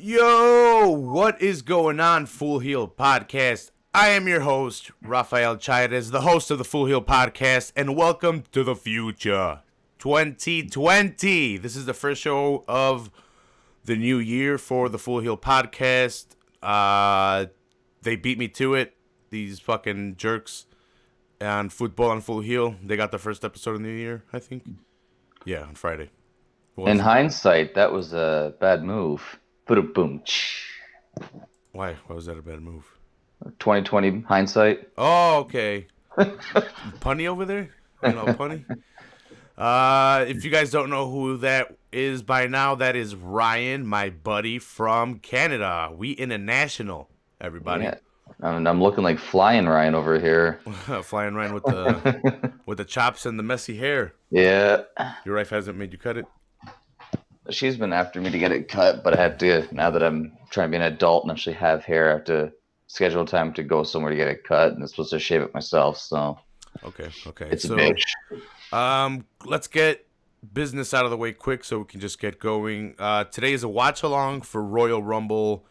Yo, what is going on, Full Heel Podcast? I am your host, Rafael Chaires, the host of the Full Heel Podcast, and welcome to the future, 2020. This is the first show of the new year for the Full Heel Podcast. They beat me to it, these fucking jerks, on Football on Full Heel. They got the first episode of the new year, I think. Yeah, on Friday. In hindsight, that was a bad move. Boom. Why? Why was that a bad move? 2020 hindsight. Oh, okay. Punny over there? You know, Punny? If you guys don't know who that is by now, that is Ryan, my buddy from Canada. We international, everybody. Yeah. I'm looking like Flying Ryan over here. Flying Ryan with the chops and the messy hair. Yeah. Your wife hasn't made you cut it? She's been after me to get it cut, but I have to, now that I'm trying to be an adult and actually have hair, I have to schedule time to go somewhere to get it cut, and I'm supposed to shave it myself, so. Okay. It's a bitch. Let's get business out of the way quick so we can just get going. Today is a watch along for Royal Rumble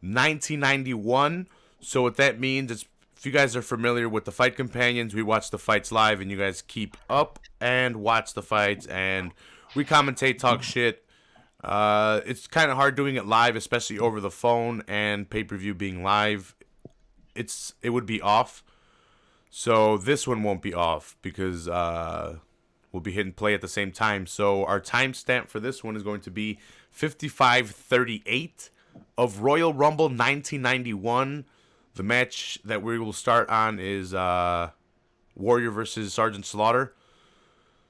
1991. So what that means is, if you guys are familiar with the Fight Companions, we watch the fights live, and you guys keep up and watch the fights, and we commentate, talk shit. It's kind of hard doing it live, especially over the phone, and pay-per-view being live. It would be off. So this one won't be off because we'll be hitting play at the same time. So our timestamp for this one is going to be 55:38 of Royal Rumble 1991. The match that we will start on is Warrior versus Sergeant Slaughter.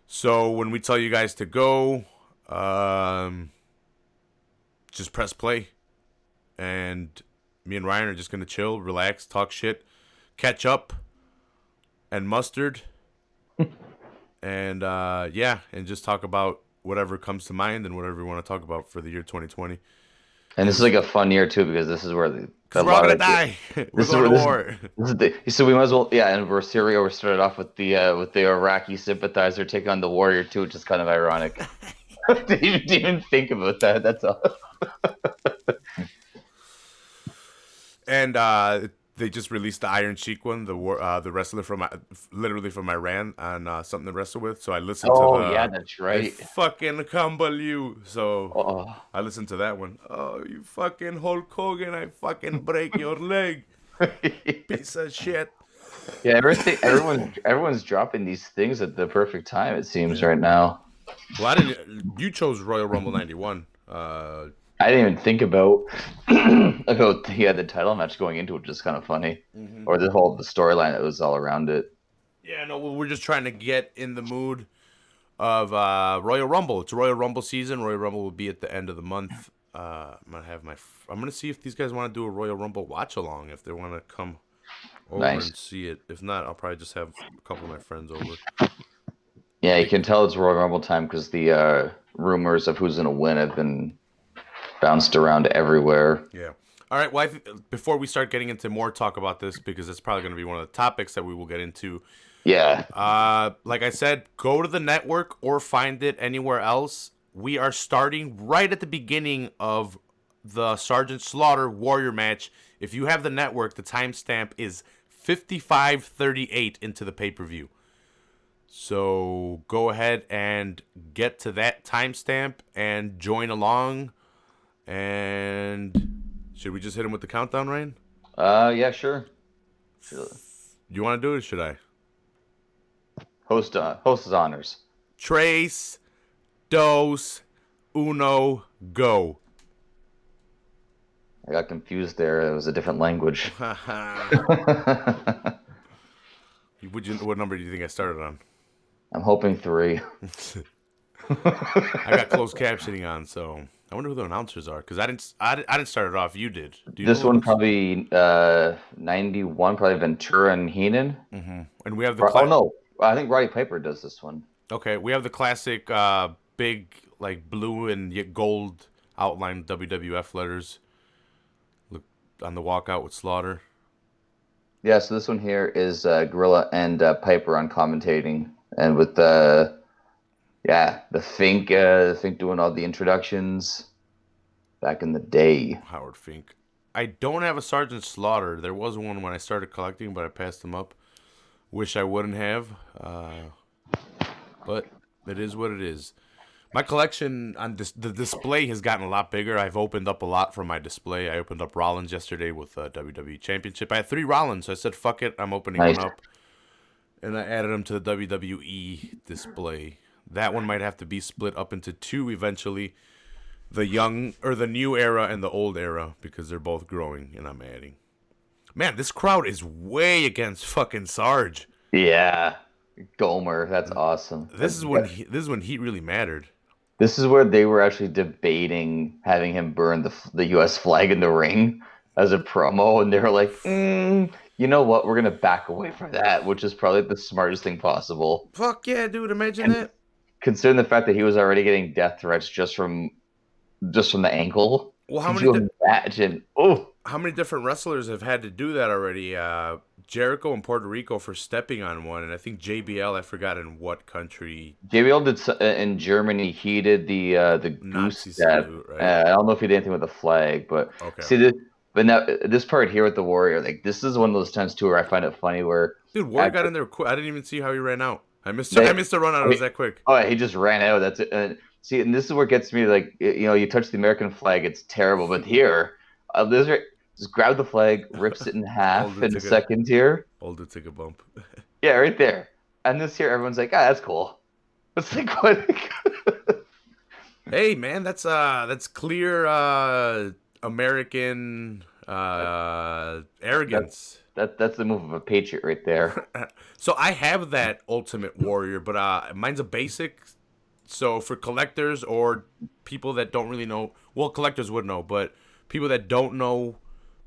So when we tell you guys to go, just press play. And me and Ryan are just going to chill, relax, talk shit, catch up, and mustard. And and just talk about whatever comes to mind and whatever we want to talk about for the year 2020. And this is like a fun year, too, because this is where we're all going to die. We're going to war. So we might as well, and we're Syria. We started off with the Iraqi sympathizer take on the warrior, too, which is kind of ironic. Didn't even think about that. That's all. And they just released the Iron Sheik one, the wrestler from Iran, on something to wrestle with. So I listened to. Oh yeah, that's right. I fucking humble you. So I listened to that one. Oh, you fucking Hulk Hogan! I fucking break your leg, piece of shit. Yeah, everyone's dropping these things at the perfect time. It seems right now. Well, you chose Royal Rumble 91. I didn't even think about the title match going into it, which is kind of funny, or the storyline that was all around it. Yeah, no, we're just trying to get in the mood of Royal Rumble. It's Royal Rumble season. Royal Rumble will be at the end of the month. I'm gonna see if these guys want to do a Royal Rumble watch along. If they want to come over and see it. If not, I'll probably just have a couple of my friends over. Yeah, you can tell it's Royal Rumble time because the rumors of who's gonna win have been bounced around everywhere. Yeah. All right. Well, before we start getting into more talk about this, because it's probably going to be one of the topics that we will get into. Yeah. Like I said, go to the network or find it anywhere else. We are starting right at the beginning of the Sergeant Slaughter Warrior match. If you have the network, the timestamp is 55:38 into the pay-per-view. So go ahead and get to that timestamp and join along. And should we just hit him with the countdown, Ryan? Yeah, sure. You want to do it, or should I? Host's honors. Tres, dos, uno, go. I got confused there. It was a different language. What number do you think I started on? I'm hoping 3. I got closed captioning on, so I wonder who the announcers are, because I didn't start it off. You did. This one probably 91, probably Ventura and Heenan. Mm-hmm. And we have the. Oh no, I think Roddy Piper does this one. Okay, we have the classic big like blue and gold outlined WWF letters. Look on the walkout with Slaughter. Yeah, so this one here is Gorilla and Piper on commentating, and with the Fink doing all the introductions. back in the day. Howard Fink. I don't have a Sergeant Slaughter. There was one when I started collecting, but I passed them up. Wish I wouldn't have. But it is what it is. My collection on the display has gotten a lot bigger. I've opened up a lot from my display. I opened up Rollins yesterday with a WWE Championship. I had 3 Rollins, so I said, fuck it, I'm opening Nice. one up. And I added them to the WWE display. That one might have to be split up into 2 eventually. The new era and the old era, because they're both growing, and I'm adding. Man, this crowd is way against fucking Sarge. Yeah, Gomer, that's awesome. This is when Heat really mattered. This is where they were actually debating having him burn the U.S. flag in the ring as a promo, and they were like, you know what? We're gonna back away from that, which is probably the smartest thing possible. Fuck yeah, dude! Imagine that. Considering the fact that he was already getting death threats just from the ankle. Well, Could you imagine? Oh, how many different wrestlers have had to do that already? Jericho in Puerto Rico for stepping on one, and I think JBL. I forgot in what country. JBL did in Germany. He did the goose Nazi step. salute, right? I don't know if he did anything with the flag, but Okay. see this. But now this part here with the Warrior, like this is one of those times too where I find it funny where Dude, Warrior got in there quick. I didn't even see how he ran out. I missed the run out. It was that quick. Oh, he just ran out. That's it. See, and this is where it gets me. Like, you touch the American flag, it's terrible. But here, Lizard just grab the flag, rips it in half in a second here. Old dude took a bump. Yeah, right there. And this here, everyone's like, that's cool. It's like what? Hey, man, that's clear American arrogance. That's the move of a patriot right there. So I have that Ultimate Warrior, but mine's a basic. So for collectors or people that don't really know, well, collectors would know, but people that don't know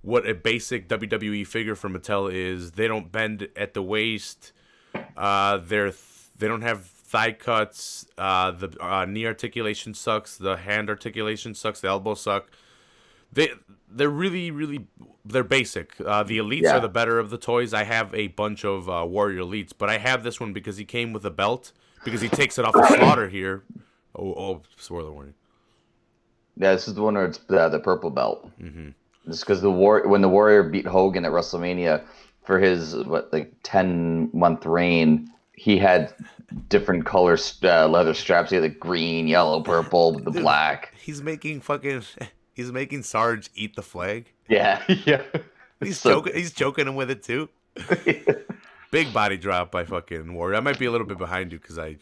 what a basic WWE figure from Mattel is, they don't bend at the waist. They don't have thigh cuts. The knee articulation sucks. The hand articulation sucks. The elbows suck. They're really they're basic. The elites are the better of the toys. I have a bunch of Warrior elites, but I have this one because he came with a belt. Because he takes it off the Slaughter here. Oh, spoiler warning. Yeah, this is the one where it's the purple belt. Mm-hmm. It's because when the Warrior beat Hogan at WrestleMania for his 10-month reign, he had different color leather straps. He had the green, yellow, purple, the black. He's making Sarge eat the flag. Yeah, yeah. He's choking him with it too. Big body drop by fucking Warrior. I might be a little bit behind you because I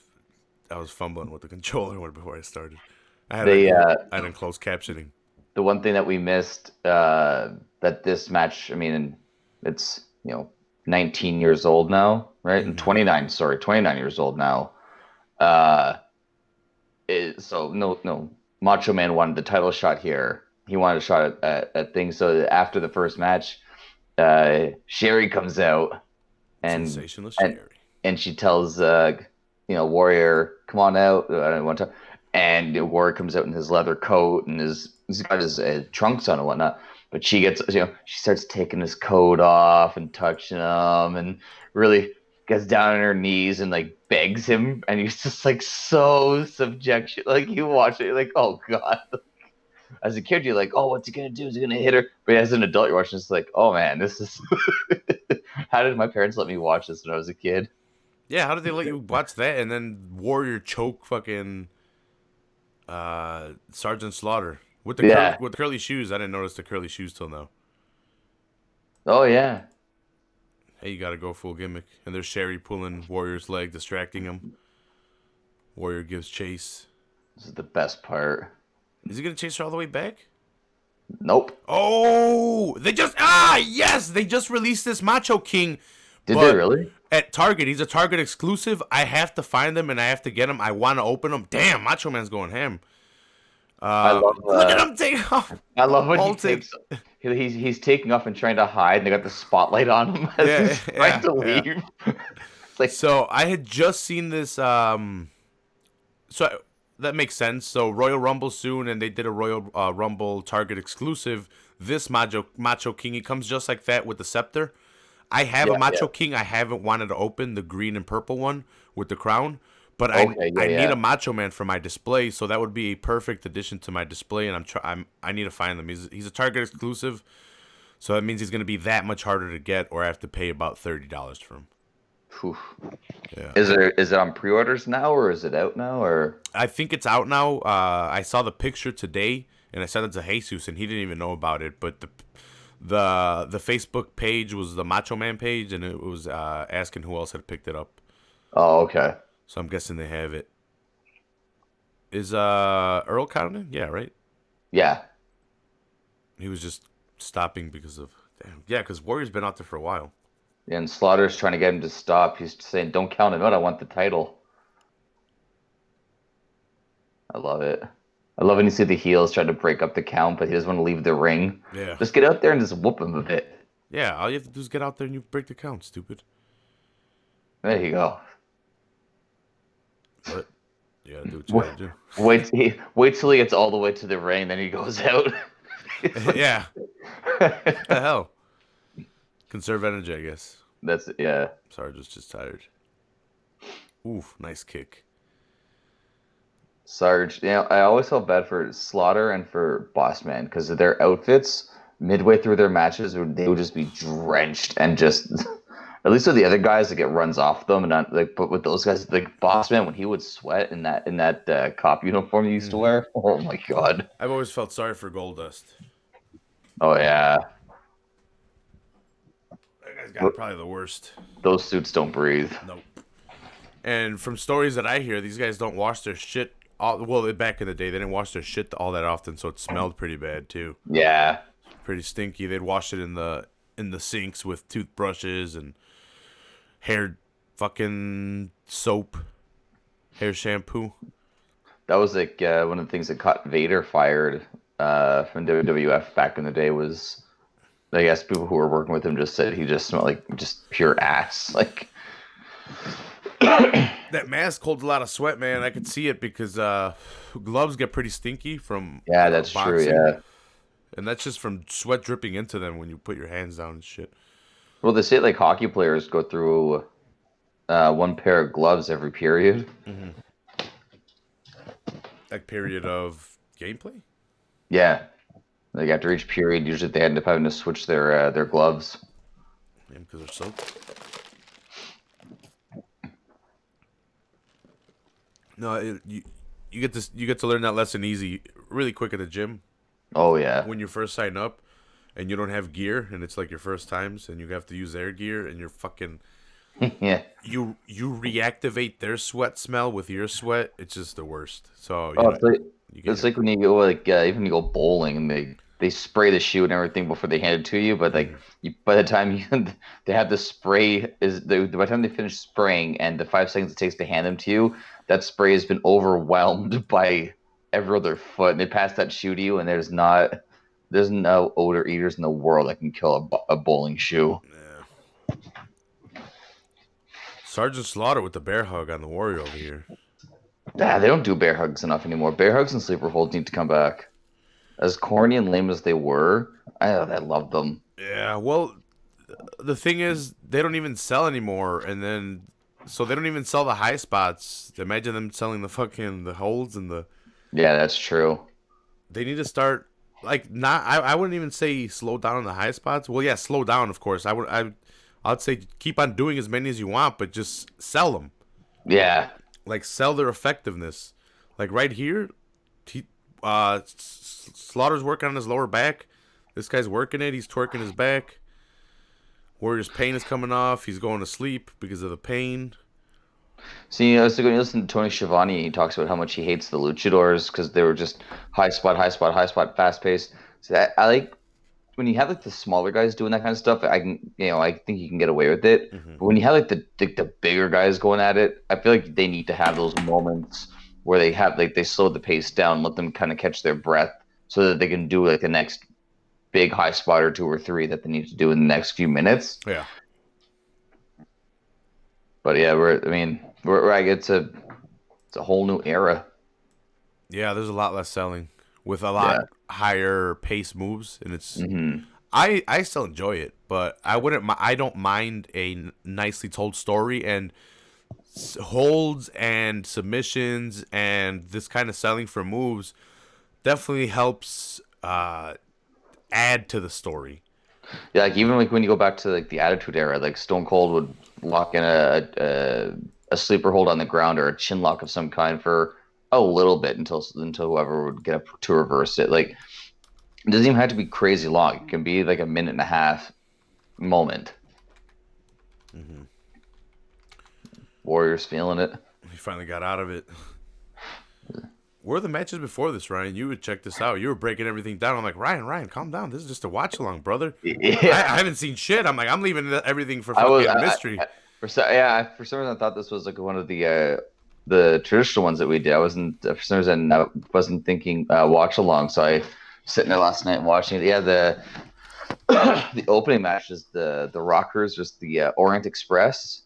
was fumbling with the controller before I started. I had in closed captioning. The one thing that we missed that this match, I mean, it's 19 years old now, right? Mm-hmm. And 29 years old now. So no, Macho Man wanted the title shot here. He wanted a shot at things. So after the first match, Sherry comes out. Sensationalist Sherry. And she tells Warrior, come on out. I don't want to. And Warrior comes out in his leather coat and he's got his trunks on and whatnot. But she gets, she starts taking his coat off and touching him and really gets down on her knees and begs him. And he's just so subjection. You watch it, you're like, oh God. As a kid, you're like, oh, what's he going to do? Is he going to hit her? But as an adult, you're watching this like, oh man, this is. How did my parents let me watch this when I was a kid? Yeah, how did they let you watch that and then Warrior choke fucking Sergeant Slaughter with the curly shoes? I didn't notice the curly shoes till now. Oh yeah. Hey, you gotta go full gimmick. And there's Sherry pulling Warrior's leg, distracting him. Warrior gives chase. This is the best part. Is he gonna chase her all the way back? Nope. Oh, they just released this Macho King. Did they really? At Target, he's a Target exclusive. I have to find him and I have to get him. I want to open him. Damn, Macho Man's going ham. Look at him take off. I love when he's taking off and trying to hide, and they got the spotlight on him as he's trying to leave. So I had just seen this. That makes sense. So Royal Rumble soon, and they did a Royal Rumble Target exclusive. This Macho King, he comes just like that with the scepter. I have a Macho King I haven't wanted to open, the green and purple one with the crown. But Okay, yeah, I need a yeah. Macho Man for my display, so that would be a perfect addition to my display. And I need to find them. He's a Target exclusive, so that means he's gonna be that much harder to get, or I have to pay about $30 for him. Phew. Yeah, Is it on pre-orders now, or is it out now, or? I think it's out now. I saw the picture today, and I sent it to Jesus, and he didn't even know about it. But the Facebook page was the Macho Man page, and it was asking who else had picked it up. Oh, okay. So I'm guessing they have it. Is Earl counting? Yeah, right. Yeah. He was just stopping because of damn. Yeah, because Warrior's been out there for a while. And Slaughter's trying to get him to stop. He's saying, "Don't count him out. I want the title." I love it. I love when you see the heels trying to break up the count, but he doesn't want to leave the ring. Yeah, Just get out there and just whoop him a bit. yeah. All you have to do is get out there and you break the count, stupid. There you go. But you gotta do what you Wait, gotta do. wait till he gets all the way to the ring, then he goes out. Yeah. What the hell? Conserve energy, I guess. That's yeah. Sarge just tired. Oof, nice kick. Sarge, I always felt bad for Slaughter and for Bossman because of their outfits. Midway through their matches, they would just be drenched and just. At least with the other guys, that get runs off them, and not like. But with those guys, like Bossman, when he would sweat in that cop uniform he used to wear, oh my god. I've always felt sorry for Goldust. Oh yeah, That guy's got probably the worst. those suits don't breathe. Nope. And from stories that I hear, these guys don't wash their shit. Well, back in the day, they didn't wash their shit all that often, so it smelled pretty bad too. Yeah, Pretty stinky. They'd wash it in the sinks with toothbrushes and hair fucking soap, hair shampoo. that was like one of the things that caught Vader fired from WWF back in the day was. I guess people who were working with him just said he just smelled like just pure ass. Like, That mask holds a lot of sweat, man. I could see it because gloves get pretty stinky from yeah, that's true. boxing, Yeah. and that's just from sweat dripping into them when you put your hands down and shit. Well, they say like hockey players go through one pair of gloves every period. Like period of gameplay. Yeah. Like after each period, usually they end up having to switch their gloves. Yeah, because they're soaked. No, you get to learn that lesson easy, really quick at the gym Oh yeah. when you first sign up, and you don't have gear, and it's like your first times, and you have to use their gear, and you're fucking Yeah. you reactivate their sweat smell with your sweat. It's just the worst. So Oh, you get it's like when you go like even when you go bowling and they spray the shoe and everything before they hand it to you, but like by the time they have the spray by the time they finish spraying and the 5 seconds it takes to hand them to you, that spray has been overwhelmed by every other foot, and they pass that shoe to you, and there's no odor eaters in the world that can kill a bowling shoe. Sergeant Slaughter with the bear hug on the Warrior over here. Ah, they don't do bear hugs enough anymore. Bear hugs and sleeper holds need to come back. As corny and lame as they were, I loved them. Yeah, well, the thing is, they don't even sell anymore, and then so they don't even sell the high spots. Imagine them selling the holds and the. Yeah, that's true. They need to start like not. I wouldn't even say slow down on the high spots. Well, yeah, slow down, of course. I'd say keep on doing as many as you want, but just sell them. Yeah. Like sell their effectiveness. Like right here, Slaughter's working on his lower back. This guy's working it. He's twerking his back. Warrior's pain is coming off. He's going to sleep because of the pain. See, I was going to listen to Tony Schiavone. He talks about how much he hates the luchadors because they were just high spot, high spot, high spot, fast paced. So I like when you have like the smaller guys doing that kind of stuff. I think you can get away with it. Mm-hmm. But when you have like the bigger guys going at it, I feel like they need to have those moments where they have like they slow the pace down, let them kind of catch their breath, so that they can do like the next big high spot or two or three that they need to do in the next few minutes. Yeah. But yeah, we're like it's a whole new era. Yeah, there's a lot less selling with a lot higher pace moves, and it's. Mm-hmm. I still enjoy it, but I don't mind a nicely told story, and holds and submissions and this kind of selling for moves definitely helps add to the story. Yeah, like even like when you go back to like the Attitude Era, like Stone Cold would lock in a sleeper hold on the ground or a chin lock of some kind for a little bit until whoever would get up to reverse it. Like it doesn't even have to be crazy long. It can be like a minute and a half moment. Mm-hmm. Warriors feeling it. He finally got out of it. Where are the matches before this, Ryan? You would check this out. You were breaking everything down. I'm like, Ryan, calm down. This is just a watch along, brother. I Yeah, haven't seen shit. I'm like, I'm leaving everything for I was. fucking mystery. For some reason I thought this was like one of the traditional ones that we did. I wasn't for some reason I wasn't thinking watch along. So I sitting there last night watching it. Yeah, the the opening match is the Rockers, just the Orient Express.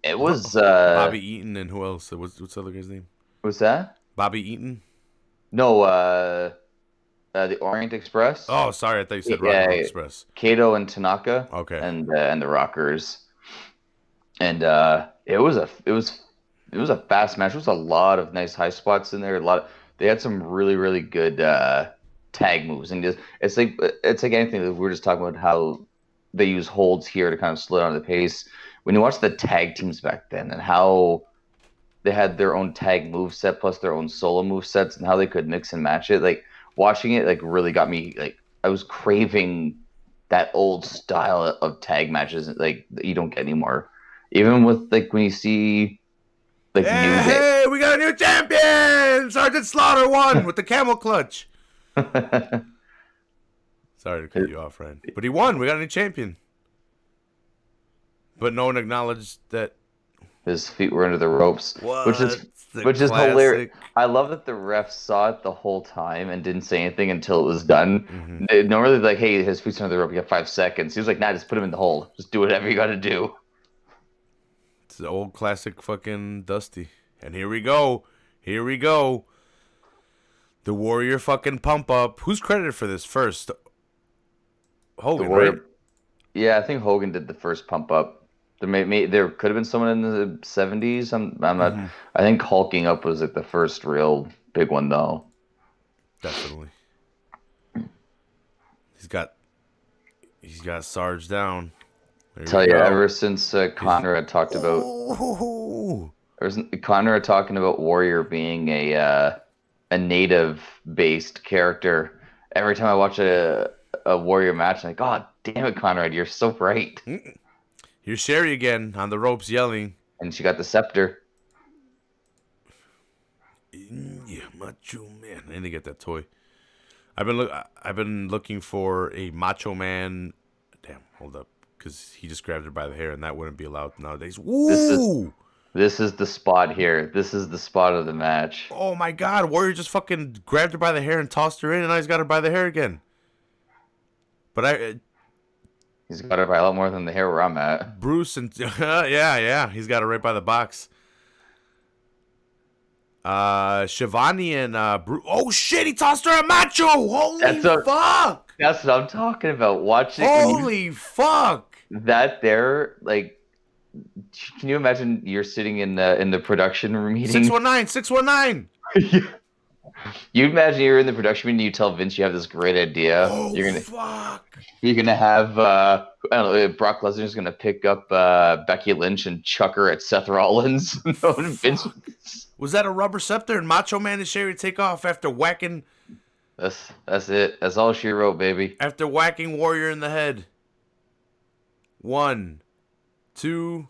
It was Bobby Eaton and who else? What's the other guy's name? was that? Bobby Eaton? No, the Orient Express. Oh, sorry. I thought you said Rock Yeah, Express. Kato and Tanaka, Okay. and the Rockers, and it was a fast match. There was a lot of nice high spots in there. They had some really good tag moves, and just it's like anything that we were just talking about how they use holds here to kind of slow down the pace. When you watch the tag teams back then and how they had their own tag move set plus their own solo move sets and how they could mix and match it, like watching it like really got me like I was craving that old style of tag matches like that you don't get anymore. Even with like when you see like New Yeah, Day. hey, we got a new champion! Sergeant Slaughter won with the camel clutch. Sorry to cut you off, Ryan. But he won. We got a new champion. But no one acknowledged that. His feet were under the ropes, which is The which is hilarious. classic. I love that the ref saw it the whole time and didn't say anything until it was done. Mm-hmm. Normally, like, hey, his feet's under the rope. You got 5 seconds. He was like, nah, just put him in the hole. Just do whatever you got to do. It's the old classic fucking Dusty. And here we go. Here we go. The Warrior fucking pump up. Who's credited for this first? Hogan, right? Yeah, I think Hogan did the first pump up. There could have been someone in the 70s. I'm not. Mm-hmm. I think hulking up was like the first real big one though. Definitely. He's got Sarge down. There Tell you you, go. ever since Connor had talked about, Ooh. Connor had talking about Warrior being a native based character. Every time I watch a Warrior match, I'm like, God damn it, Conrad, you're so right. Here's Sherry again on the ropes yelling. And she got the scepter. Yeah, Macho Man. I need to get that toy. I've been looking for a Macho Man. Damn, hold up, because he just grabbed her by the hair, and that wouldn't be allowed nowadays. Woo! This is the spot here. This is the spot of the match. Oh my God! Warrior just fucking grabbed her by the hair and tossed her in, and now he's got her by the hair again. But He's got her by a lot more than the hair where I'm at. Bruce and yeah, he's got her right by the box. Shivani and Bruce. Oh shit! He tossed her a Macho. Holy fuck! That's what I'm talking about. Watching. Holy fuck! That there, like, can you imagine you're sitting in the production meeting? 619. You imagine you're in the production meeting and you tell Vince you have this great idea. Oh fuck! You're gonna have I don't know, Brock Lesnar's gonna pick up Becky Lynch and chuck her at Seth Rollins. No, Vince. Was that a rubber scepter? And Macho Man and Sherry take off after whacking. That's it. That's all she wrote, baby. After whacking Warrior in the head. 1, 2,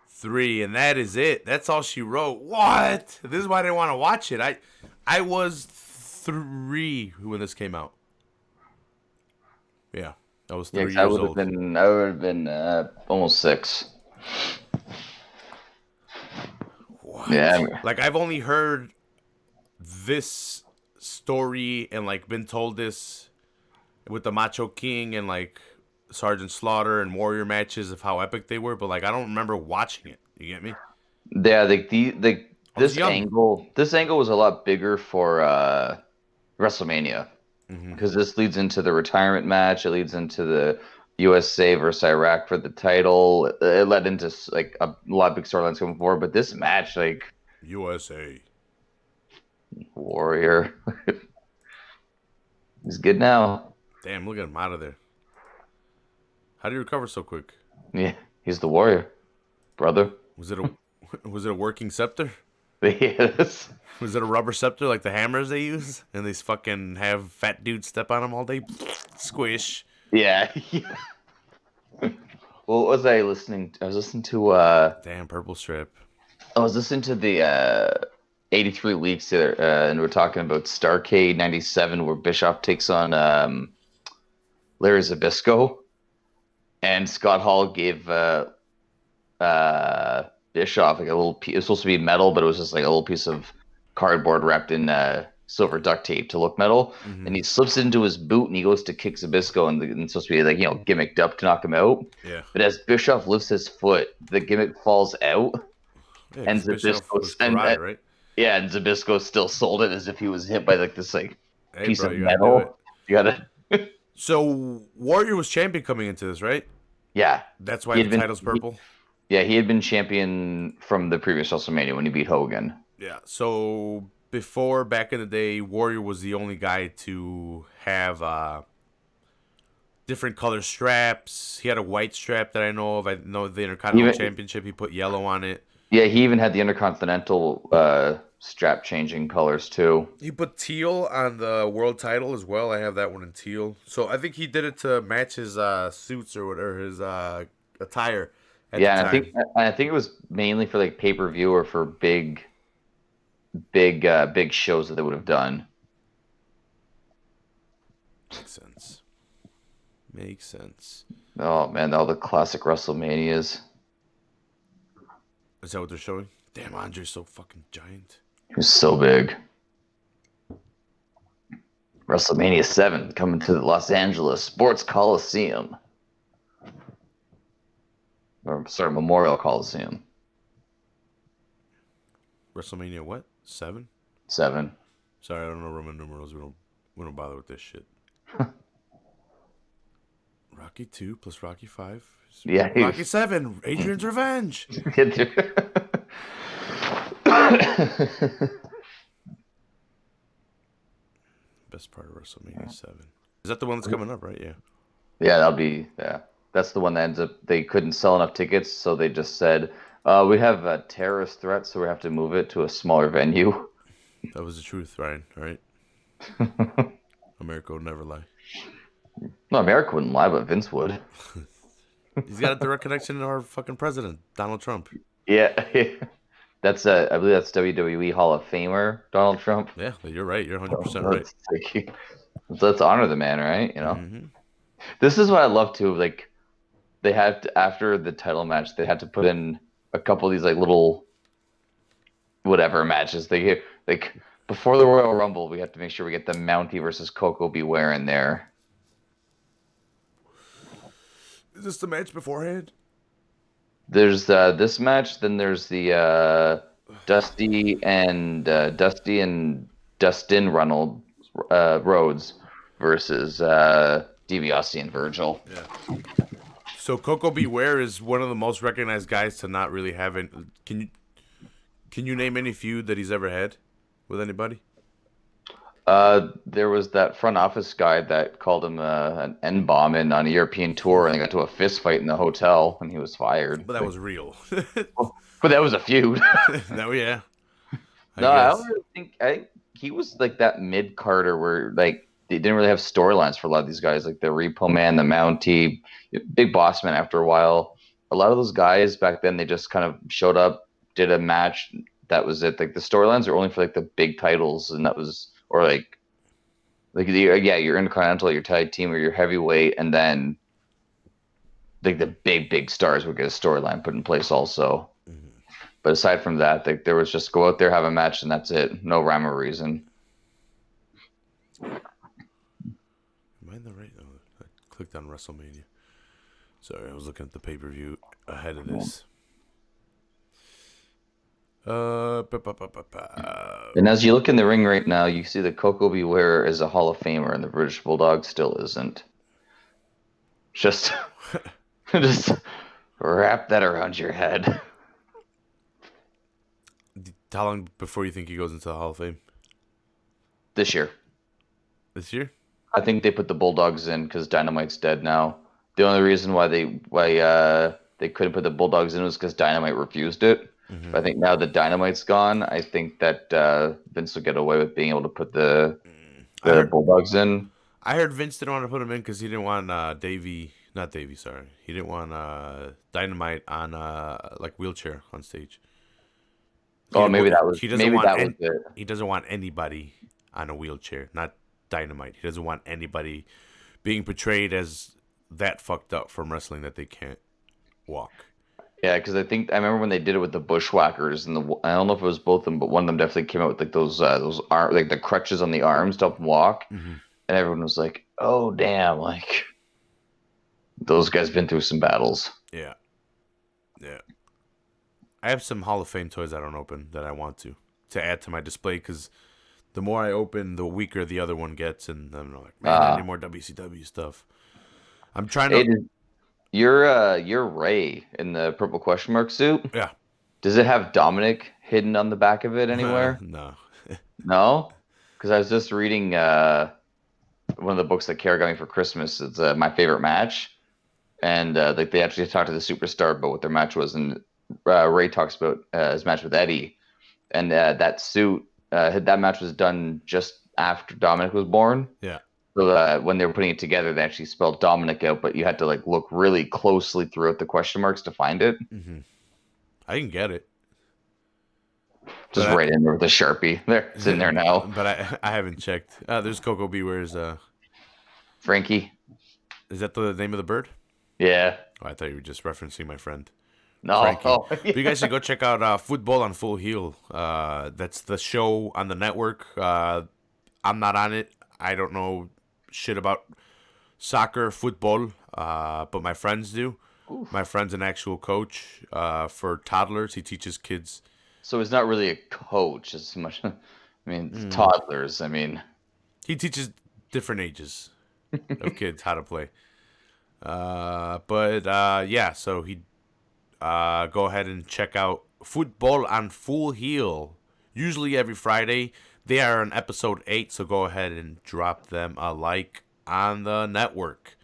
3, and that is it. That's all she wrote. What? This is why I didn't want to watch it. I was 3 when this came out. Yeah, I was 3 years I would old. have been almost 6. What? Yeah. Like, I've only heard this story and, like, been told this with the Macho King and, like, Sergeant Slaughter and Warrior matches of how epic they were, but, like, I don't remember watching it. You get me? Yeah, this angle was a lot bigger for WrestleMania because this leads into the retirement match. It leads into USA versus Iraq for the title. It led into like a lot of big storylines coming forward, but this match, like USA. Warrior, he's good now. Damn, look at him out of there. How did he recover so quick? Yeah, he's the Warrior, brother. Was it a was it a working scepter? Yes. Was it a rubber scepter like the hammers they use? And they fucking have fat dudes step on them all day? Squish. Yeah. What was I listening to? I was listening to Damn, purple strip. I was listening to the 83 Leaks there, and we're talking about Starcade 97 where Bischoff takes on Larry Zbyszko, and Scott Hall gave Bischoff like a little piece. It was supposed to be metal, but it was just like a little piece of cardboard wrapped in silver duct tape to look metal. Mm-hmm. And he slips it into his boot and he goes to kick Zbyszko, and it's supposed to be like, gimmicked up to knock him out. Yeah. But as Bischoff lifts his foot, the gimmick falls out. Yeah, And 'cause Bischoff was Zbyszko karate, right? yeah, and Zbyszko still sold it as if he was hit by like this Hey, piece bro, of you gotta do metal. it. You gotta So Warrior was champion coming into this, right? Yeah. That's why He the had been- title's purple. Yeah, he had been champion from the previous WrestleMania when he beat Hogan. Yeah. So before, back in the day, Warrior was the only guy to have different color straps. He had a white strap that I know of. I know the Intercontinental Championship. He put yellow on it. Yeah, he even had the Intercontinental strap changing colors too. He put teal on the world title as well. I have that one in teal. So I think he did it to match his suits or whatever, his attire. Yeah, and I think it was mainly for like pay-per-view or for big shows that they would have done. Makes sense. Makes sense. Oh man, all the classic WrestleManias. Is that what they're showing? Damn, Andre's so fucking giant. He was so big. WrestleMania 7 coming to the Los Angeles Sports Coliseum. Or sorry, Memorial Coliseum. WrestleMania what? 7? 7. Sorry, I don't know Roman numerals. We don't bother with this shit. Rocky 2 plus Rocky 5. Yeah, Rocky 7. Adrian's Revenge. Best part of WrestleMania 7. Is that the one that's coming up, right? Yeah. Yeah. That's the one that ends up, they couldn't sell enough tickets, so they just said, we have a terrorist threat, so we have to move it to a smaller venue. That was the truth, Ryan, right? America will never lie. No, America wouldn't lie, but Vince would. He's got a direct connection to our fucking president, Donald Trump. Yeah. That's I believe that's WWE Hall of Famer, Donald Trump. Yeah, you're right. You're 100% right. Let's honor the man, right? Mm-hmm. This is what I love too. Like, they had to, after the title match, they had to put in a couple of these like little whatever matches. They like before the Royal Rumble, we have to make sure we get the Mountie versus Coco Beware in there. Is this the match beforehand? There's this match, then there's the Dusty and Dustin Rhodes versus DiBiase and Virgil. Yeah. So Coco Beware is one of the most recognized guys to not really have it. Can you name any feud that he's ever had with anybody? There was that front office guy that called him an N-bomb on a European tour, and they got to a fist fight in the hotel, and he was fired. But that was real. But that was a feud. No, yeah. I don't really think. I think he was like that mid-carder where like they didn't really have storylines for a lot of these guys, like the Repo Man, the Mountie, Big Boss Man. After a while, a lot of those guys back then, they just kind of showed up, did a match, that was it. Like the storylines are only for like the big titles, and that was. Or like your Intercontinental, your tag team, or your heavyweight, and then like the big stars would get a storyline put in place also. Mm-hmm. But aside from that, like there was just go out there, have a match, and that's it. No rhyme or reason. Am I in the right? Oh, I clicked on WrestleMania. Sorry, I was looking at the pay-per-view ahead of this. And as you look in the ring right now, you see that Coco Beware is a Hall of Famer, and the British Bulldog still isn't. Just, just wrap that around your head. How long before you think he goes into the Hall of Fame? This year. This year? I think they put the Bulldogs in because Dynamite's dead now. The only reason why they couldn't put the Bulldogs in was because Dynamite refused it. Mm-hmm. But I think now that Dynamite's gone, I think that Vince will get away with being able to put the I heard Bulldogs in. I heard Vince didn't want to put him in because he didn't want not Davey, sorry. He didn't want Dynamite on like wheelchair on stage. Oh, maybe that was He doesn't want it. he doesn't want anybody on a wheelchair, not Dynamite. He doesn't want anybody being portrayed as that fucked up from wrestling that they can't walk. Yeah, because I remember when they did it with the Bushwhackers and I don't know if it was both of them, but one of them definitely came out with like those arm like the crutches on the arms to help them walk, Mm-hmm. and everyone was like, "Oh damn!" Like those guys been through some battles. Yeah. Yeah. I have some Hall of Fame toys I don't open that I want to add to my display because the more I open, the weaker the other one gets, and I'm like, man, I need more WCW stuff. I'm trying Hey, to. you're Ray in the purple question mark suit. Yeah. Does it have Dominic hidden on the back of it anywhere? No. No, because I was just reading one of the books that Kara got me for Christmas. It's my favorite match, and like they actually talked to the superstar about what their match was, and Ray talks about his match with Eddie, and that suit. That match was done just after Dominic was born. Yeah. So when they were putting it together, they actually spelled Dominic out, but you had to like look really closely throughout the question marks to find it. Mm-hmm. I can get it. Just right in there with a Sharpie. There, it's in there now. But I haven't checked. There's Coco Beware's. Frankie. Is that the name of the bird? Yeah. Oh, I thought you were just referencing my friend. No. Frankie. Oh, yeah. But you guys should go check out Football on Full Heel. That's the show on the network. I'm not on it. I don't know shit about soccer, football, but my friends do. Oof. My friend's an actual coach for toddlers. He teaches kids. So he's not really a coach as much. I mean, it's toddlers. I mean, he teaches different ages of kids how to play. Yeah, so he go ahead and check out Football on Full Heel. Usually every Friday. They are on episode 8, so go ahead and drop them a like on the network,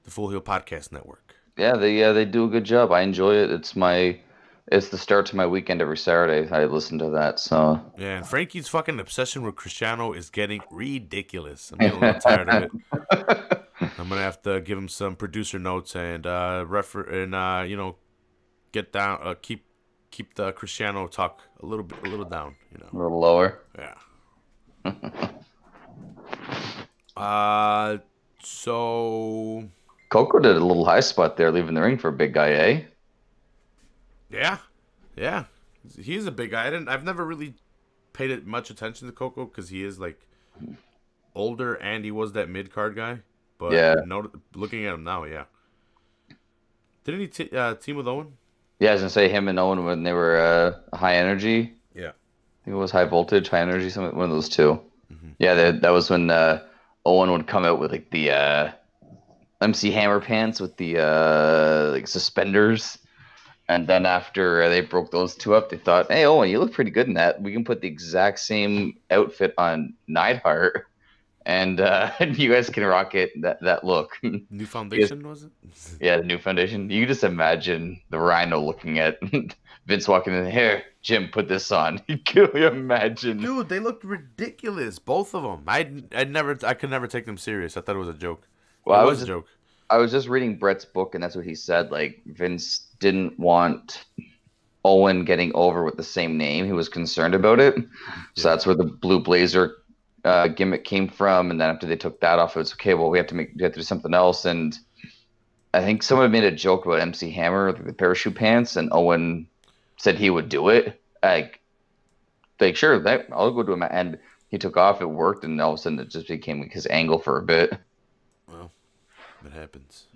the Full Heel Podcast Network. Yeah, they do a good job. I enjoy it. It's the start to my weekend every Saturday. I listen to that. So yeah, and Frankie's fucking obsession with Cristiano is getting ridiculous. I'm getting a little tired of it. I'm gonna have to give him some producer notes and get down, keep the Cristiano talk a little down. A little lower. Yeah. So Coco did a little high spot there, leaving the ring for a big guy, eh? Yeah. He's a big guy. I've never really paid much attention to Coco because he is like older and he was that mid card guy. But yeah, looking at him now, yeah. Didn't he team with Owen? Yeah, I was gonna say him and Owen when they were high energy. Yeah, I think it was high voltage, high energy, one of those two. Mm-hmm. Yeah, that was when Owen would come out with like the MC Hammer pants with the like suspenders. And then after they broke those two up, they thought, "Hey, Owen, you look pretty good in that. We can put the exact same outfit on Neidhart, and you guys can rock it that look." New Foundation, was it? Yeah, the New Foundation. You can just imagine the Rhino looking at Vince walking in here. Jim, put this on. Can you imagine? Dude, they looked ridiculous, both of them. I could never take them serious. I thought it was a joke. Well, it was a joke. I was just reading Brett's book, and that's what he said. Like, Vince didn't want Owen getting over with the same name. He was concerned about it. Yeah. So that's where the Blue Blazer gimmick came from. And then after they took that off, it was okay. Well, we have to do something else. And I think someone made a joke about MC Hammer, the parachute pants, and Owen said he would do it. Like sure, I'll go do it. And he took off. It worked, and all of a sudden, it just became his angle for a bit. Well, it happens.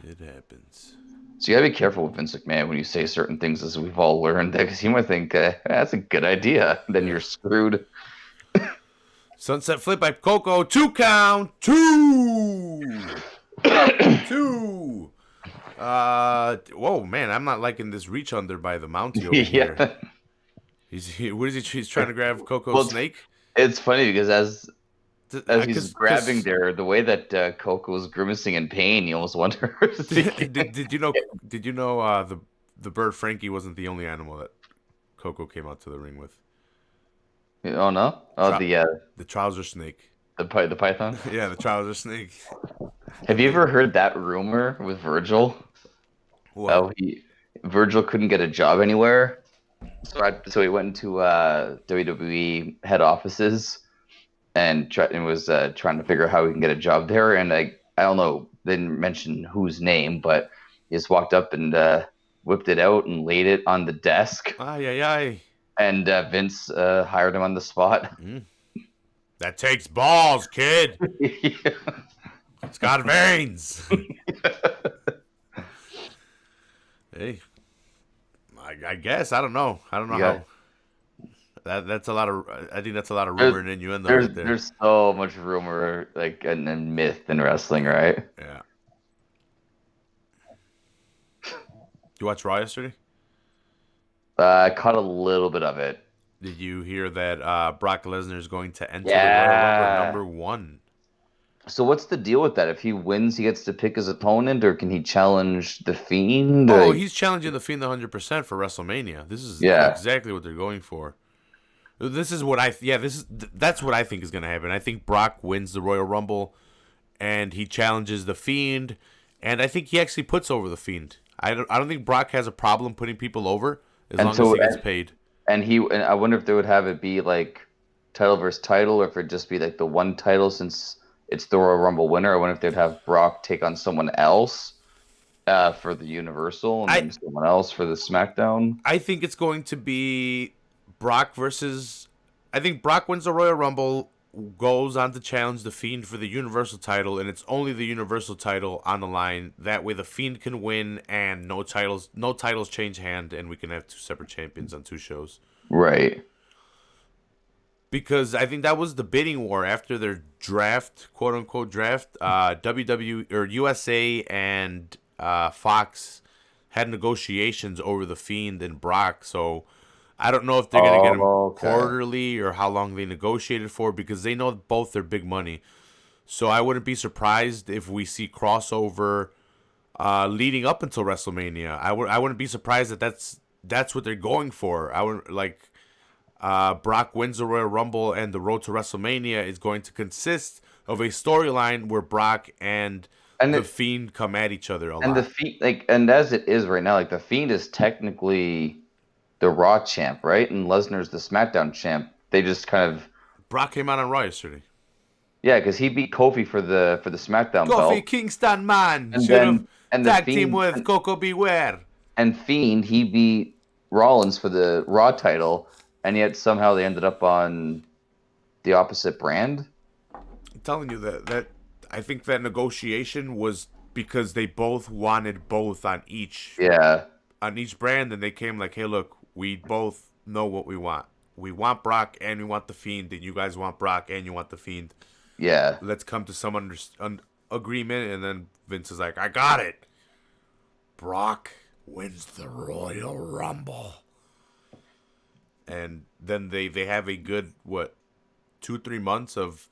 It happens. So you gotta be careful with Vince McMahon when you say certain things, as we've all learned, because he might think that's a good idea. Then you're screwed. Sunset flip by Coco. 2 count. 2. 2. Whoa, man, I'm not liking this reach under by the Mountie over here. Yeah. What is he? He's trying to grab Coco's Well, snake. it's funny because as he's grabbing Cause there, the way that Coco was grimacing in pain, you almost wonder. did you know? Did you know the bird Frankie wasn't the only animal that Coco came out to the ring with? Oh no! Oh, Trou- the trouser snake. the python. Yeah, the trouser snake. Have you ever heard that rumor with Virgil? What? How Virgil couldn't get a job anywhere, so he went into WWE head offices and was trying to figure out how he can get a job there. And I don't know, they didn't mention whose name, but he just walked up and whipped it out and laid it on the desk. Ay ay ay. And Vince hired him on the spot. Mm. That takes balls, kid. Yeah. It's got veins. Hey, I guess I don't know. I don't know Yeah. how. That's a lot of. I think that's a lot of rumor and innuendo right there. There's so much rumor and myth in wrestling, right? Yeah. You watch Raw yesterday? I caught a little bit of it. Did you hear that Brock Lesnar is going to enter the Royal Yeah. Rumble #1? So what's the deal with that? If he wins, he gets to pick his opponent, or can he challenge the Fiend? Oh, he's challenging the Fiend 100% for WrestleMania. This is Yeah. exactly what they're going for. This is what that's what I think is going to happen. I think Brock wins the Royal Rumble, and he challenges the Fiend, and I think he actually puts over the Fiend. I don't think Brock has a problem putting people over as And long so as he gets paid. and I wonder if they would have it be like title versus title, or if it'd just be like the one title since it's the Royal Rumble winner. I wonder if they'd have Brock take on someone else for the Universal, and I then someone else for the SmackDown. I think it's going to be Brock versus. I think Brock wins the Royal Rumble, goes on to challenge the Fiend for the Universal title, and it's only the Universal title on the line. That way, the Fiend can win, and no titles change hand, and we can have two separate champions on two shows. Right. Because I think that was the bidding war after their draft, quote unquote draft. WWE or USA and Fox had negotiations over the Fiend and Brock, so I don't know if they're gonna get him Okay. quarterly or how long they negotiated for, because they know both are big money. So I wouldn't be surprised if we see crossover leading up until WrestleMania. I wouldn't be surprised that that's what they're going for. I would like. Brock wins the Royal Rumble, and the road to WrestleMania is going to consist of a storyline where Brock and And the Fiend come at each other a And the lot. Fiend, and as it is right now, the Fiend is technically the Raw champ, right? And Lesnar's the SmackDown champ. They just kind of, Brock came out on Raw yesterday. yeah, because he beat Kofi for the SmackDown Kofi belt, Kingston, man, and should have then and the tag team Fiend with Coco Beware. and Fiend he beat Rollins for the Raw title, and yet somehow they ended up on the opposite brand. I'm telling you that I think that negotiation was because they both wanted both Yeah, on each brand, and they came like, hey, look, we both know what we want. We want Brock and we want the Fiend, and you guys want Brock and you want the Fiend. yeah. Let's come to some agreement. And then Vince is like, I got it. Brock wins the Royal Rumble. And then they have a good, 2-3 months of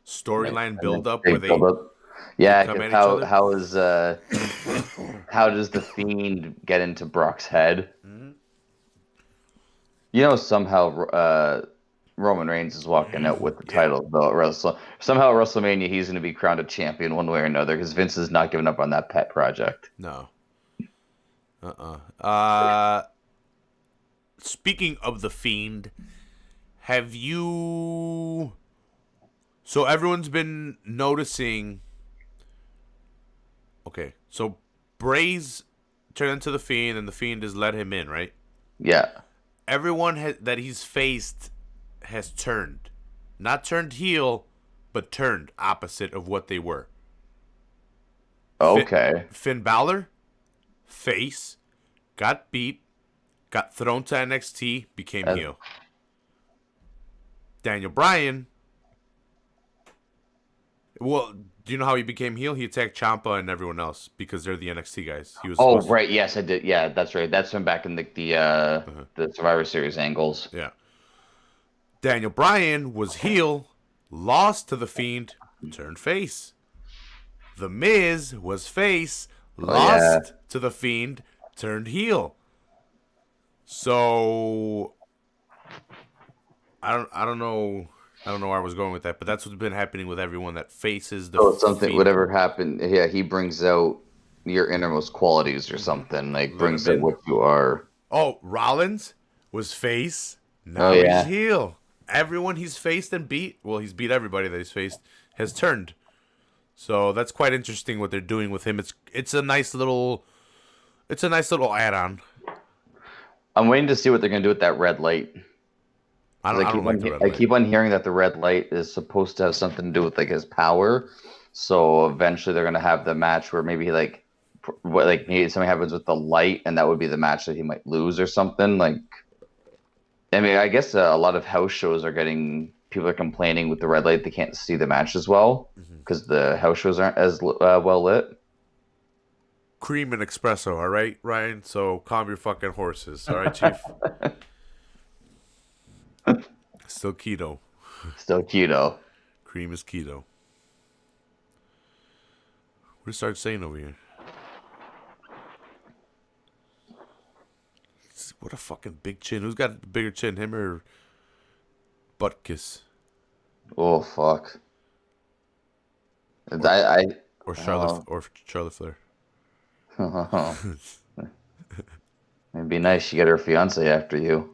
storyline build up where Big they build-up. Yeah, come 'cause at each other. how does the Fiend get into Brock's head? Mhm. You know, somehow Roman Reigns is walking out with the Yeah. title, though. Somehow at WrestleMania, he's going to be crowned a champion one way or another because Vince is not giving up on that pet project. No. Uh Speaking of the Fiend, have you? So everyone's been noticing. Okay, so Bray's turned into the Fiend, and the Fiend has let him in, right? Yeah. Everyone that he's faced has turned, not turned heel, but turned opposite of what they were. Okay. Finn Balor, face, got beat, got thrown to NXT, became Uh, heel. Daniel Bryan Well, do you know how he became heel? He attacked Ciampa and everyone else because they're the NXT guys. He was Oh, supposed right. Yes, I did. Yeah, that's right. That's from back in to. the Survivor Series angles. Yeah. Daniel Bryan was heel, lost to The Fiend, turned face. The Miz was face, Oh yeah. lost to The Fiend, turned heel. So I don't know where I was going with that, but that's what's been happening with everyone that faces the So something, Fiend. whatever happened, yeah, he brings out your innermost qualities or something. Like Let brings him out in. what you are. Oh, Rollins was face. Oh Now he's yeah. heel. Everyone he's faced and beat, well, he's beat everybody that he's faced, has turned. So that's quite interesting what they're doing with him. It's a nice little add-on. I'm waiting to see what they're gonna do with that red light. Because I don't like the red I light. keep on hearing that the red light is supposed to have something to do with like his power. So eventually they're gonna have the match where maybe like what like maybe something happens with the light and that would be the match that he might lose or something. Like I mean, I guess a lot of house shows are getting people are complaining with the red light they can't see the match as well Mm-hmm. because the house shows aren't as well lit. Cream and espresso, all right, Ryan. So calm your fucking horses, all right, Chief. Still keto. Still keto. Cream is keto. What did start saying over here? What a fucking big chin. Who's got the bigger chin, him or Butkus? Oh fuck. Or I or Charlotte oh. or Charlotte Flair? It'd be nice you get her fiance after you.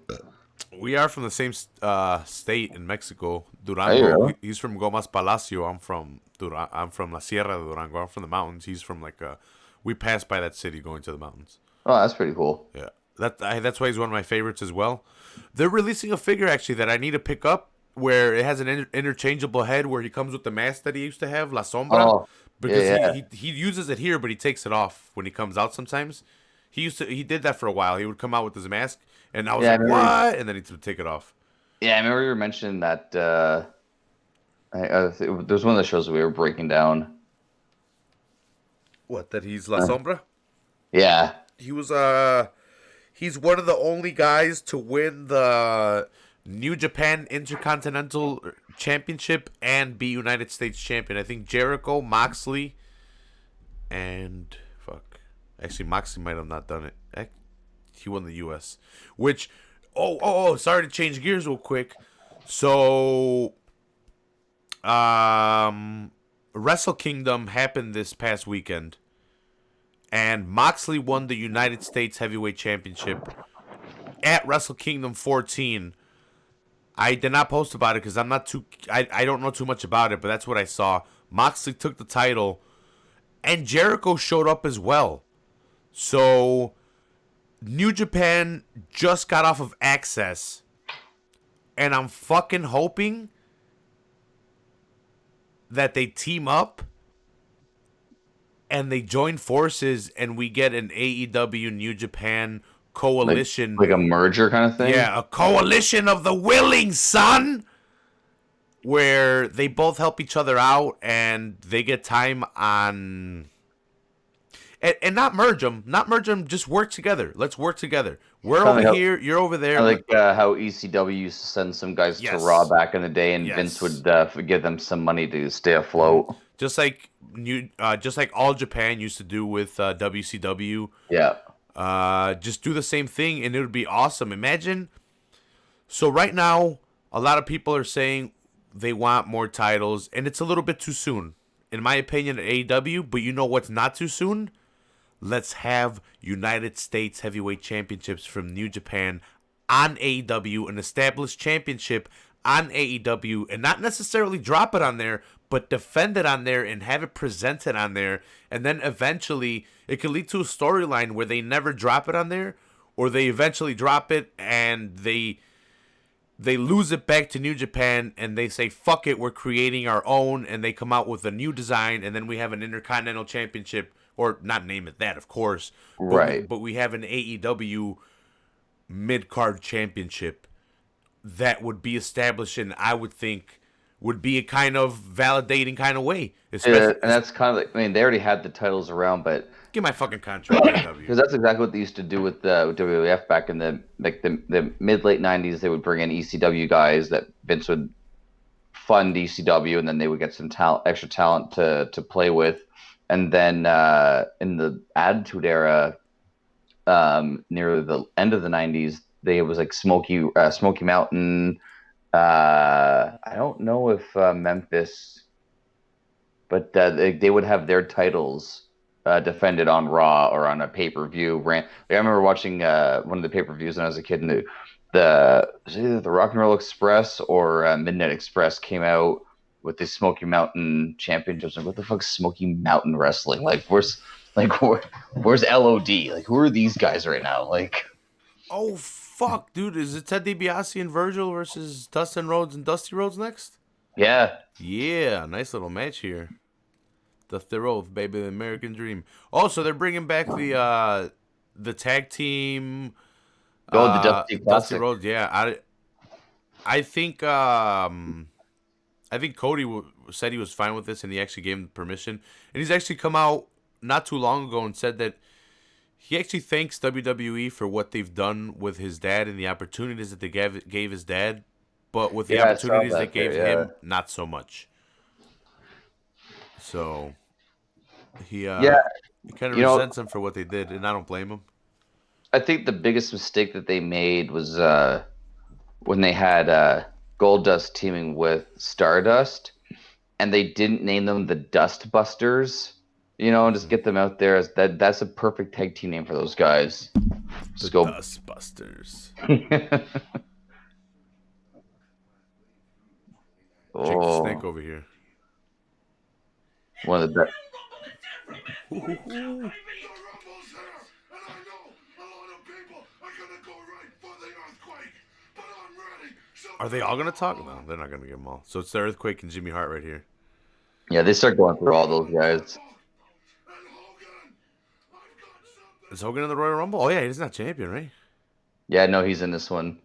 We are from the same state in Mexico, Are you Durango. really? He's from Gomas Palacio. I'm from La Sierra de Durango. I'm from the mountains. He's from we pass by that city going to the mountains. Oh, that's pretty cool. Yeah, that's why he's one of my favorites as well. They're releasing a figure actually that I need to pick up where it has an interchangeable head where he comes with the mask that he used to have, La Sombra, Oh, yeah, because yeah. he uses it here, but he takes it off when he comes out sometimes. He did that for a while. He would come out with his mask, and I was Yeah, I like, remember. what? And then he would take it off. Yeah, I remember you were mentioning that. There's one of the shows that we were breaking down. What? That he's La Uh, Sombra? yeah. He was he's one of the only guys to win the New Japan Intercontinental Championship and be United States champion. I think Jericho, Moxley, and fuck. Actually, Moxley might have not done it. He won the US. Which sorry to change gears real quick. So Wrestle Kingdom happened this past weekend. And Moxley won the United States Heavyweight Championship at Wrestle Kingdom 14. I did not post about it because I don't know too much about it, but that's what I saw. Moxley took the title, and Jericho showed up as well. So New Japan just got off of Access, and I'm fucking hoping that they team up and they join forces and we get an AEW New Japan coalition. Like a merger kind of thing. Yeah, a coalition of the willing, son. Where they both help each other out and they get time on. And not merge them. Not merge them, just work together. Let's work together. We're Kinda over like here, you're over there. Like how ECW used to send some guys to Yes. Raw back in the day, and Yes. Vince would give them some money to stay afloat. Just like All Japan used to do with WCW. Yeah. Just do the same thing and it would be awesome. Imagine. So right now, a lot of people are saying they want more titles, and it's a little bit too soon, in my opinion, at AEW. But you know what's not too soon? Let's have United States Heavyweight Championships from New Japan on AEW, an established championship on AEW, and not necessarily drop it on there, but defend it on there and have it presented on there. And then eventually it could lead to a storyline where they never drop it on there, or they eventually drop it and they lose it back to New Japan and they say, fuck it, we're creating our own, and they come out with a new design, and then we have an Intercontinental Championship, or not name it that, of course. Right. But we have an AEW mid-card championship that would be established in, I would think, would be a kind of validating kind of way. Yeah, Especially, and that's kind of like, I mean, they already had the titles around, but get my fucking contract, AW. because that's exactly what they used to do with WWF back in the mid late '90s. They would bring in ECW guys that Vince would fund ECW, and then they would get some extra talent to play with. And then in the Attitude Era, near the end of the '90s, they it was like Smoky Mountain. I don't know if Memphis, but they would have their titles defended on Raw or on a pay-per-view. I remember watching one of the pay-per-views when I was a kid, and it was either the Rock and Roll Express or Midnight Express came out with the Smoky Mountain Championships. Like, what the fuck's Smoky Mountain Wrestling? Where's LOD? Like, who are these guys right now? Like, Oh fuck, dude! Is it Ted DiBiase and Virgil versus Dustin Rhodes and Dusty Rhodes next? yeah, Yeah, nice little match here. Dusty Rhodes, baby, the American Dream. Also, they're bringing back the tag team. go with the Dusty Dusty Classic. Rhodes. Yeah, I think Cody said he was fine with this, and he actually gave him permission. And he's actually come out not too long ago and said that he actually thanks WWE for what they've done with his dad and the opportunities that they gave his dad, but with the Yeah, I saw opportunities that they gave there, yeah. him, not so much. So he Yeah, he kind of you know, resents them for what they did, and I don't blame him. I think the biggest mistake that they made was when they had Goldust teaming with Stardust, and they didn't name them the Dust Busters. And just get them out there as that's a perfect tag team name for those guys. The Just go. Dustbusters. Jake the Snake Oh, over here. one of the best. Are they all gonna talk? No, they're not gonna get them all. So it's the Earthquake and Jimmy Hart right here. Yeah, they start going through all those guys. Is Hogan in the Royal Rumble? Oh yeah, he's not champion, right? Yeah, no, he's in this one.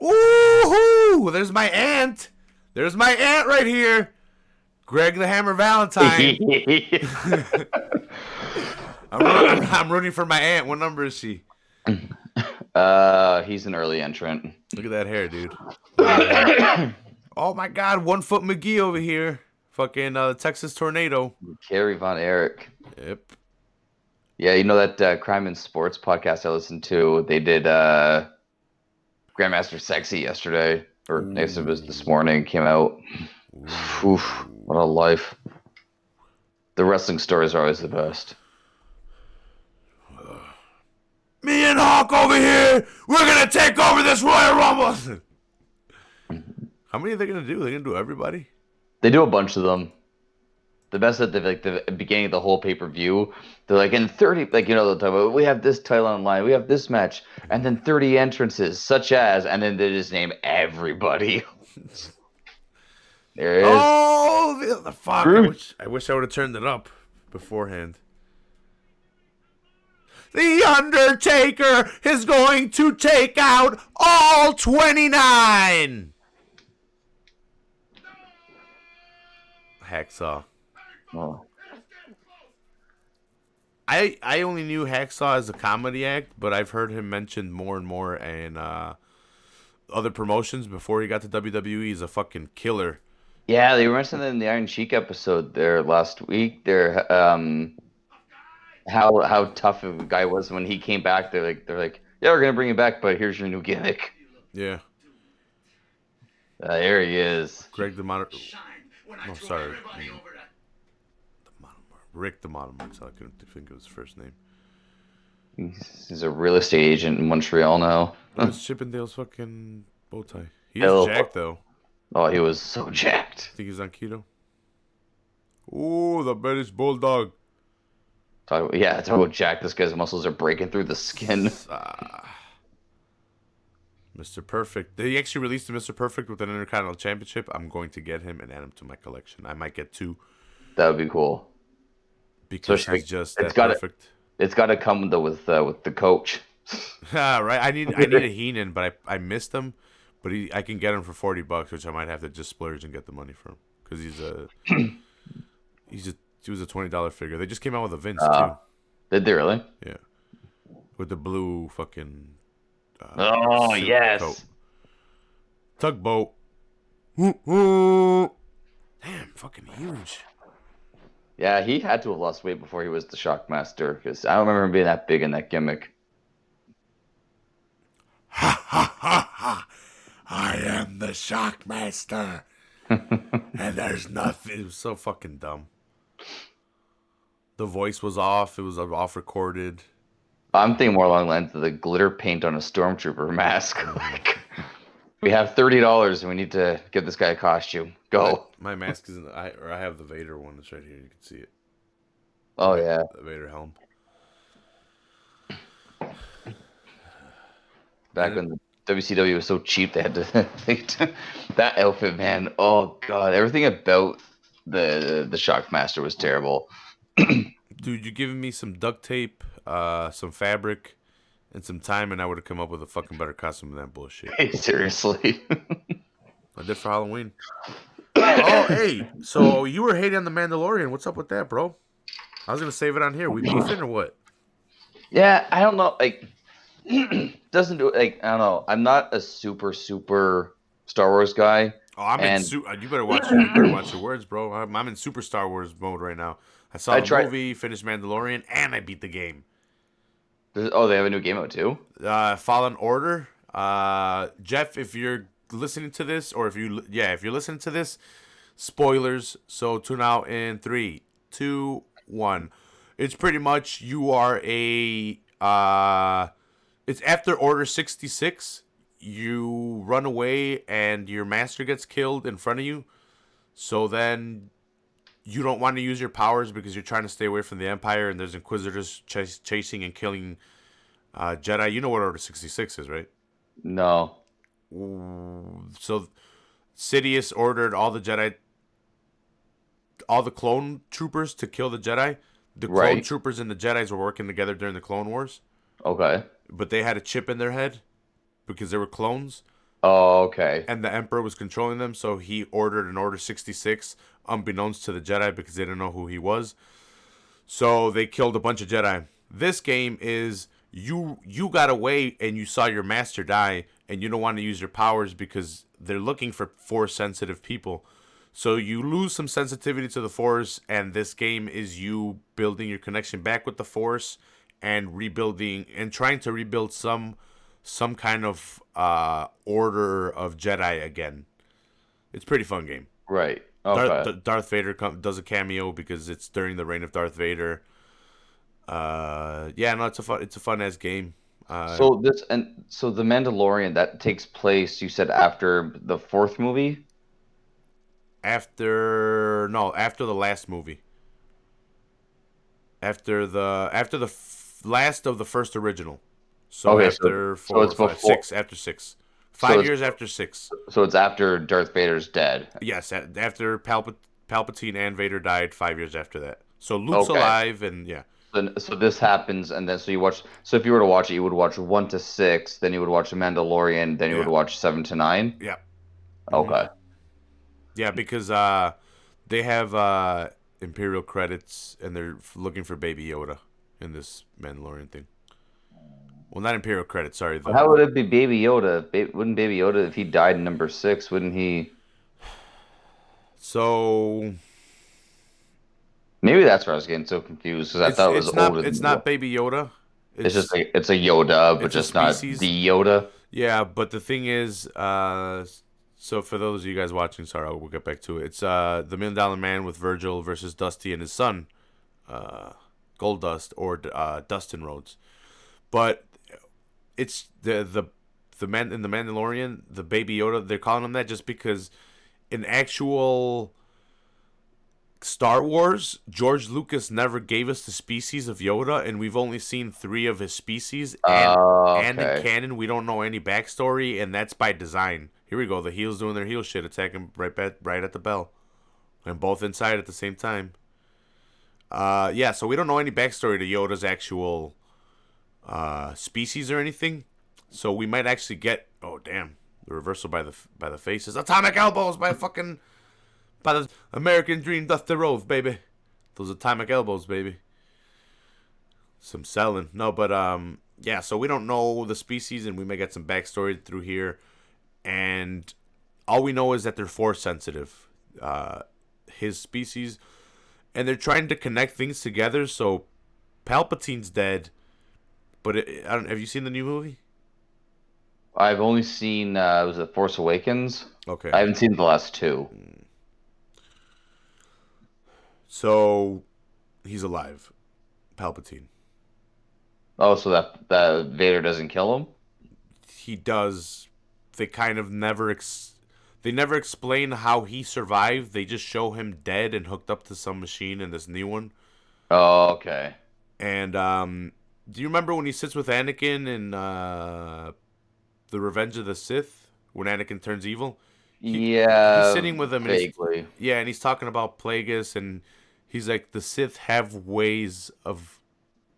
Ooh, there's my aunt. There's my aunt right here. Greg the Hammer Valentine. I'm rooting for my aunt. What number is she? He's an early entrant. Look at that hair, dude. Look at that hair. Oh my God, 1 foot McGee over here. Fucking Texas Tornado. Kerry Von Erich. Yep. Yeah, you know that Crime and Sports podcast I listened to? They did Grandmaster Sexy yesterday, or next it was this morning. Came out. Oof, what a life! The wrestling stories are always the best. Me and Hawk over here, we're gonna take over this Royal Rumble. How many are they gonna do? They're gonna do everybody? They do a bunch of them. The best at the beginning of the whole pay-per-view, they're like in 30, like they'll talk about, we have this title online, we have this match, and then 30 entrances, such as, and then they just name everybody. There it is. Oh, the fuck! I wish I would have turned it up beforehand. The Undertaker is going to take out all 29. Hacksaw. Oh. I only knew Hacksaw as a comedy act, but I've heard him mentioned more and more in other promotions before he got to WWE. He's a fucking killer. Yeah, they mentioned that in the Iron Sheik episode there last week. There, how tough of a guy was when he came back. They're like, yeah, we're gonna bring him back, but here's your new gimmick. Yeah. There he is. Greg the Monitor. No, sorry. Rick the Monitor. So I couldn't think of his first name. He's a real estate agent in Montreal now. Where's Chippendale's fucking bow tie? He's Hell. jacked though. Oh, he was so jacked. Think he's on keto? Ooh, the British Bulldog. Talk about Jack. This guy's muscles are breaking through the skin. Mr. Perfect. They actually released a Mr. Perfect with an Intercontinental Championship. I'm going to get him and add him to my collection. I might get 2. That would be cool. Because Especially- he's just it's that gotta- perfect. It's got to come though with the coach. Right. I need a Heenan, but I missed him. But I can get him for $40, which I might have to just splurge and get the money from because he was a $20 figure. They just came out with a Vince Uh, too. did they really? Yeah, with the blue fucking Oh silk coat, yes. tugboat. Damn, fucking huge. Yeah, he had to have lost weight before he was the Shockmaster because I don't remember him being that big in that gimmick. Ha ha ha ha! I am the Shockmaster, and there's nothing. It was so fucking dumb. The voice was off. It was off recorded. I'm thinking more along the lines of the glitter paint on a stormtrooper mask. Like, we have $30 and we need to give this guy a costume. Go. My mask is in the. I have the Vader one. That's right here. You can see it. Oh yeah. The Vader helm. Back when WCW was so cheap, they had to that outfit, man. Oh god, everything about the Shockmaster was terrible. Dude, you giving me some duct tape, some fabric, and some time, and I would have come up with a fucking better costume than that bullshit. Hey, seriously. I did for Halloween. Oh, hey, so you were hating on the Mandalorian. What's up with that, bro? I was gonna save it on here. We beefing or what? Yeah, I don't know. Like, doesn't do like I don't know. I'm not a super Star Wars guy. Oh, I'm in. And You better watch. You better watch your words, bro. I'm in Super Star Wars mode right now. I saw I the tried. movie, finished Mandalorian, and I beat the game. Oh, they have a new game out too. Fallen Order. Jeff, if you're listening to this, or if you're listening to this, spoilers. So tune out in 3, 2, 1. It's pretty much you are a. It's after Order 66. You run away and your master gets killed in front of you. So then you don't want to use your powers because you're trying to stay away from the Empire, and there's Inquisitors chasing and killing Jedi. You know what Order 66 is, right? No. So Sidious ordered all the Jedi, all the clone troopers to kill the Jedi. The clone Right. troopers and the Jedis were working together during the Clone Wars, Okay. but they had a chip in their head because they were clones, Oh, okay. and the Emperor was controlling them. So he ordered an Order 66, unbeknownst to the Jedi because they didn't know who he was. So they killed a bunch of Jedi. This game is you got away and you saw your master die, and you don't want to use your powers because they're looking for Force sensitive people. So you lose some sensitivity to the Force, and this game is you building your connection back with the Force and rebuilding and trying to rebuild some kind of order of Jedi again. It's a pretty fun game. Right. Okay. Darth Vader does a cameo because it's during the reign of Darth Vader. Yeah, no, it's a fun ass game. So the Mandalorian that takes place, you said after the fourth movie? After the last movie. After the last of the first original. So Okay, after so it's before 6 after 6. so 5 it's years after 6. so it's after Darth Vader's dead. Yes, after Palpatine and Vader died 5 years after that. So Luke's Okay. alive, and yeah. So this happens, and then so you watch. So if you were to watch it, you would watch 1 to 6, then you would watch The Mandalorian, then you would Yeah. watch 7 to 9. Yeah. Okay. Yeah, because they have Imperial credits, and they're looking for Baby Yoda in this Mandalorian thing. Well, not Imperial credits, sorry. How would it be Baby Yoda? Wouldn't Baby Yoda, if he died in number 6, wouldn't he? So Maybe that's where I was getting so confused because I thought it was older than it's not Baby Yoda. It's just it's a Yoda, but it's a just not species. the Yoda. Yeah, but the thing is, so for those of you guys watching, sorry, we'll get back to it. It's the $1 Million Man with Virgil versus Dusty and his son, Gold Dust or Dustin Rhodes. But it's the man in the Mandalorian, the Baby Yoda. They're calling him that just because in actual Star Wars, George Lucas never gave us the species of Yoda, and we've only seen 3 of his species. And in Okay. canon, we don't know any backstory, and that's by design. Here we go. The heels doing their heel shit, attacking right at the bell, and both inside at the same time. Yeah. So we don't know any backstory to Yoda's actual species or anything. So we might actually get. Oh damn! The reversal by the faces. Atomic elbows by the American Dream Dusty Rose, baby. Those atomic elbows, baby. Some selling. No, but yeah, so we don't know the species and we may get some backstory through here. And all we know is that they're force sensitive. His species. And they're trying to connect things together, so Palpatine's dead. But I don't. Have you seen the new movie? I've only seen was it Force Awakens? I Okay. haven't seen the last two. So he's alive. Palpatine. Oh, so that Vader doesn't kill him? He does. They kind of never. They never explain how he survived. They just show him dead and hooked up to some machine in this new one. Oh, okay. And do you remember when he sits with Anakin in the Revenge of the Sith when Anakin turns evil? He's Yeah, sitting with him and vaguely. he's talking about Plagueis and he's like the Sith have ways of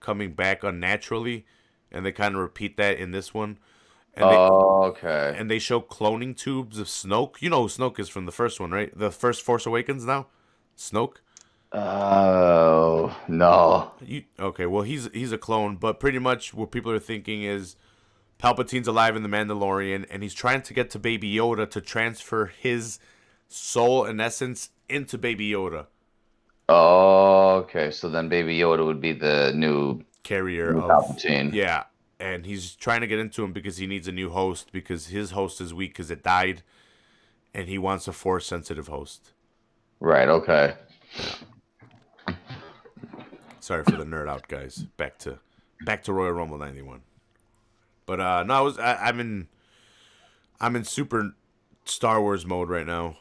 coming back unnaturally, and they kind of repeat that in this one. And Oh, okay. they show cloning tubes of Snoke. You know who Snoke is from the first one, right? The first Force Awakens now? Snoke? Oh, no. Okay, well he's a clone, but pretty much what people are thinking is Palpatine's alive in the Mandalorian and he's trying to get to Baby Yoda to transfer his soul and essence into Baby Yoda. Oh, okay. So then Baby Yoda would be the Carrier new of Palpatine. yeah, and he's trying to get into him because he needs a new host because his host is weak because it died, and he wants a force sensitive host. Right, okay. Sorry for the nerd out, guys. Back to Royal Rumble '91. But no, I'm in super Star Wars mode right now.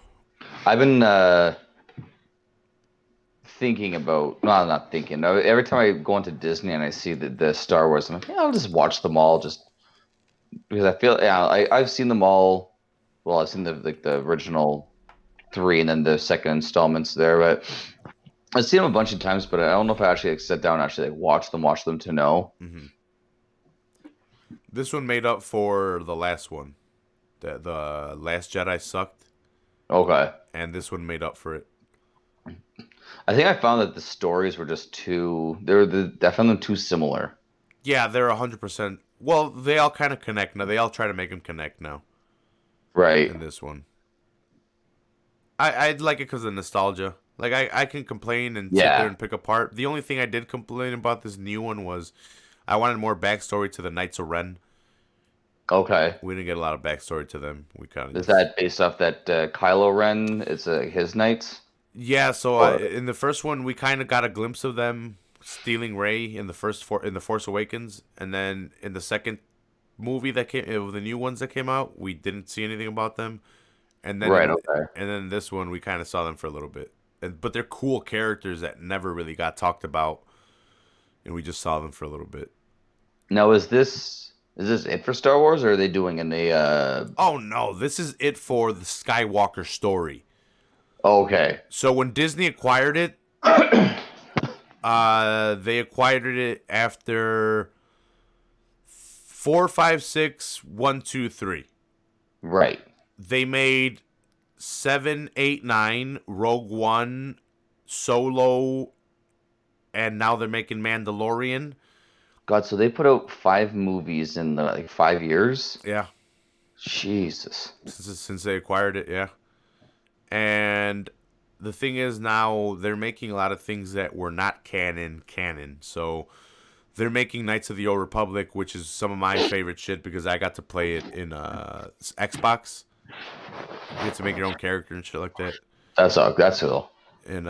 I've been thinking about, no, I'm not thinking. No, every time I go into Disney and I see the Star Wars, I'm like, yeah, I'll just watch them all just because I feel, yeah, I've seen them all. Well, I've seen the original three and then the second installments there, but I've seen them a bunch of times, but I don't know if I actually sit down and actually like watch them to know. Hmm. This one made up for the last one. The Last Jedi sucked, Okay. and this one made up for it. I think I found that the stories were just I found them too similar. Yeah, they're 100%. Well, they all kind of connect now. They all try to make them connect now Right. in this one. I like it because of nostalgia. Like I can complain and sit there Yeah. and pick apart. The only thing I did complain about this new one was I wanted more backstory to the Knights of Ren. Okay. We didn't get a lot of backstory to them. We kind of Is just that based off that Kylo Ren? It's his knights? yeah. So Or in the first one, we kind of got a glimpse of them stealing Rey in in the Force Awakens, and then in the second movie that came, the new ones that came out, we didn't see anything about them. And then right, okay. this one, we kind of saw them for a little bit. But they're cool characters that never really got talked about, and we just saw them for a little bit. Now is this it for Star Wars, or are they doing any Oh no, this is it for the Skywalker story. okay. So when Disney acquired it, they acquired it after 4, 5, 6, 1, 2, 3. Right. They made 7, 8, 9, Rogue One, Solo, and now they're making Mandalorian. God, so they put out 5 movies in like 5 years? Yeah, Jesus. since they acquired it, yeah. And the thing is now they're making a lot of things that were not canon. So they're making Knights of the Old Republic, which is some of my favorite shit because I got to play it in Xbox. You get to make your own character and shit like that. That's cool. And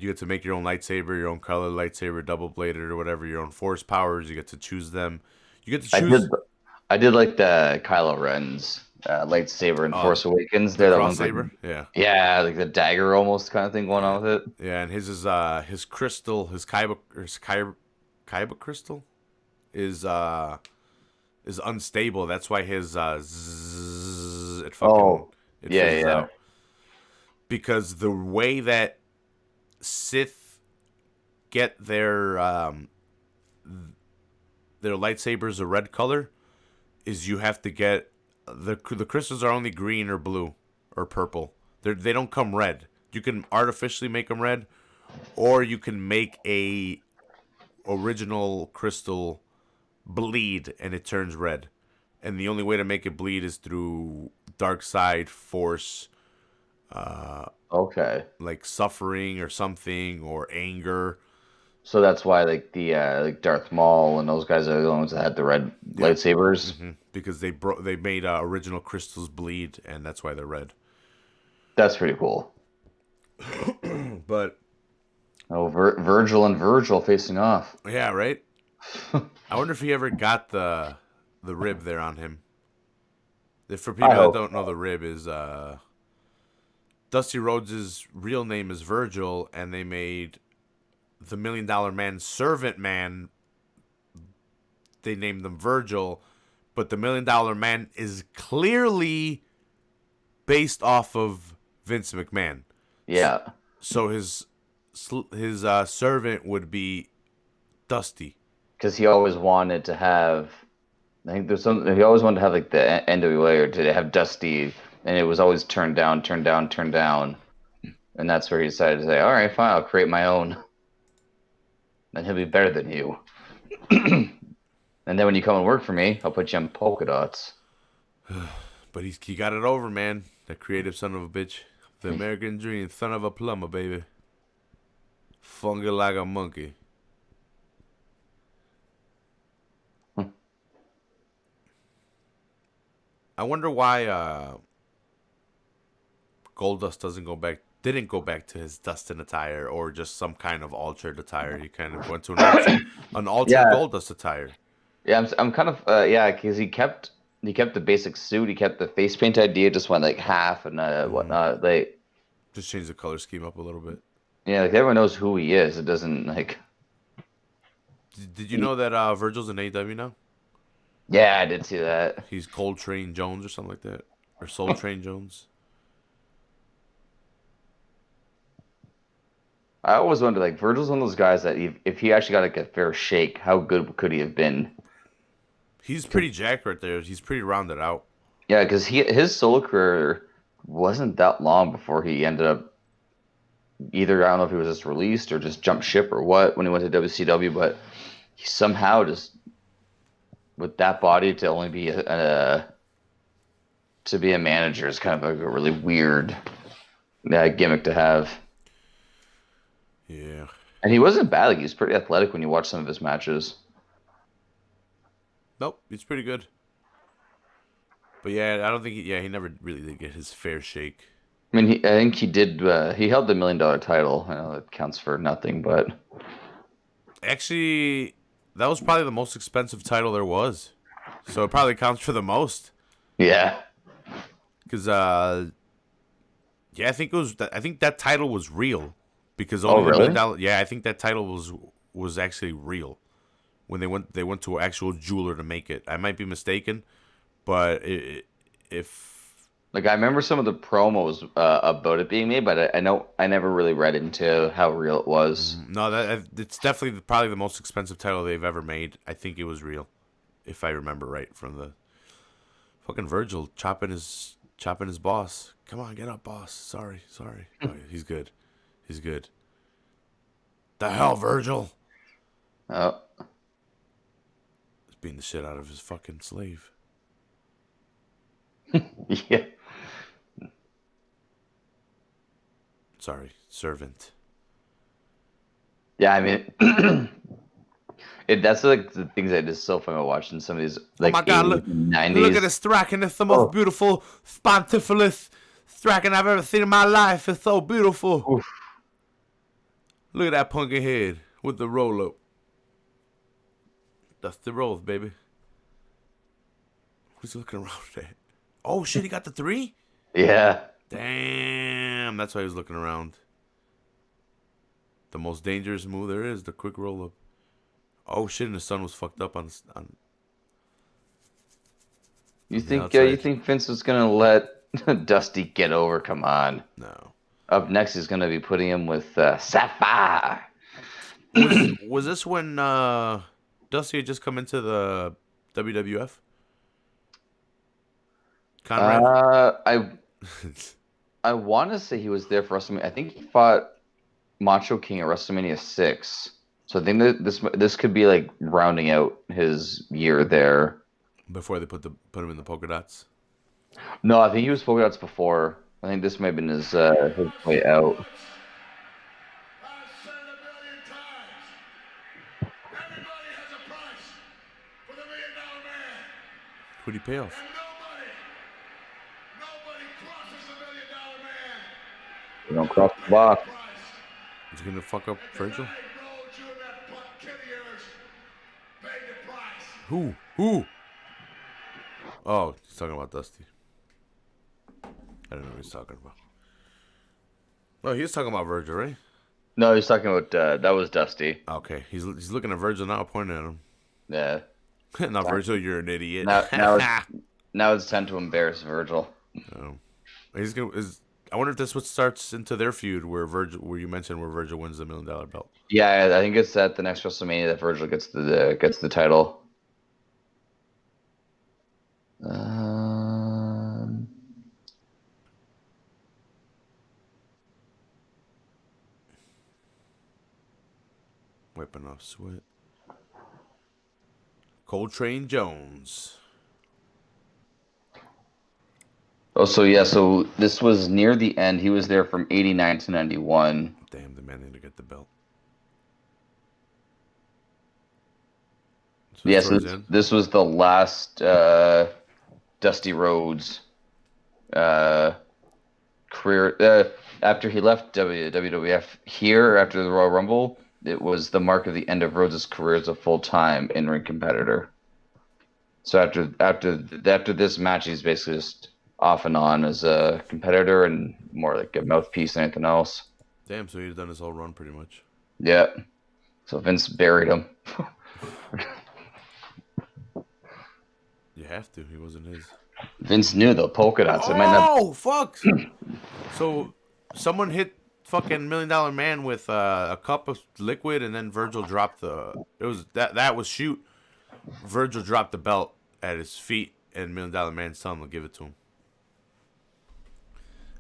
you get to make your own lightsaber, your own color lightsaber, double bladed or whatever, your own force powers. You get to choose them. You get to I choose did I did like the Kylo Ren's lightsaber in uh, Force Awakens. the They're the ones like cross yeah. yeah, like the dagger almost kind of thing going Yeah. on with it. Yeah, and his crystal, Kyber crystal is unstable. That's why his it fucking Oh, it yeah, fizzes yeah. out. Because the way that Sith get their lightsabers a red color is you have to get The crystals are only green or blue or purple. They don't come red. You can artificially make them red, or you can make a original crystal bleed and it turns red. And the only way to make it bleed is through dark side force, Okay. like suffering or something, or anger. So that's why like the like Darth Maul and those guys are the ones that had the red Yeah, lightsabers. because they made original crystals bleed, and that's why they're red. That's pretty cool. But Oh, Virgil and Virgil facing off. yeah, right. I wonder if he ever got the rib there on him. For I people that hope. don't know, the rib is Dusty Rhodes' real name is Virgil, and they made the $1 Million Man Servant Man. They named them Virgil, but the $1 Million Man is clearly based off of Vince McMahon. Yeah, So his servant would be Dusty. because he always wanted to have. I think there's some. He always wanted to have like the NWA or to have Dusty, and it was always turned down, turned down, turned down. And that's where he decided to say, "All right, fine, I'll create my own. Then he'll be better than you. And then when you come and work for me, I'll put you on polka dots." But he got it over, man. That creative son of a bitch. The American dream, son of a plumber, baby. Funky like a monkey. I wonder why Goldust didn't go back to his Dustin attire, or just some kind of altered attire. He kind of went to an altered Yeah, Goldust attire. yeah, I'm kind of yeah, because he kept the basic suit, he kept the face paint idea, just went like half and whatnot. Like Just change the color scheme up a little bit. yeah, like everyone knows who he is. It doesn't like Did you he, know that Virgil's in AEW now? yeah, I did see that. He's Coltrane Jones or something like that, or Soul Train Jones. I always wonder, like Virgil's one of those guys that if he actually got like a fair shake, how good could he have been? He's pretty jacked right there. He's pretty rounded out. Yeah, because his solo career wasn't that long before he ended up either I don't know if he was just released or just jumped ship or what when he went to WCW, but he somehow just with that body to only be to be a manager is kind of like a really weird gimmick to have. Yeah. And he wasn't bad; like he was pretty athletic when you watch some of his matches. Nope, he's pretty good. But yeah, I don't think he never really did get his fair shake. I mean, I think he did. He held the $1 million title. I know that counts for nothing, but Actually, that was probably the most expensive title there was. So it probably counts for the most. yeah. Because yeah, I think that title was real. Because Oh, only the really? $1 Million. Yeah, I think that title was actually real when they went to an actual jeweler to make it. I might be mistaken, but if Like I remember some of the promos about it being made, but I know I never really read into how real it was. no, that it's definitely probably the most expensive title they've ever made. I think it was real, if I remember right from the fucking Virgil chopping his boss. Come on, get up, boss. Sorry. Oh, yeah, he's good. He's good. The hell, Virgil? Oh, He's beating the shit out of his fucking slave. yeah. Sorry, servant. Yeah, I mean, that's like the things that is so fun about watching some of these Oh my like God! 80s, Look at 90s. this Thraken. It's the most Oh, beautiful spontifilus Thraken I've ever seen in my life. It's so beautiful. oof. Look at that punky head with the roll up. That's the rolls, baby. Who's he looking around at? Oh shit! He got the 3. Yeah. Damn, that's why he was looking around. The most dangerous move there is, the quick roll up. Oh shit! And the sun was fucked up on You the think outside. Vince was gonna let Dusty get over? Come on. No. Up next, he's gonna be putting him with Sapphire. Was this when Dusty had just come into the WWF? Conrad. I want to say he was there for WrestleMania. I think he fought Macho King at WrestleMania 6. So I think that this could be like rounding out his year there. Before they put him in the polka dots. No, I think he was polka dots before. I think this might have been his way out. I've said it a million times. Everybody has a price for the $1 million man. Who'd he pay off? And nobody crosses the $1 million man You don't without cross the paying a box. price. Is he gonna fuck up Virgil? Tonight, Roll Jew and that butt kid of yours paid the price. Who? Who? Oh, he's talking about Dusty. I don't know what he's talking about. Oh, he was talking about Virgil, right? No, he's talking about that was Dusty. Okay, he's looking at Virgil now, pointing at him. Yeah. Not Virgil, you're an idiot. Now it's time to embarrass Virgil. Oh. He's gonna I wonder if this what starts into their feud where you mentioned where Virgil wins the $1 million belt. Yeah, I think it's at the next WrestleMania that Virgil gets the title. Wiping off sweat. Coltrane Jones. Oh, so this was near the end. He was there from 89 to 91. Damn, the man need to get the belt. So Yes, this was the last Dusty Rhodes career. After he left WWF here after the Royal Rumble, it was the mark of the end of Rhodes' career as a full-time in-ring competitor. So after this match, he's basically just off and on as a competitor and more like a mouthpiece than anything else. Damn, so he'd done his whole run pretty much. Yeah. So Vince buried him. You have to. He wasn't his. Vince knew the polka dots. Oh, fuck! So someone hit fucking $1 million man with a cup of liquid, and then Virgil dropped that was shoot. Virgil dropped the belt at his feet, and $1 million man's telling him to give it to him.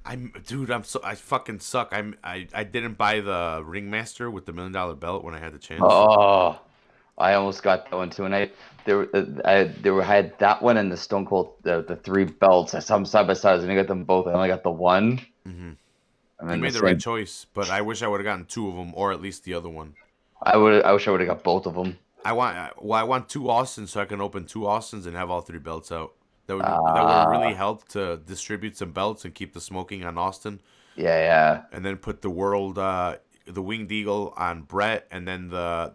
I fucking suck. I didn't buy the Ringmaster with the $1 million belt when I had the chance. Oh, I almost got that one too, and I had that one and the Stone Cold the 3 belts. I saw them side by side. I didn't get them both. I only got the one. Mm-hmm. I mean, You made the right choice, but I wish I would have gotten 2 of them, or at least the other one. I wish I would have got both of them. I want 2 Austins so I can open 2 Austins and have all 3 belts out. That would really help to distribute some belts and keep the smoking on Austin. Yeah. And then put the the Winged Eagle on Brett, and then the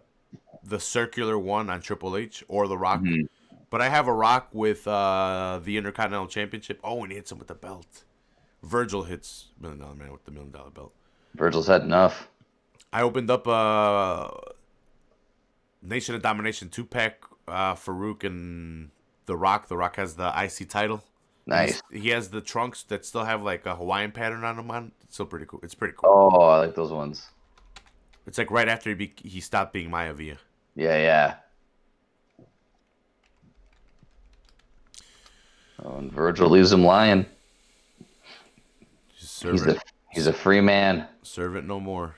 circular one on Triple H or The Rock. Mm-hmm. But I have a Rock with the Intercontinental Championship. Oh, and he hits him with the belt. Virgil hits $1 million man with the $1 million belt. Virgil's had enough. I opened up Nation of Domination 2-pack, Farouk and The Rock. The Rock has the IC title. Nice. He has the trunks that still have like a Hawaiian pattern on them. It's still pretty cool. It's pretty cool. Oh, I like those ones. It's like right after he stopped being Maivia. Yeah. Oh, and Virgil leaves him lying. He's a free man. Serve it no more.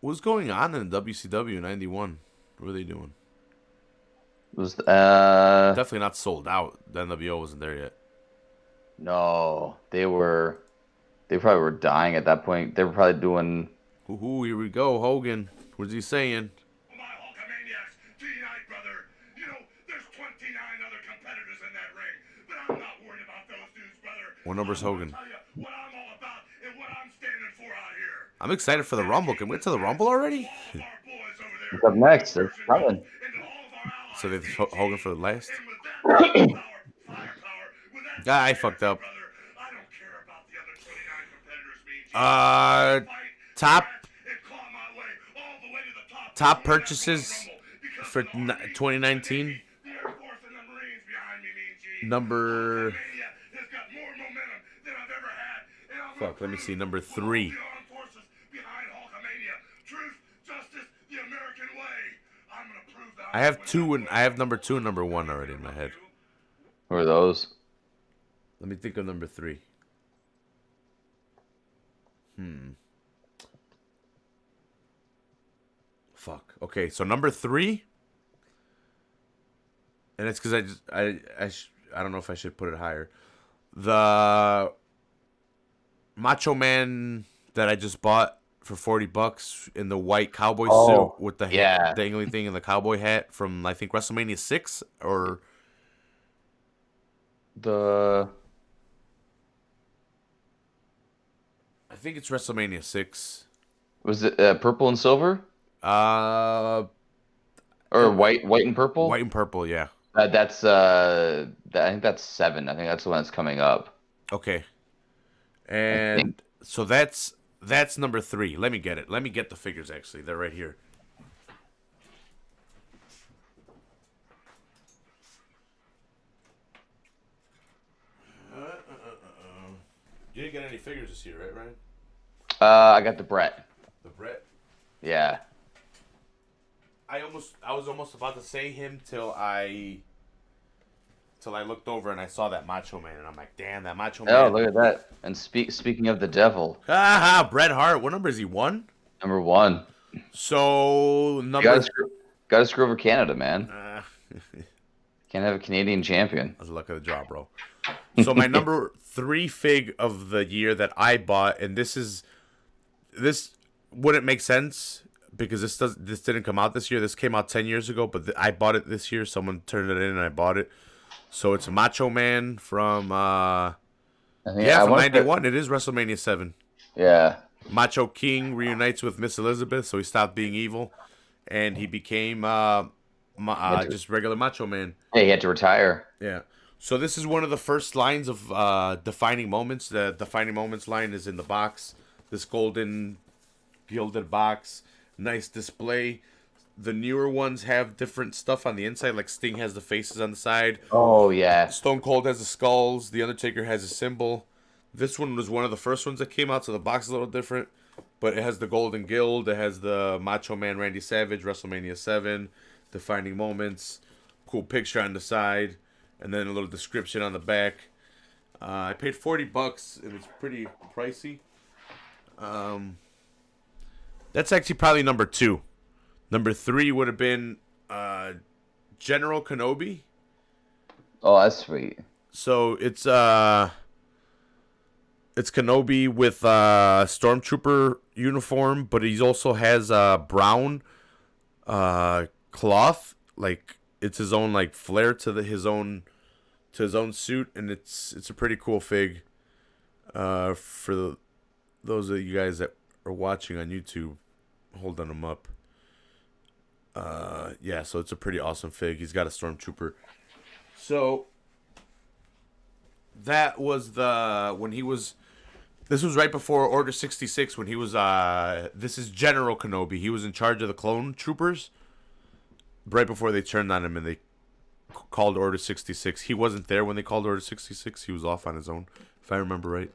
What's going on in WCW 91? What are they doing? It was definitely not sold out. The NWO wasn't there yet. No, they probably were dying at that point. They were probably doing. Ooh, here we go, Hogan. What's he saying? My Hulkamaniacs, unite, brother. You know, there's 29 other competitors in that ring, but I'm not worried about those dudes, brother. What number's Hogan? I'll tell you what I'm all about and what I'm standing for out here. I'm excited for the Rumble. Can we get to the Rumble already? What's up next? They're coming. So they Hogan for the last? I fucked up. Top purchases for 2019. Number. Fuck, let me see. Number 3. I have two and I have number 2 and number 1 already in my head. Who are those? Let me think of number 3. Fuck. Okay, so number 3, and it's because I don't know if I should put it higher. The Macho Man that I just bought for $40 in the white cowboy suit with the yeah. dangly thing and the cowboy hat from I think WrestleMania 6 or The I think it's WrestleMania 6. was it purple and silver Uh, or white and purple? white and purple, yeah. That's I think that's 7. I think that's the one that's coming up. Okay. I think. And so that's number 3. Let me get it. Let me get the figures actually. They're right here. You didn't get any figures this year, right, Ryan? I got the Brett. The Brett. Yeah. I was almost about to say him till I looked over and I saw that Macho Man and I'm like, damn, that Macho Man. Oh, look at that. And speaking of the devil, Bret Hart. What number is he? 1? number 1. So You number. gotta screw over Canada, man. That's Can't have a Canadian champion. the luck of the draw, bro. So my number 3 fig of the year that I bought, and this wouldn't make sense because this didn't come out this year. This came out 10 years ago, but I bought it this year. Someone turned it in and I bought it. So it's Macho Man from I think from wanna put- 91. It is WrestleMania 7. Yeah. Macho King reunites with Miss Elizabeth, so he stopped being evil, and he became just regular Macho Man. Hey, he had to retire. Yeah. So this is one of the first lines of defining moments. The defining moments line is in the box. This golden gilded box, nice display. The newer ones have different stuff on the inside, like Sting has the faces on the side. Oh yeah. Stone Cold has the skulls. The Undertaker has a symbol. This one was one of the first ones that came out, so the box is a little different. But it has the Golden Guild. It has the Macho Man Randy Savage, WrestleMania 7, defining moments, cool picture on the side, and then a little description on the back. I paid $40, and it's pretty pricey. That's actually probably number 2. Number 3 would have been General Kenobi. Oh, that's sweet. So it's Kenobi with stormtrooper uniform, but he also has brown cloth, like it's his own like flair to his own suit, and it's a pretty cool fig. For those of you guys that are watching on YouTube, holding him up. Yeah, so it's a pretty awesome fig. He's got a stormtrooper. So that was this was right before Order 66 when he was this is General Kenobi. He was in charge of the clone troopers right before they turned on him and they called Order 66. He wasn't there when they called Order 66. He was off on his own, if I remember right.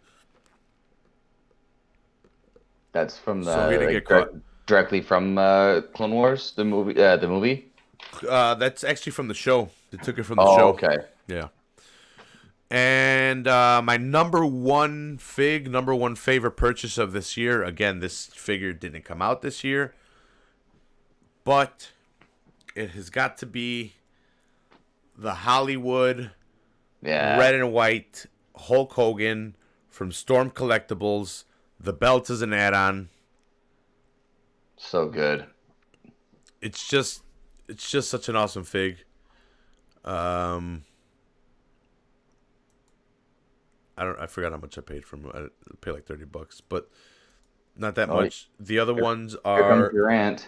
That's from the So he didn't get caught. directly from Clone Wars, the movie. The movie. That's actually from the show. They took it from the Oh, show. okay. Yeah. And my number one favorite purchase of this year. Again, this figure didn't come out this year, but it has got to be the Hollywood red and white Hulk Hogan from Storm Collectibles. The belt is an add-on. So good. It's just such an awesome fig. I forgot how much I paid for him. I paid like $30, but not that much. The other ones Here are comes your aunt.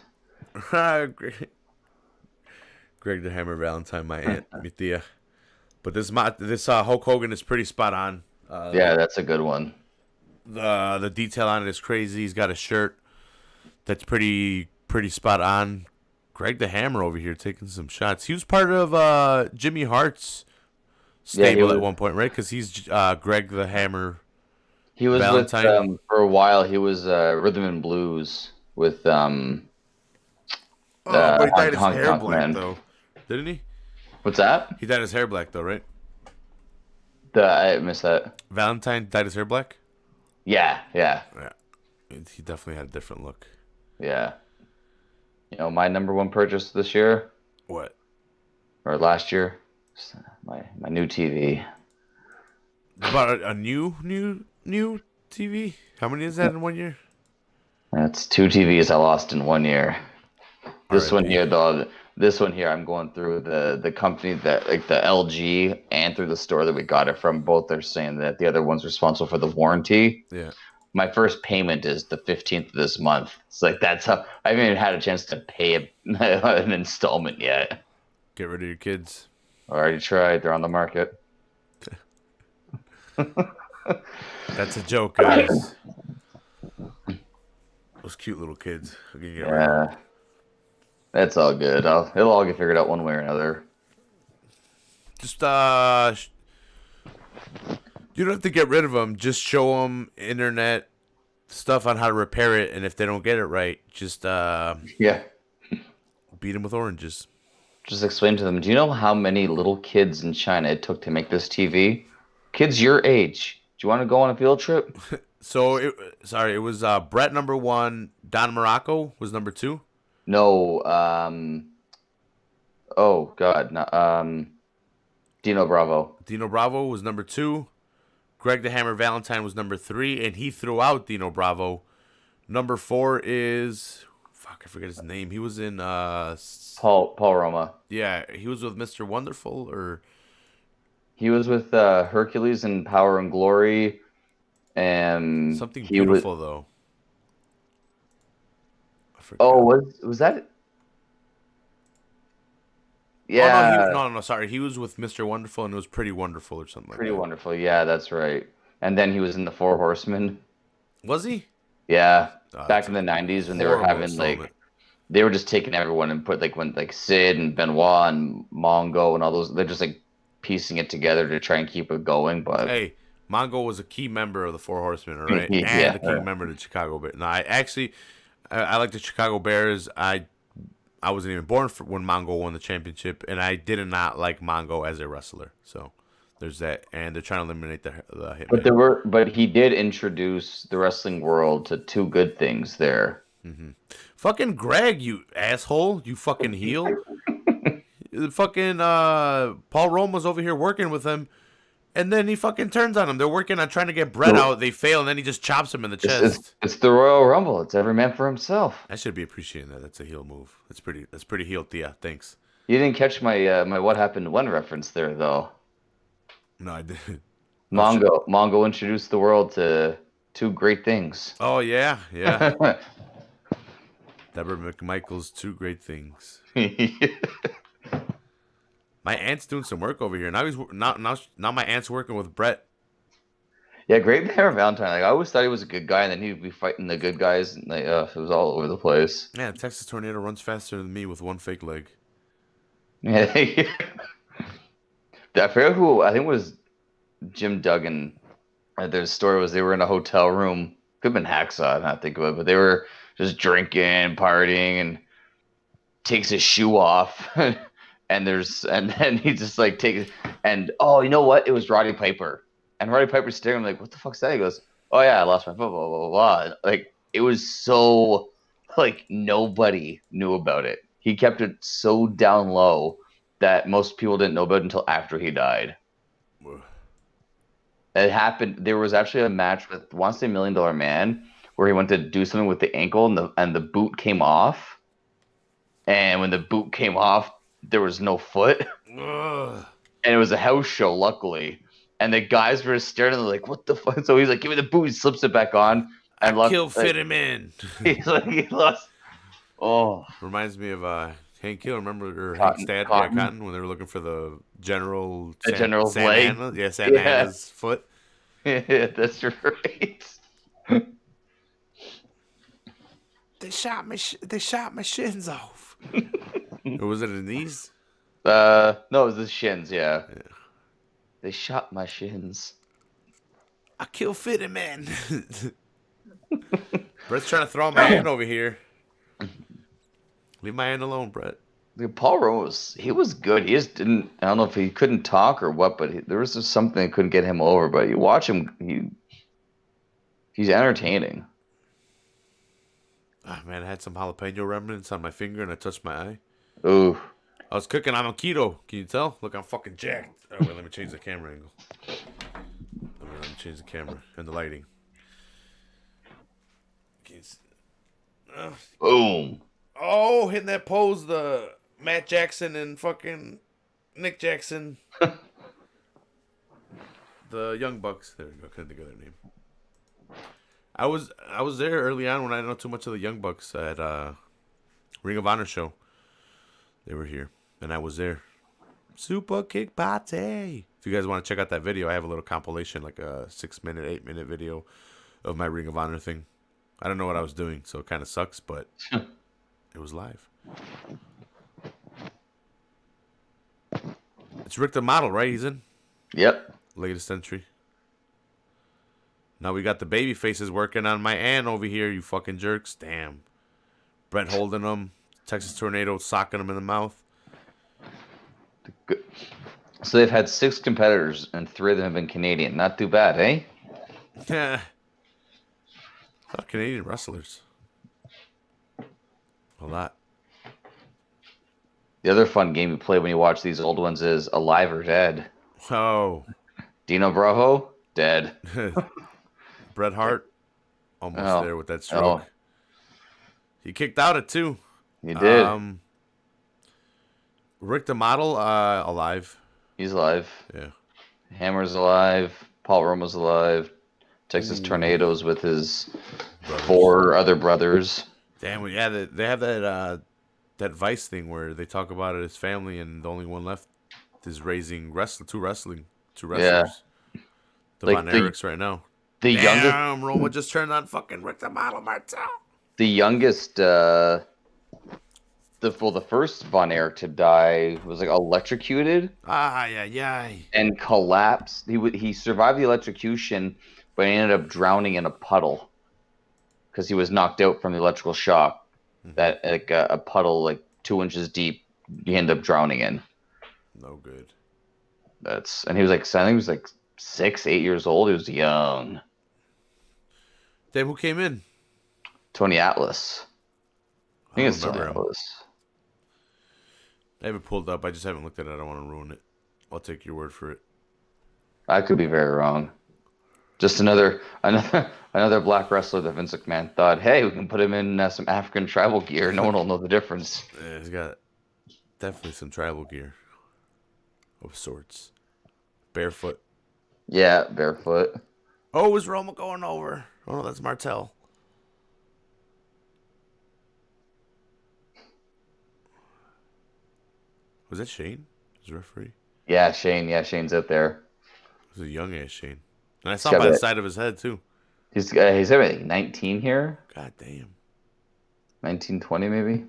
Greg the Hammer Valentine, my aunt, mi tia. But this Hulk Hogan is pretty spot on. Yeah, that's a good one. The detail on it is crazy. He's got a shirt that's pretty spot on. Greg the Hammer over here taking some shots. He was part of Jimmy Hart's stable at one point, right? Because he's Greg the Hammer. He was Valentine. with for a while. He was Rhythm and Blues with Oh, but he dyed his Honky hair Tonk black Man. though, didn't he? What's that? He dyed his hair black though, right? I missed that. Valentine dyed his hair black. Yeah, yeah, Yeah, he definitely had a different look. yeah. You know, my number one purchase this year What? or last year, my new TV. About a new TV? How many is that in 1 year? That's two TVs I lost in 1 year. This one R.I.P. here, though, this one here, I'm going through the company that like the LG and through the store that we got it from. Both are saying that the other one's responsible for the warranty. Yeah. My first payment is the 15th of this month. It's like that's how I haven't even had a chance to pay an installment yet. Get rid of your kids. I already tried. They're on the market. That's a joke, guys. Those cute little kids. Are gonna get rid of them. Yeah, that's all good. It'll all get figured out one way or another. Just you don't have to get rid of them. Just show them internet stuff on how to repair it, and if they don't get it right, just Yeah. beat them with oranges. Just explain to them. Do you know how many little kids in China it took to make this TV? Kids your age. Do you want to go on a field trip? So it was Brett number 1, Don Morocco was number 2. No. Oh God. No, Dino Bravo. Dino Bravo was number 2. Greg the Hammer Valentine was number 3, and he threw out Dino Bravo. Number 4 is fuck, I forget his name. He was in Paul Roma. yeah, he was with Mr. Wonderful or He was with Hercules in Power and Glory, and something he was. beautiful though. I forget. Oh, was that? Yeah, Oh, no, sorry. He was with Mr. Wonderful, and it was Pretty Wonderful or something Pretty like that. Wonderful. Yeah, that's right. And then he was in the Four Horsemen. Was he? Yeah, Oh, back in the '90s when they were horrible having like installment. they were just taking everyone and put like Sid and Benoit and Mongo and all those. They're just like piecing it together to try and keep it going. But Hey, Mongo was a key member of the Four Horsemen, all right, Yeah, and a key right. member of the Chicago Bears. No, I like the Chicago Bears. I wasn't even born when Mongo won the championship, and I did not like Mongo as a wrestler. So there's that, and they're trying to eliminate the Hitman. but he did introduce the wrestling world to two good things there. Fucking Greg, you asshole, you fucking heel. Fucking Paul Rome was over here working with him, and then he fucking turns on him. They're working on trying to get Brett out. They fail, and then he just chops him in the chest. It's the Royal Rumble. It's every man for himself. I should be appreciating that. That's a heel move. That's pretty heel, Thea. Thanks. You didn't catch my What Happened When reference there though. No, I didn't. Mongo introduced the world to two great things. Oh yeah. Deborah McMichael's two great things. My aunt's doing some work over here. Now my aunt's working with Brett. Yeah, great Hammer Valentine. Like I always thought he was a good guy, and then he'd be fighting the good guys. And like, it was all over the place. Yeah, Texas Tornado runs faster than me with one fake leg. Yeah, I forget who. I think it was Jim Duggan. Their story was they were in a hotel room. Could have been Hacksaw, not think of it, but they were just drinking, partying, and takes his shoe off, and then he just like takes and oh, you know what? It was Roddy Piper, and Roddy Piper's staring at him like, "What the fuck's that?" He goes, "Oh yeah, I lost my foot." Blah blah blah blah. Like it was so like nobody knew about it. He kept it so down low that most people didn't know about it until after he died. It happened. There was actually a match with, I want to say, $1 Million Man, where he went to do something with the ankle, and the boot came off. And when the boot came off, there was no foot, Ugh. and it was a house show, luckily. And the guys were staring at him like, "What the fuck?" So he's like, "Give me the boot." He slips it back on, and Fit him in. He's like, he lost. Oh, Reminds me of Hank Hill. Remember Cotton- Hank's dad, Cotton. Yeah, Cotton, when they were looking for the general, The general's leg. Santana? Yeah, Santana's foot. yeah, that's right. They shot my shins off. Or was it a knees? No, it was the shins. Yeah. They shot my shins. I kill Fitty Man. Brett's trying to throw my hand over here. Leave my hand alone, Brett. Paul Rose, he was good. He just didn't. I don't know if he couldn't talk or what, but there was just something that couldn't get him over. But you watch him, he's entertaining. Ah, man, I had some jalapeno remnants on my finger and I touched my eye. Ooh, I was cooking. I'm on keto. Can you tell? Look, I'm fucking jacked. Oh, wait, let me change the camera angle. Let me change the camera and the lighting. Can you see? boom. Oh, hitting that pose, the Matt Jackson and fucking Nick Jackson. The Young Bucks. There we go. Couldn't think of their name. I was there early on when I didn't know too much of the Young Bucks at Ring of Honor show. They were here, and I was there. Super Kick Party. If you guys want to check out that video, I have a little compilation, like a 6-minute, 8-minute video of my Ring of Honor thing. I don't know what I was doing, so it kind of sucks, but it was live. It's Rick the Model, right? He's in? Yep. Latest entry. Now we got the baby faces working on my aunt over here, you fucking jerks. Damn. Brett holding him. Texas Tornado socking him in the mouth. Good. So they've had 6 competitors, and 3 of them have been Canadian. Not too bad, eh? Yeah. A lot of Canadian wrestlers. A lot. The other fun game you play when you watch these old ones is Alive or Dead. Oh. Dino Bravo, dead. Bret Hart, almost Oh. there with that stroke. Oh. He kicked out at 2. He did. Rick the Model, alive. He's alive. Yeah. Hammer's alive. Paul Roma's alive. Texas Tornadoes with his Brothers. 4 other brothers. Damn, yeah, they have that that Vice thing where they talk about it as family, and the only one left is raising two wrestlers. Yeah. The Like Von the- Erichs right now. The youngest, Damn, Roma just turned on fucking Rick the Model Martel. the youngest, the first Von Erich to die was like electrocuted Ah, yeah. and collapsed. He survived the electrocution, but he ended up drowning in a puddle because he was knocked out from the electrical shock. That like a puddle like 2 inches deep, you end up drowning in. No good. And he was like, I think he was like 6, 8 years old. He was young. Damn, who came in? Tony Atlas. I think I it's don't Tony remember him. Atlas. I have it pulled up. I just haven't looked at it. I don't want to ruin it. I'll take your word for it. I could be very wrong. Just another black wrestler that Vince McMahon thought, hey, we can put him in some African tribal gear. No one will know the difference. Yeah, he's got definitely some tribal gear of sorts. Barefoot. Yeah, barefoot. Oh, is Roma going over? Oh, no, that's Martel. Was that Shane? His referee? Yeah, Shane. Yeah, Shane's out there. It was a young ass Shane. And I saw He's by got the it. side of his head, too. He's everything. 19 here, God damn. 19, 20 maybe.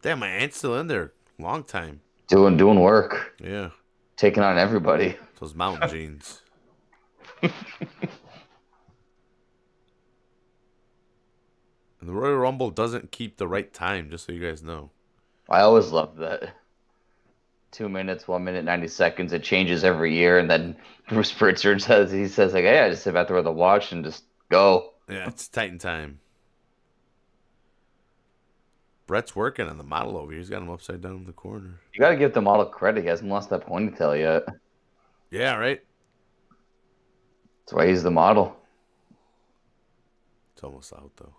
Damn, my aunt's still in there. Long time. Doing work, Yeah. taking on everybody. Those mountain jeans. And the Royal Rumble doesn't keep the right time, just so you guys know. I always loved that. 2 minutes, 1 minute, 90 seconds. It changes every year, and then Bruce Pritchard says, like, hey, I just sit back there with a watch and just go. Yeah, it's Titan time. Brett's working on the model over here. He's got him upside down in the corner. You got to give the model credit. He hasn't lost that ponytail yet. Yeah, right? That's why he's the model. It's almost out, though.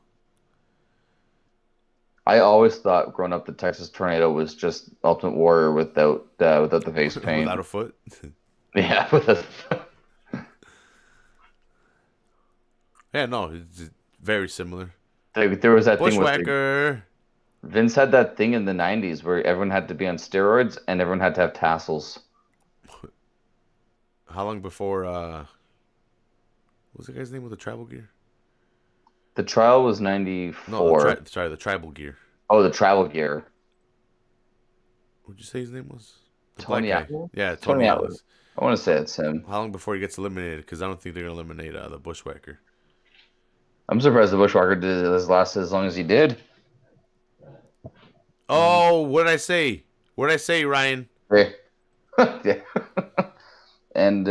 I always thought growing up the Texas Tornado was just Ultimate Warrior without the face paint. Without a foot? Yeah, Yeah, no, it's very similar. there was that thing with Bushwhacker. Vince had that thing in the 90s where everyone had to be on steroids and everyone had to have tassels. How long before, what was the guy's name with the tribal gear? The trial was 94. No, the tribal gear. Oh, the travel gear. What'd you say his name was? The Tony black guy. Atlas? Yeah, Tony Tony Atlas. Atlas. I want to say it's him. How long before he gets eliminated? Because I don't think they're going to eliminate the Bushwhacker. I'm surprised the Bushwhacker did last as long as he did. Oh, what did I say? What did I say, Ryan? Yeah. Yeah. And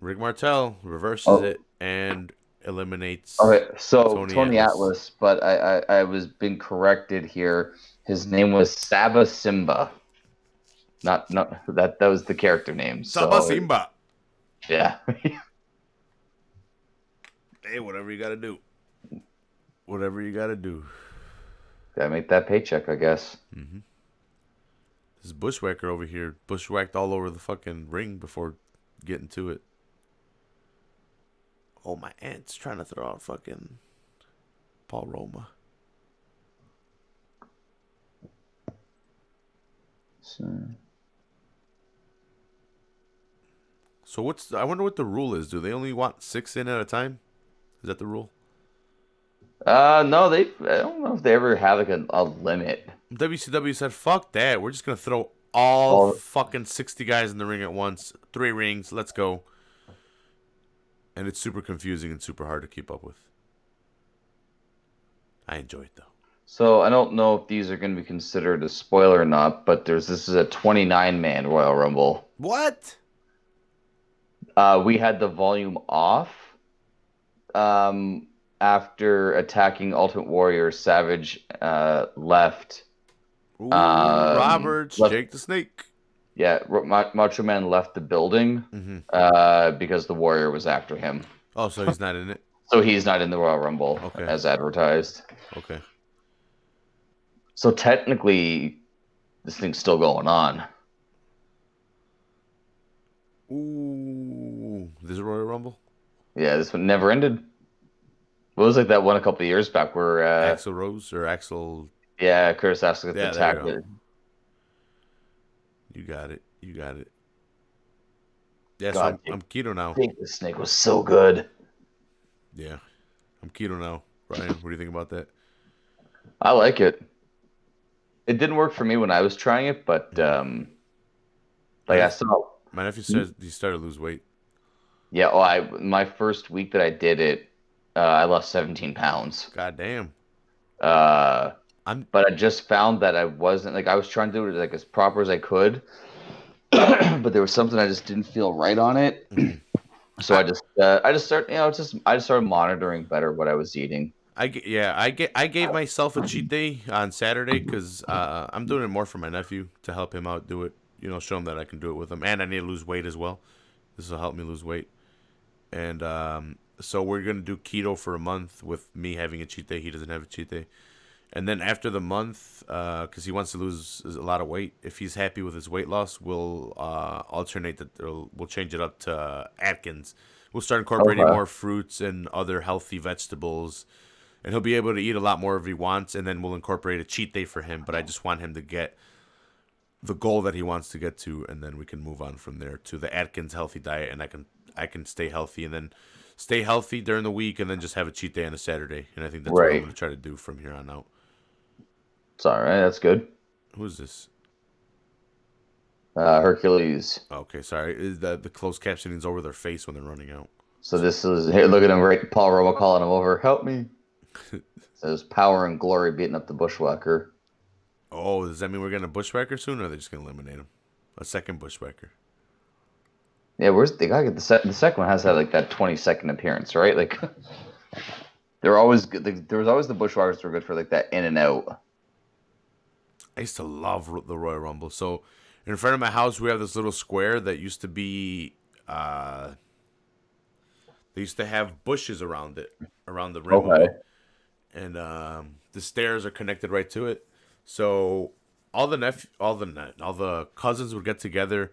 Rick Martel reverses oh, it and eliminates okay. So Tony Tony Atlas. Atlas, but I was being corrected here. His name was Saba Simba. Not that was the character name. Saba So Simba. yeah. Hey, whatever you gotta do. Whatever you gotta do. Gotta make that paycheck, I guess. Mm-hmm. This bushwhacker over here bushwhacked all over the fucking ring before getting to it. Oh, my aunt's trying to throw out fucking Paul Roma. So what's? I wonder what the rule is. Do they only want 6 in at a time? Is that the rule? No, I don't know if they ever have like a limit. WCW said, "Fuck that. We're just gonna throw all Well, fucking 60 guys in the ring at once. 3 rings. Let's go." And it's super confusing and super hard to keep up with. I enjoy it though. so I don't know if these are going to be considered a spoiler or not, but this is a 29-man Royal Rumble. What? We had the volume off after attacking Ultimate Warrior. Savage left. Ooh, Roberts, Left. Jake the Snake. Yeah, Macho Man left the building because the Warrior was after him. Oh, so he's not in it? So he's not in the Royal Rumble as advertised. Okay. So technically, this thing's still going on. Ooh, this is Royal Rumble? Yeah, this one never ended. What was like that one a couple of years back where Axl Rose or Axl? yeah, Curtis Axel Yeah, gets there attacked. You got it. You got it. Yeah, God, so I'm keto now. I think the Snake was so good. Yeah, I'm keto now. Ryan, what do you think about that? I like it. It didn't work for me when I was trying it, but like I saw. My nephew says he started to lose weight. Yeah, my first week that I did it, I lost 17 pounds. God damn. But I just found that I wasn't like I was trying to do it like as proper as I could, but there was something I just didn't feel right on it. So I just started monitoring better what I was eating. I gave myself a cheat day on Saturday because I'm doing it more for my nephew to help him out do it. You know, show him that I can do it with him, and I need to lose weight as well. This will help me lose weight, and so we're gonna do keto for a month with me having a cheat day. He doesn't have a cheat day, and then after the month, because he wants to lose a lot of weight, if he's happy with his weight loss, we'll alternate that. We'll change it up to Atkins. We'll start incorporating more fruits and other healthy vegetables. And he'll be able to eat a lot more if he wants, and then we'll incorporate a cheat day for him. But I just want him to get the goal that he wants to get to, and then we can move on from there to the Atkins healthy diet, and I can stay healthy, and then stay healthy during the week, and then just have a cheat day on a Saturday. And I think that's what I'm going to try to do from here on out. It's all right. That's good. Who's this? Hercules. Okay, sorry. Is the closed captioning's over their face when they're running out? So this is here. Look at him, right? Paul Roma calling him over. Help me. Says Power and Glory beating up the Bushwhacker. Oh, does that mean we're getting a Bushwhacker soon, or are they just going to eliminate him? A second Bushwhacker. Yeah, where's they gotta get the second one has that 20-second appearance, right? Like they're always good. Like, there was always the Bushwhackers were good for like that in and out. I used to love the Royal Rumble. So in front of my house, we have this little square that used to be. They used to have bushes around it, around the rim of it, and the stairs are connected right to it. So all the cousins would get together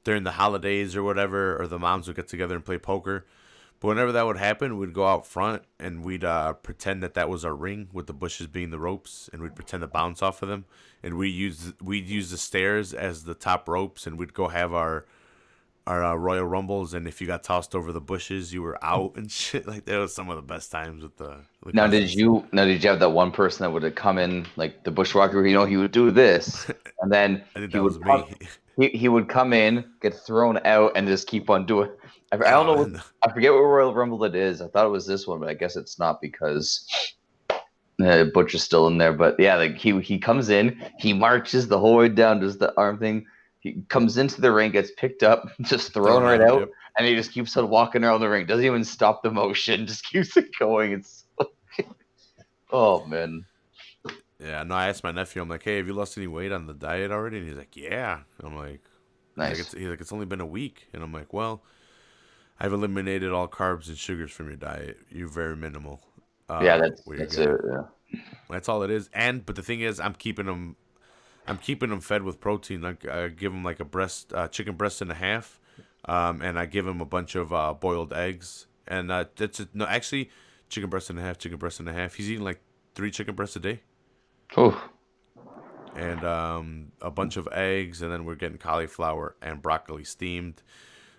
during the holidays or whatever, or the moms would get together and play poker. But whenever that would happen, we'd go out front and we'd pretend that was our ring, with the bushes being the ropes, and we'd pretend to bounce off of them. And we'd use the stairs as the top ropes, and we'd go have our Royal Rumbles. And if you got tossed over the bushes, you were out and shit. Like, that was some of the best times with the Now cousins. did you have that one person that would have come in like the Bushwhacker? You know, he would do this, and then I think that was me. He would come in, get thrown out, and just keep on doing. I don't know. I forget what Royal Rumble it is. I thought it was this one, but I guess it's not because Butcher's still in there, but yeah, like he comes in, he marches the whole way down, does the arm thing. He comes into the ring, gets picked up, just thrown Thrown right out. out, Yep. and he just keeps on walking around the ring. Doesn't even stop the motion, just keeps it going. It's oh man, Yeah. No, I asked my nephew. I'm like, hey, have you lost any weight on the diet already? And he's like, yeah. I'm like, nice. he's like, it's only been a week. And I'm like, well, I've eliminated all carbs and sugars from your diet. You're very minimal. Yeah, What you're that's it. getting. Yeah. That's all it is. And but the thing is, I'm keeping them fed with protein. Like I give them like a chicken breast and a half, and I give him a bunch of boiled eggs. And that's it. No, actually, chicken breast and a half, chicken breast and a half. He's eating like 3 chicken breasts a day, Oh, and a bunch of eggs, and then we're getting cauliflower and broccoli steamed,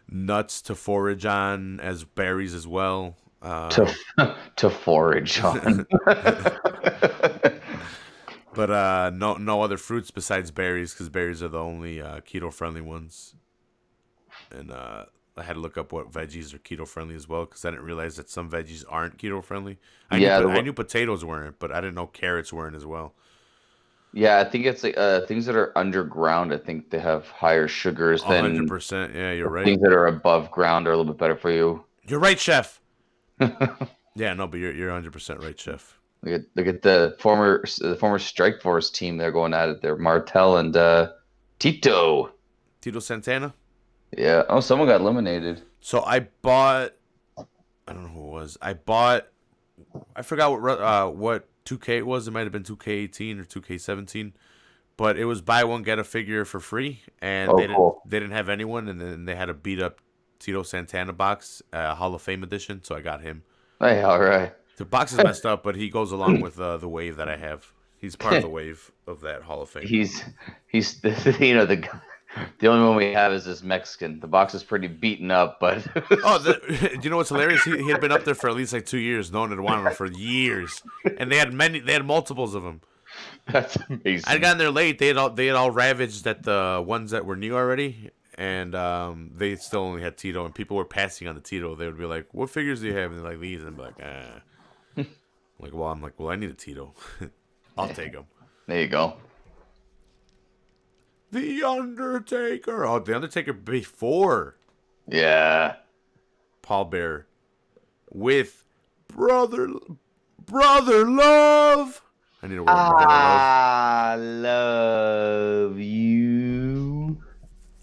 nuts to forage on as berries as well. to to forage on. But no other fruits besides berries because berries are the only keto friendly ones. And I had to look up what veggies are keto friendly as well because I didn't realize that some veggies aren't keto friendly. Yeah, I knew potatoes weren't, but I didn't know carrots weren't as well. yeah, I think it's like things that are underground. I think they have higher sugars A hundred than percent. Yeah, you're right. things that are above ground are a little bit better for you. You're right, chef. Yeah, no, but you're 100% right, chef. Look at the former Strike Force team. They're going at it. They're Martel and Tito. Tito Santana. Yeah. Oh, someone got eliminated. So I bought. I don't know who it was. I forgot what 2K it was. It might have been 2K18 or 2K17. But it was buy one get a figure for free, and Oh, cool. they didn't have anyone, and then they had a beat up Tito Santana box, Hall of Fame edition. So I got him. Hey, all right. The box is messed up, but he goes along with the wave that I have. He's part of the wave of that Hall of Fame. He's the only one we have is this Mexican. The box is pretty beaten up, but Oh, do you know what's hilarious? He had been up there for at least like 2 years. No one had wanted him for years, and they had many. They had multiples of him. that's amazing. I got in there late. They had all ravaged at the ones that were new already, and they still only had Tito. And people were passing on the Tito. They would be like, "What figures do you have?" And they're like, "These." And I'd be like, "Ah." I'm like, "Well, I need a Tito. I'll take him." There you go. The Undertaker. Oh, the Undertaker before Yeah. Paul Bear with brother love. I need a word. Brother love. I love you.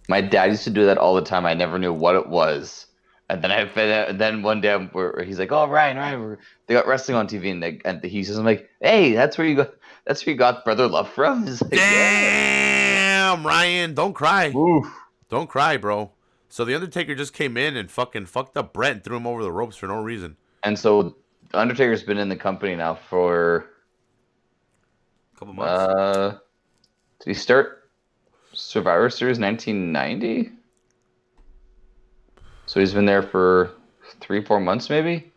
My dad used to do that all the time. I never knew what it was. And then one day he's like, "Oh, Ryan, they got wrestling on TV," and he says, "I'm like, hey, that's where you got Brother Love from." He's like, "Yeah." Damn, Ryan, don't cry. Oof. Don't cry, bro. So the Undertaker just came in and fucking fucked up Brett and threw him over the ropes for no reason. And so Undertaker's been in the company now for Couple months. did he start Survivor Series 1990? So he's been there for 3-4 months, maybe.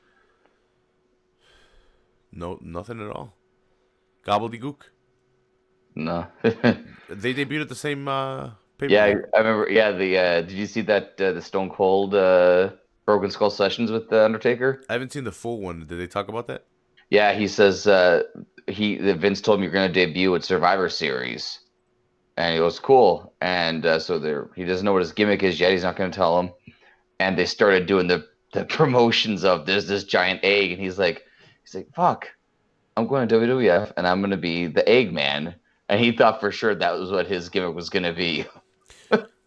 No, nothing at all. Gobbledygook. No. They debuted at the same pay. Yeah, I remember. Yeah, the did you see that the Stone Cold Broken Skull sessions with the Undertaker? I haven't seen the full one. Did they talk about that? Yeah, he says Vince told him you're going to debut at Survivor Series, and he goes cool. And he doesn't know what his gimmick is yet. He's not going to tell him. And they started doing the promotions of there's this giant egg, and he's like, fuck, I'm going to WWF, and I'm going to be the Eggman. And he thought for sure that was what his gimmick was going to be.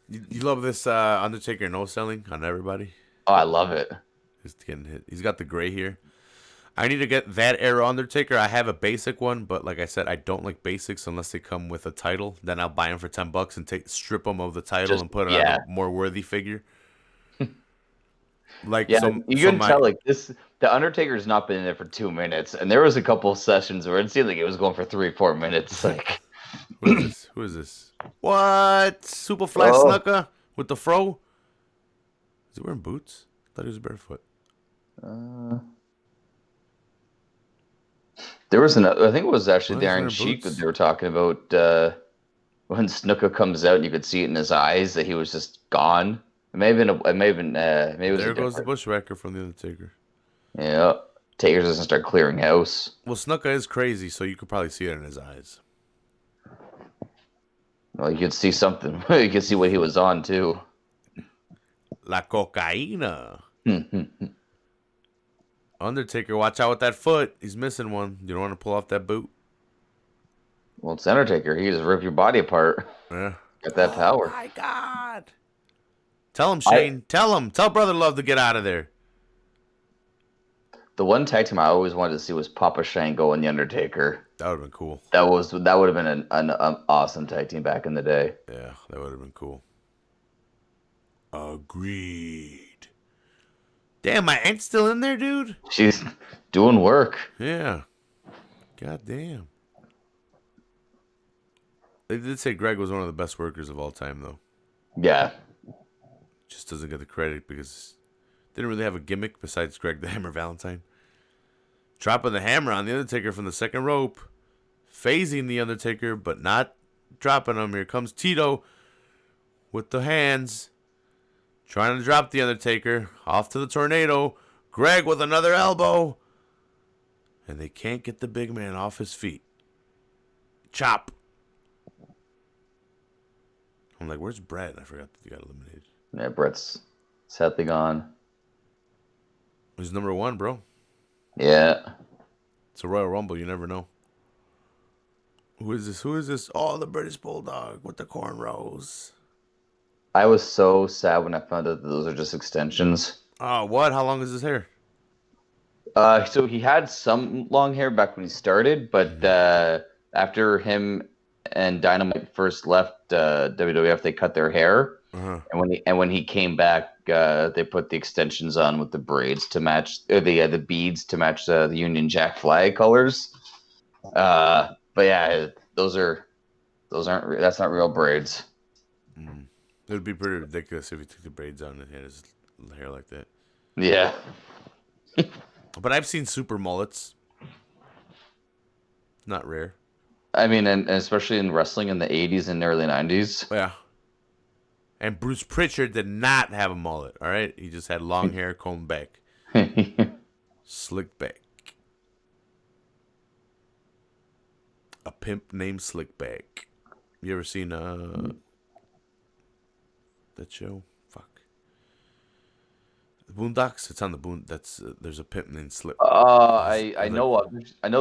You love this Undertaker no selling on everybody. Oh, I love it. He's getting hit. He's got the gray here. I need to get that era Undertaker. I have a basic one, but like I said, I don't like basics unless they come with a title. Then I'll buy them for $10 and strip them of the title and put it on a more worthy figure. Like yeah, you can tell like this. The Undertaker's not been in it for 2 minutes, and there was a couple of sessions where it seemed like it was going for 3-4 minutes. Like, who is this? Who is this? What? Superfly Snuka with the fro? Is he wearing boots? I thought he was barefoot. There was I think it was actually the Iron Sheik that they were talking about when Snuka comes out and you could see it in his eyes that he was just gone. It may have been. Maybe it was. There goes the Bushwhacker from the Undertaker. Yeah. Taker doesn't start clearing house. Well, Snuka is crazy, so you could probably see it in his eyes. Well, you could see something. You could see what he was on too. La cocaína. well, Undertaker, watch out with that foot. He's missing one. You don't want to pull off that boot. it's Undertaker. He just rip your body apart. Yeah. Got that power. Oh my God. Tell him, Shane. Tell him. Tell Brother Love to get out of there. The one tag team I always wanted to see was Papa Shango and the Undertaker. That would have been cool. That would have been an awesome tag team back in the day. Yeah, that would have been cool. Agreed. Damn, my aunt's still in there, dude? She's doing work. Yeah. God damn. They did say Greg was one of the best workers of all time, though. Yeah. Just doesn't get the credit because didn't really have a gimmick besides Greg the Hammer Valentine. Dropping the hammer on the Undertaker from the second rope. Phasing the Undertaker, but not dropping him. Here comes Tito with the hands. Trying to drop the Undertaker. Off to the tornado. Greg with another elbow. And they can't get the big man off his feet. Chop. I'm like, where's Brett? I forgot that he got eliminated. Yeah, Brett's sadly gone. He's number 1, bro. Yeah. It's a Royal Rumble. You never know. Who is this? Who is this? Oh, the British Bulldog with the cornrows. I was so sad when I found out that those are just extensions. Oh, what? How long is his hair? So he had some long hair back when he started, but after him and Dynamite first left WWF, they cut their hair. Uh-huh. And when he came back, they put the extensions on with the braids to match the beads to match the Union Jack flag colors. But yeah, that's not real braids. It would be pretty ridiculous if he took the braids out and had his hair like that. Yeah. But I've seen super mullets. Not rare. I mean, and especially in wrestling in the 80s and early 90s. Yeah. And Bruce Pritchard did not have a mullet, all right? He just had long hair combed back. Slick back. A pimp named Slickback. You ever seen that show? Fuck. The Boondocks. It's on the there's a pimp named Slip. I know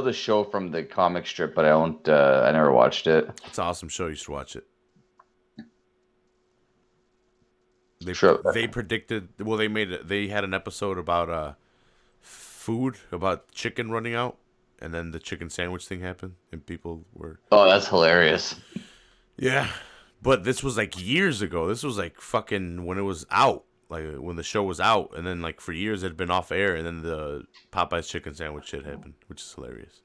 the show from the comic strip, but I never watched it. It's an awesome show. You should watch it. They predicted. Well, they had an episode about food, about chicken running out, and then the chicken sandwich thing happened, and people were. Oh, that's hilarious. Yeah, but this was like years ago. This was like fucking when it was out, like when the show was out, and then like for years it had been off air, and then the Popeye's chicken sandwich shit happened, which is hilarious.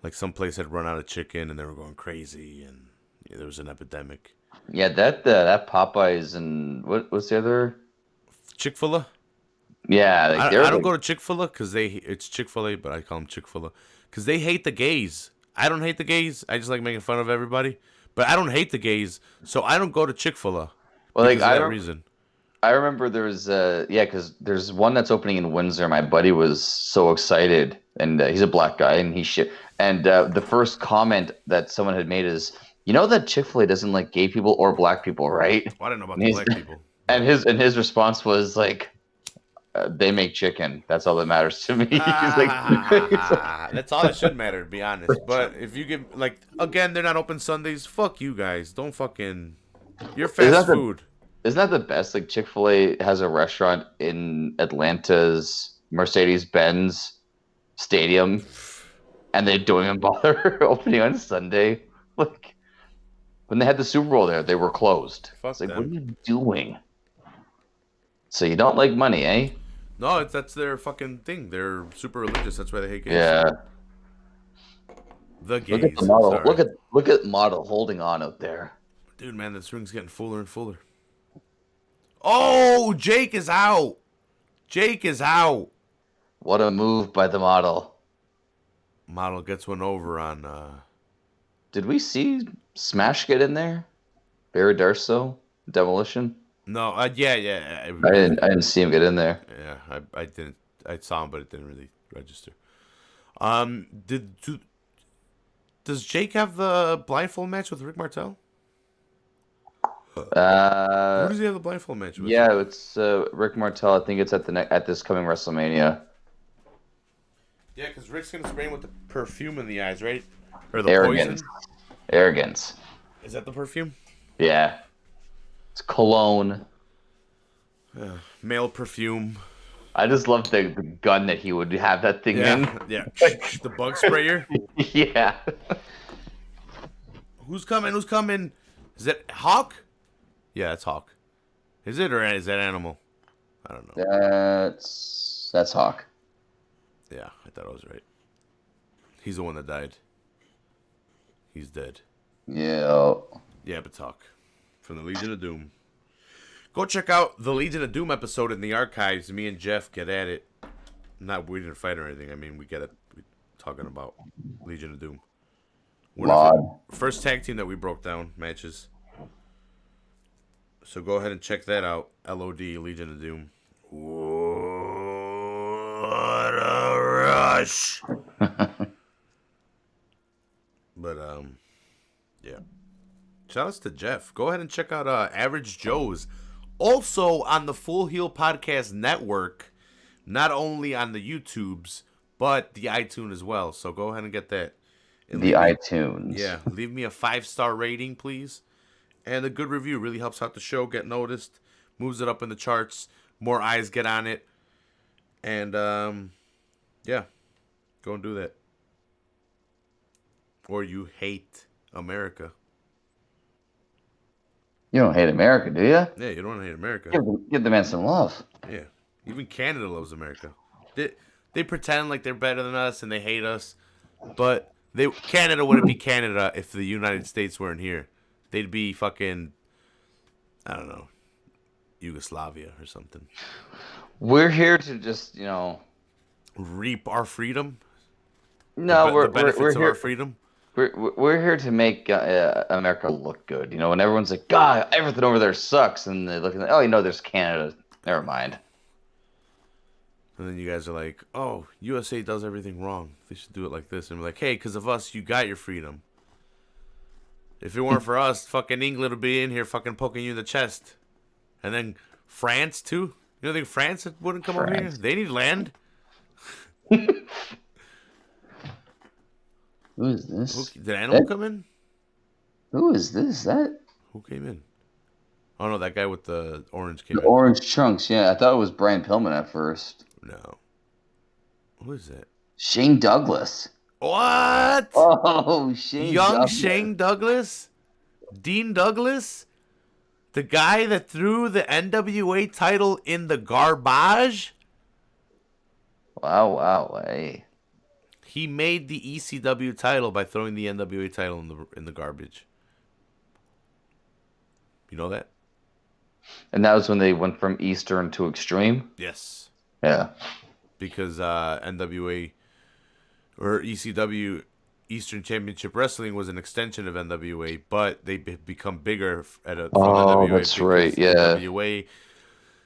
Like some place had run out of chicken, and they were going crazy, and there was an epidemic. Yeah, that Popeyes and what's the other? Chick-fil-A? Yeah, I don't go to Chick-fil-A because it's Chick-fil-A, but I call them Chick-fil-A because they hate the gays. I don't hate the gays. I just like making fun of everybody. But I don't hate the gays, so I don't go to Chick-fil-A. Well, like for that reason. I remember there was because there's one that's opening in Windsor. My buddy was so excited, and he's a black guy, and the first comment that someone had made is, you know that Chick-fil-A doesn't like gay people or black people, right? Well, I don't know about the black people. And his response was like, they make chicken. That's all that matters to me. That's all that should matter, to be honest. But if you give, like, again, they're not open Sundays. Fuck you guys. Don't fucking. You're fast food. Isn't that the best? Like, Chick-fil-A has a restaurant in Atlanta's Mercedes-Benz Stadium, and they don't even bother opening on Sunday. Like, when they had the Super Bowl there, they were closed. Fuck like, them. what are you doing? So you don't like money, eh? No, that's their fucking thing. They're super religious. That's why they hate gays. Yeah. The gays. Look at the model. Sorry. Look at model holding on out there. Dude, man, this ring's getting fuller and fuller. Oh, Jake is out. Jake is out. What a move by the model. Model gets one over on. Did we see Smash get in there? Barry Darso, Demolition. No, yeah. I didn't see him get in there. Yeah, I didn't. I saw him, but it didn't really register. Does Jake have the blindfold match with Rick Martel? Who does he have the blindfold match with? Yeah, it's Rick Martel. I think it's at this coming WrestleMania. Yeah, because Rick's gonna spray him with the perfume in the eyes, right? Or the Arrogance. poison? Arrogance. Is that the perfume? Yeah. It's cologne. Male perfume. I just love the gun that he would have that thing in. Yeah. The bug sprayer. Yeah. Who's coming? Who's coming? Is that Hawk? Yeah, it's Hawk. Is it or is that Animal? I don't know. That's Hawk. Yeah, I thought I was right. He's the one that died. He's dead. Yeah. Yeah, but it's Hawk. From the Legion of Doom. Go check out the Legion of Doom episode in the archives. Me and Jeff get at it. We didn't fight or anything. I mean, we get it. We're talking about Legion of Doom. First tag team that we broke down matches. So go ahead and check that out. LOD, Legion of Doom. What a rush! But, yeah. Shoutouts to Jeff. Go ahead and check out Average Joe's. Also on the Full Heel Podcast Network. Not only on the YouTubes, but the iTunes as well. So go ahead and get that. And iTunes. Yeah. Leave me a 5-star rating, please. And a good review really helps out the show get noticed. Moves it up in the charts. More eyes get on it. And, yeah. Go and do that. Or you hate America. You don't hate America, do you? Yeah, you don't hate America. Give the man some love. Yeah. Even Canada loves America. They pretend like they're better than us and they hate us. But Canada wouldn't be Canada if the United States weren't here. They'd be fucking, I don't know, Yugoslavia or something. We're here to just, reap our freedom? No, the benefits of our freedom? We're here to make America look good. When everyone's like, God, everything over there sucks, and they look like, oh, there's Canada. Never mind. And then you guys are like, oh, USA does everything wrong. They should do it like this. And we're like, hey, because of us, you got your freedom. If it weren't for us, fucking England would be in here fucking poking you in the chest. And then France, too? You don't think France wouldn't come over here? They need land. Who is this? Did Animal come in? Who is this? Who came in? Oh, no, that guy with the orange came in. Orange trunks, yeah. I thought it was Brian Pillman at first. No. Who is that? Shane Douglas. What? Oh, Shane Douglas. Shane Douglas? Dean Douglas? The guy that threw the NWA title in the garbage? Wow, hey. He made the ECW title by throwing the NWA title in the garbage. You know that? And that was when they went from Eastern to Extreme? Yes. Yeah. Because NWA or ECW, Eastern Championship Wrestling, was an extension of NWA, but they become bigger from NWA. That's right, yeah. NWA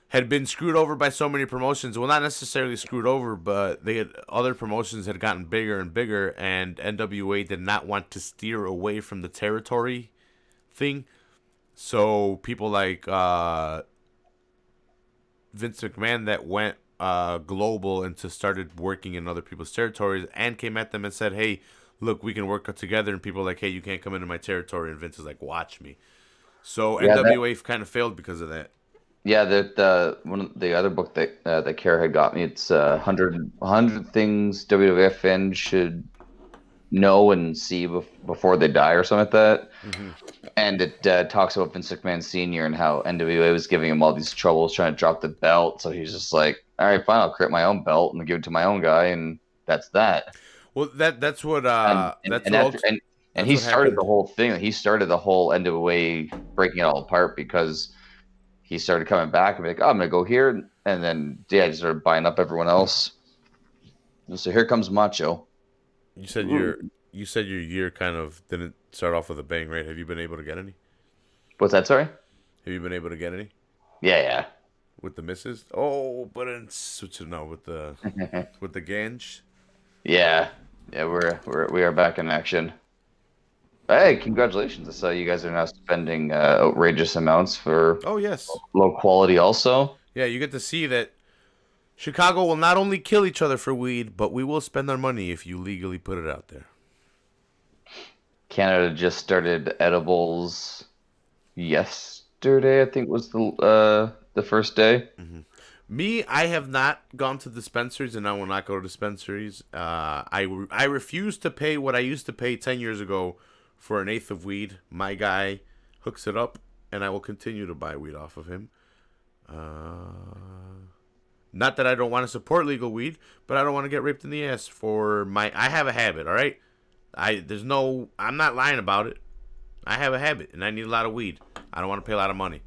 had been screwed over by so many promotions. Well, not necessarily screwed over, but other promotions had gotten bigger and bigger, and NWA did not want to steer away from the territory thing. So people like Vince McMahon that went global and started working in other people's territories and came at them and said, hey, look, we can work together. And people are like, hey, you can't come into my territory. And Vince is like, watch me. So NWA kind of failed because of that. Yeah, the other book that Kara had got me, it's 100 things WWF fans should know and see before they die or something like that. Mm-hmm. And it talks about Vince McMahon Sr. and how NWA was giving him all these troubles trying to drop the belt. So he's just like, all right, fine, I'll create my own belt and give it to my own guy, and that's that. Well, that's what and he started the whole thing. He started the whole NWA breaking it all apart because he started coming back and be like, oh, I'm gonna go here, and then he started buying up everyone else. And so here comes Macho. You said your year kind of didn't start off with a bang, right? Have you been able to get any? What's that? Sorry. Have you been able to get any? Yeah. with the misses. Oh, but it's no with the Ganj. Yeah, yeah, we are back in action. Hey, congratulations! I saw you guys are now spending outrageous amounts for Oh yes, low quality. Also, yeah. You get to see that Chicago will not only kill each other for weed, but we will spend our money if you legally put it out there. Canada just started edibles yesterday. I think was the first day. Me, I have not gone to dispensaries, and I will not go to dispensaries. I refuse to pay what I used to pay 10 years ago for an eighth of weed. My guy hooks it up, and I will continue to buy weed off of him. Not that I don't want to support legal weed, but I don't want to get raped in the ass for my. I have a habit, all right. I'm not lying about it. I have a habit, and I need a lot of weed. I don't want to pay a lot of money.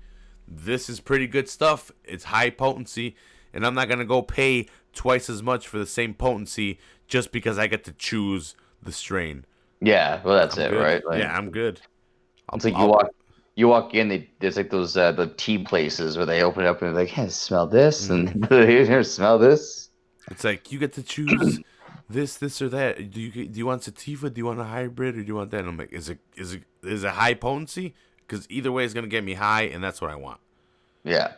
This is pretty good stuff. It's high potency, and I'm not gonna go pay twice as much for the same potency just because I get to choose the strain. Yeah, well, that's I'm it, good. right? Like, Yeah, I'm good. it's like you walk in, there's like those the tea places where they open it up and they're like, "Hey, smell this," and here, smell this. It's like you get to choose this, or that. Do you want sativa? Do you want a hybrid, or do you want that? And I'm like, is it high potency? Because either way is gonna get me high, and that's what I want. Yeah.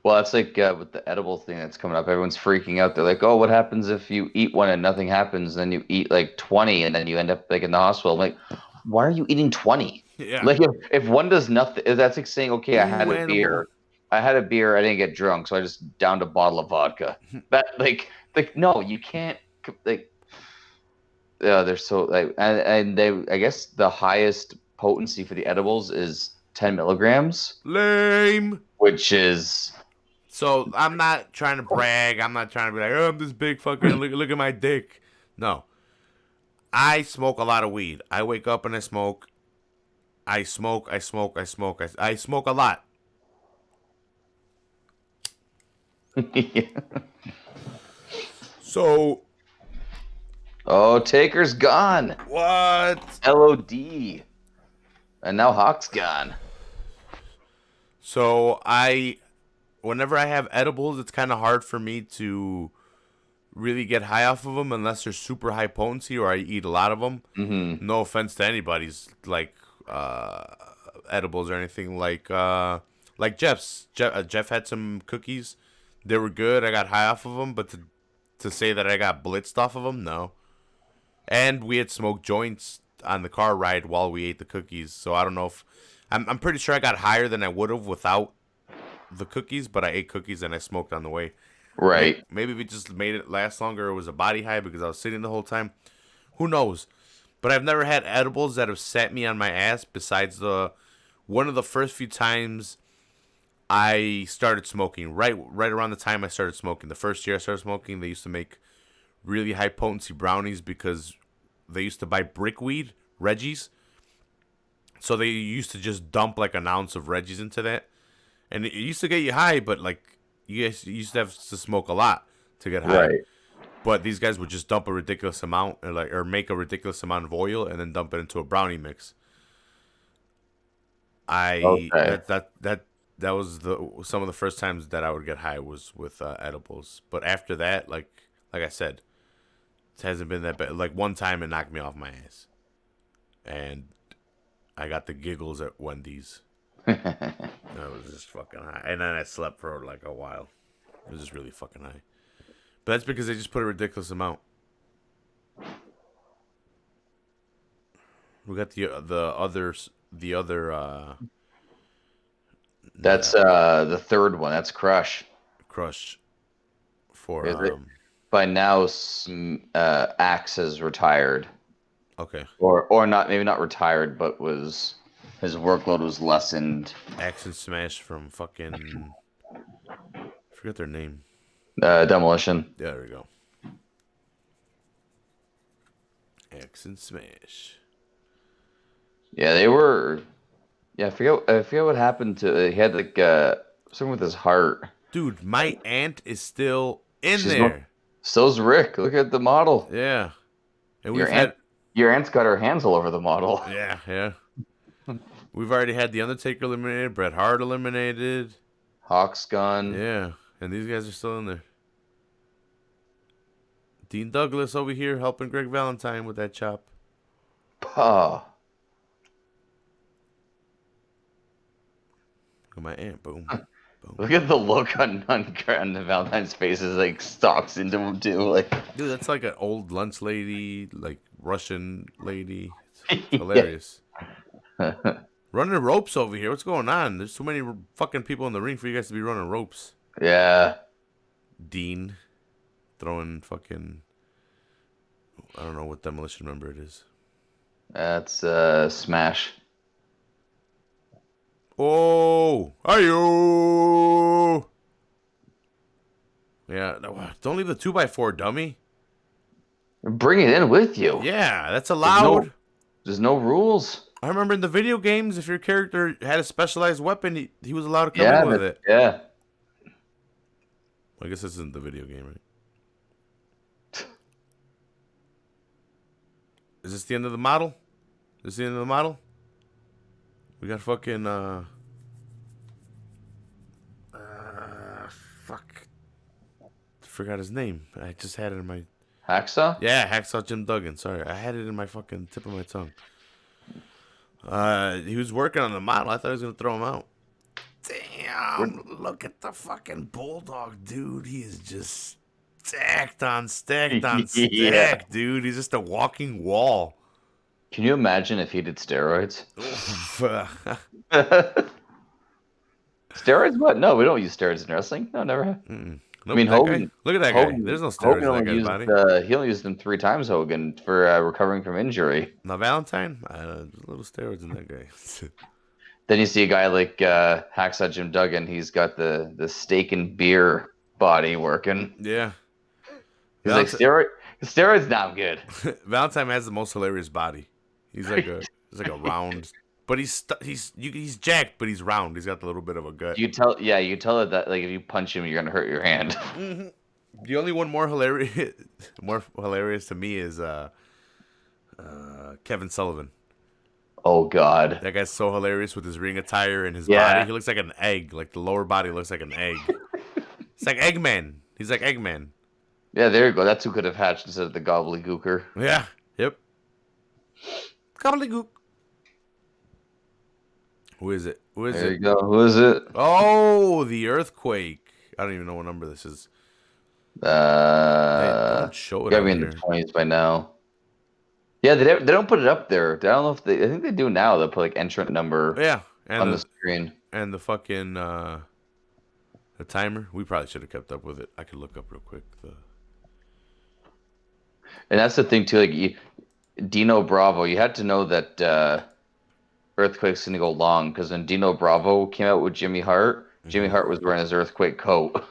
Well, it's like with the edible thing that's coming up, everyone's freaking out. They're like, "Oh, what happens if you eat one and nothing happens? Then you eat like 20 and then you end up like in the hospital." I'm like, why are you eating 20? Yeah. Like if one does nothing, that's like saying, "Okay, Ooh, animal. I had a beer, I didn't get drunk, so I just downed a bottle of vodka." That like no, you can't like. Yeah, they're so like, and they, I guess the highest potency for the edibles is 10 milligrams, Lame. which is So I'm not trying to brag. I'm not trying to be like, oh, I'm this big fucking look at my dick. No, I smoke a lot of weed. I wake up and I smoke. I smoke. I smoke. I smoke. I smoke a lot. yeah. So Oh, Taker's gone. what? LOD. And now Hawk's gone. So whenever I have edibles, it's kind of hard for me to really get high off of them unless they're super high potency or I eat a lot of them. Mm-hmm. No offense to anybody's like edibles or anything like Jeff's. Jeff had some cookies. They were good. I got high off of them, but to say that I got blitzed off of them, no. And we had smoked joints on the car ride while we ate the cookies. So I don't know if I'm pretty sure I got higher than I would have without the cookies, but I ate cookies and I smoked on the way. Right. Maybe we just made it last longer. It was a body high because I was sitting the whole time. Who knows? But I've never had edibles that have set me on my ass. Besides one of the first few times I started smoking, right around the time I started smoking. The first year I started smoking, they used to make really high potency brownies because they used to buy brickweed, Reggie's. So they used to just dump like an ounce of Reggie's into that, and it used to get you high. But like you guys used to have to smoke a lot to get high. Right. But these guys would just dump a ridiculous amount, or make a ridiculous amount of oil, and then dump it into a brownie mix. Okay. That was some of the first times that I would get high was with edibles. But after that, like I said, it hasn't been that bad. Like one time it knocked me off my ass, and I got the giggles at Wendy's. I was just fucking high, and then I slept for like a while. It was just really fucking high. But that's because they just put a ridiculous amount. We got the others, the other That's the third one. That's Crush. crush for Is it? By now, Axe has retired, okay. or not, maybe not retired, but was his workload was lessened. Axe and Smash from fucking forget their name. Demolition. Yeah, there we go. Axe and Smash. Yeah, they were. Yeah, I forget what happened to. He had like something with his heart. Dude, my aunt is still in She's there. So's Rick. Look at the model. Yeah. And Your aunt's got her hands all over the model. Yeah. We've already had The Undertaker eliminated, Bret Hart eliminated. Hawk's gone. Yeah, and these guys are still in there. Dean Douglas over here helping Greg Valentine with that chop. Oh. Look at my aunt. Boom. Boom. Look at the look on the Valentine's face as like stalks into him too. Like, Dude, that's like an old lunch lady, like Russian lady. It's yeah. hilarious. Running ropes over here. What's going on? There's too many fucking people in the ring for you guys to be running ropes. Yeah. Dean throwing fucking, I don't know what demolition member it is. That's Smash. Oh, are you? Yeah, no, don't leave the 2x4, dummy. Bring it in with you. Yeah, that's allowed. There's no rules. I remember in the video games, if your character had a specialized weapon, he was allowed to come in with it. Yeah. I guess this isn't the video game, right? Is this the end of the model? Is this the end of the model? We got fucking, fuck. Forgot his name. I just had it in my... Hacksaw? Yeah, Hacksaw Jim Duggan. Sorry, I had it in my fucking tip of my tongue. He was working on the model. I thought he was going to throw him out. Damn, look at the fucking Bulldog, dude. He is just stacked on stacked on stacked, Yeah. dude. He's just a walking wall. Can you imagine if he did steroids? Nope, Steroids? What? No, we don't use steroids in wrestling. No, never have. I mean, that Hogan. guy. Look at that Hogan, guy. There's no Hogan steroids in that only guy's used, body. he only used them 3 times, Hogan, for recovering from injury. Now Valentine, there's a little steroids in that guy. Then you see a guy like Hacksaw Jim Duggan. He's got the steak and beer body working. Yeah. He's like, steroids not good. Valentine has the most hilarious body. He's like a round, but he's jacked, but he's round. He's got a little bit of a gut. You tell it that like if you punch him, you're gonna hurt your hand. Mm-hmm. The only one more hilarious to me is Kevin Sullivan. Oh God, That guy's so hilarious with his ring attire and his Yeah. body. He looks like an egg. Like the lower body looks like an egg. It's like Eggman. He's like Eggman. yeah, there you go. That's who could have hatched instead of the gobbledygooker. Yeah. Yep. Gobbledygook. Who is it? Who is There it? you go. Who is it? Oh, the earthquake. I don't even know what number this is. They don't show it gotta on be in here. the 20s by now. Yeah, they don't put it up there. I don't know if they. I think they do now. They'll put like entrant number Yeah, on the screen. and the fucking the timer. We probably should have kept up with it. I could look up real quick. And that's the thing too. Like Dino Bravo, you had to know that Earthquake's gonna go long because when Dino Bravo came out with Jimmy Hart, Jimmy Hart was wearing his Earthquake coat.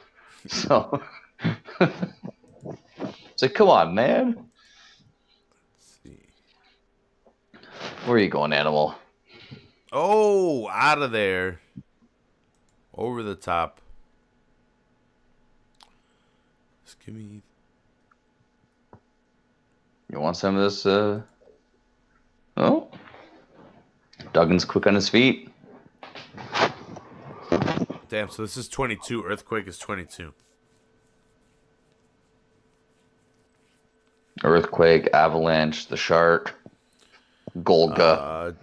So it's like, come on, man. Let's see. Where are you going, animal? Oh, out of there, over the top. Just give me. You want some of this? Oh, Duggan's quick on his feet. Damn. So this is 22. Earthquake is 22. Earthquake, Avalanche, the Shark, Golga,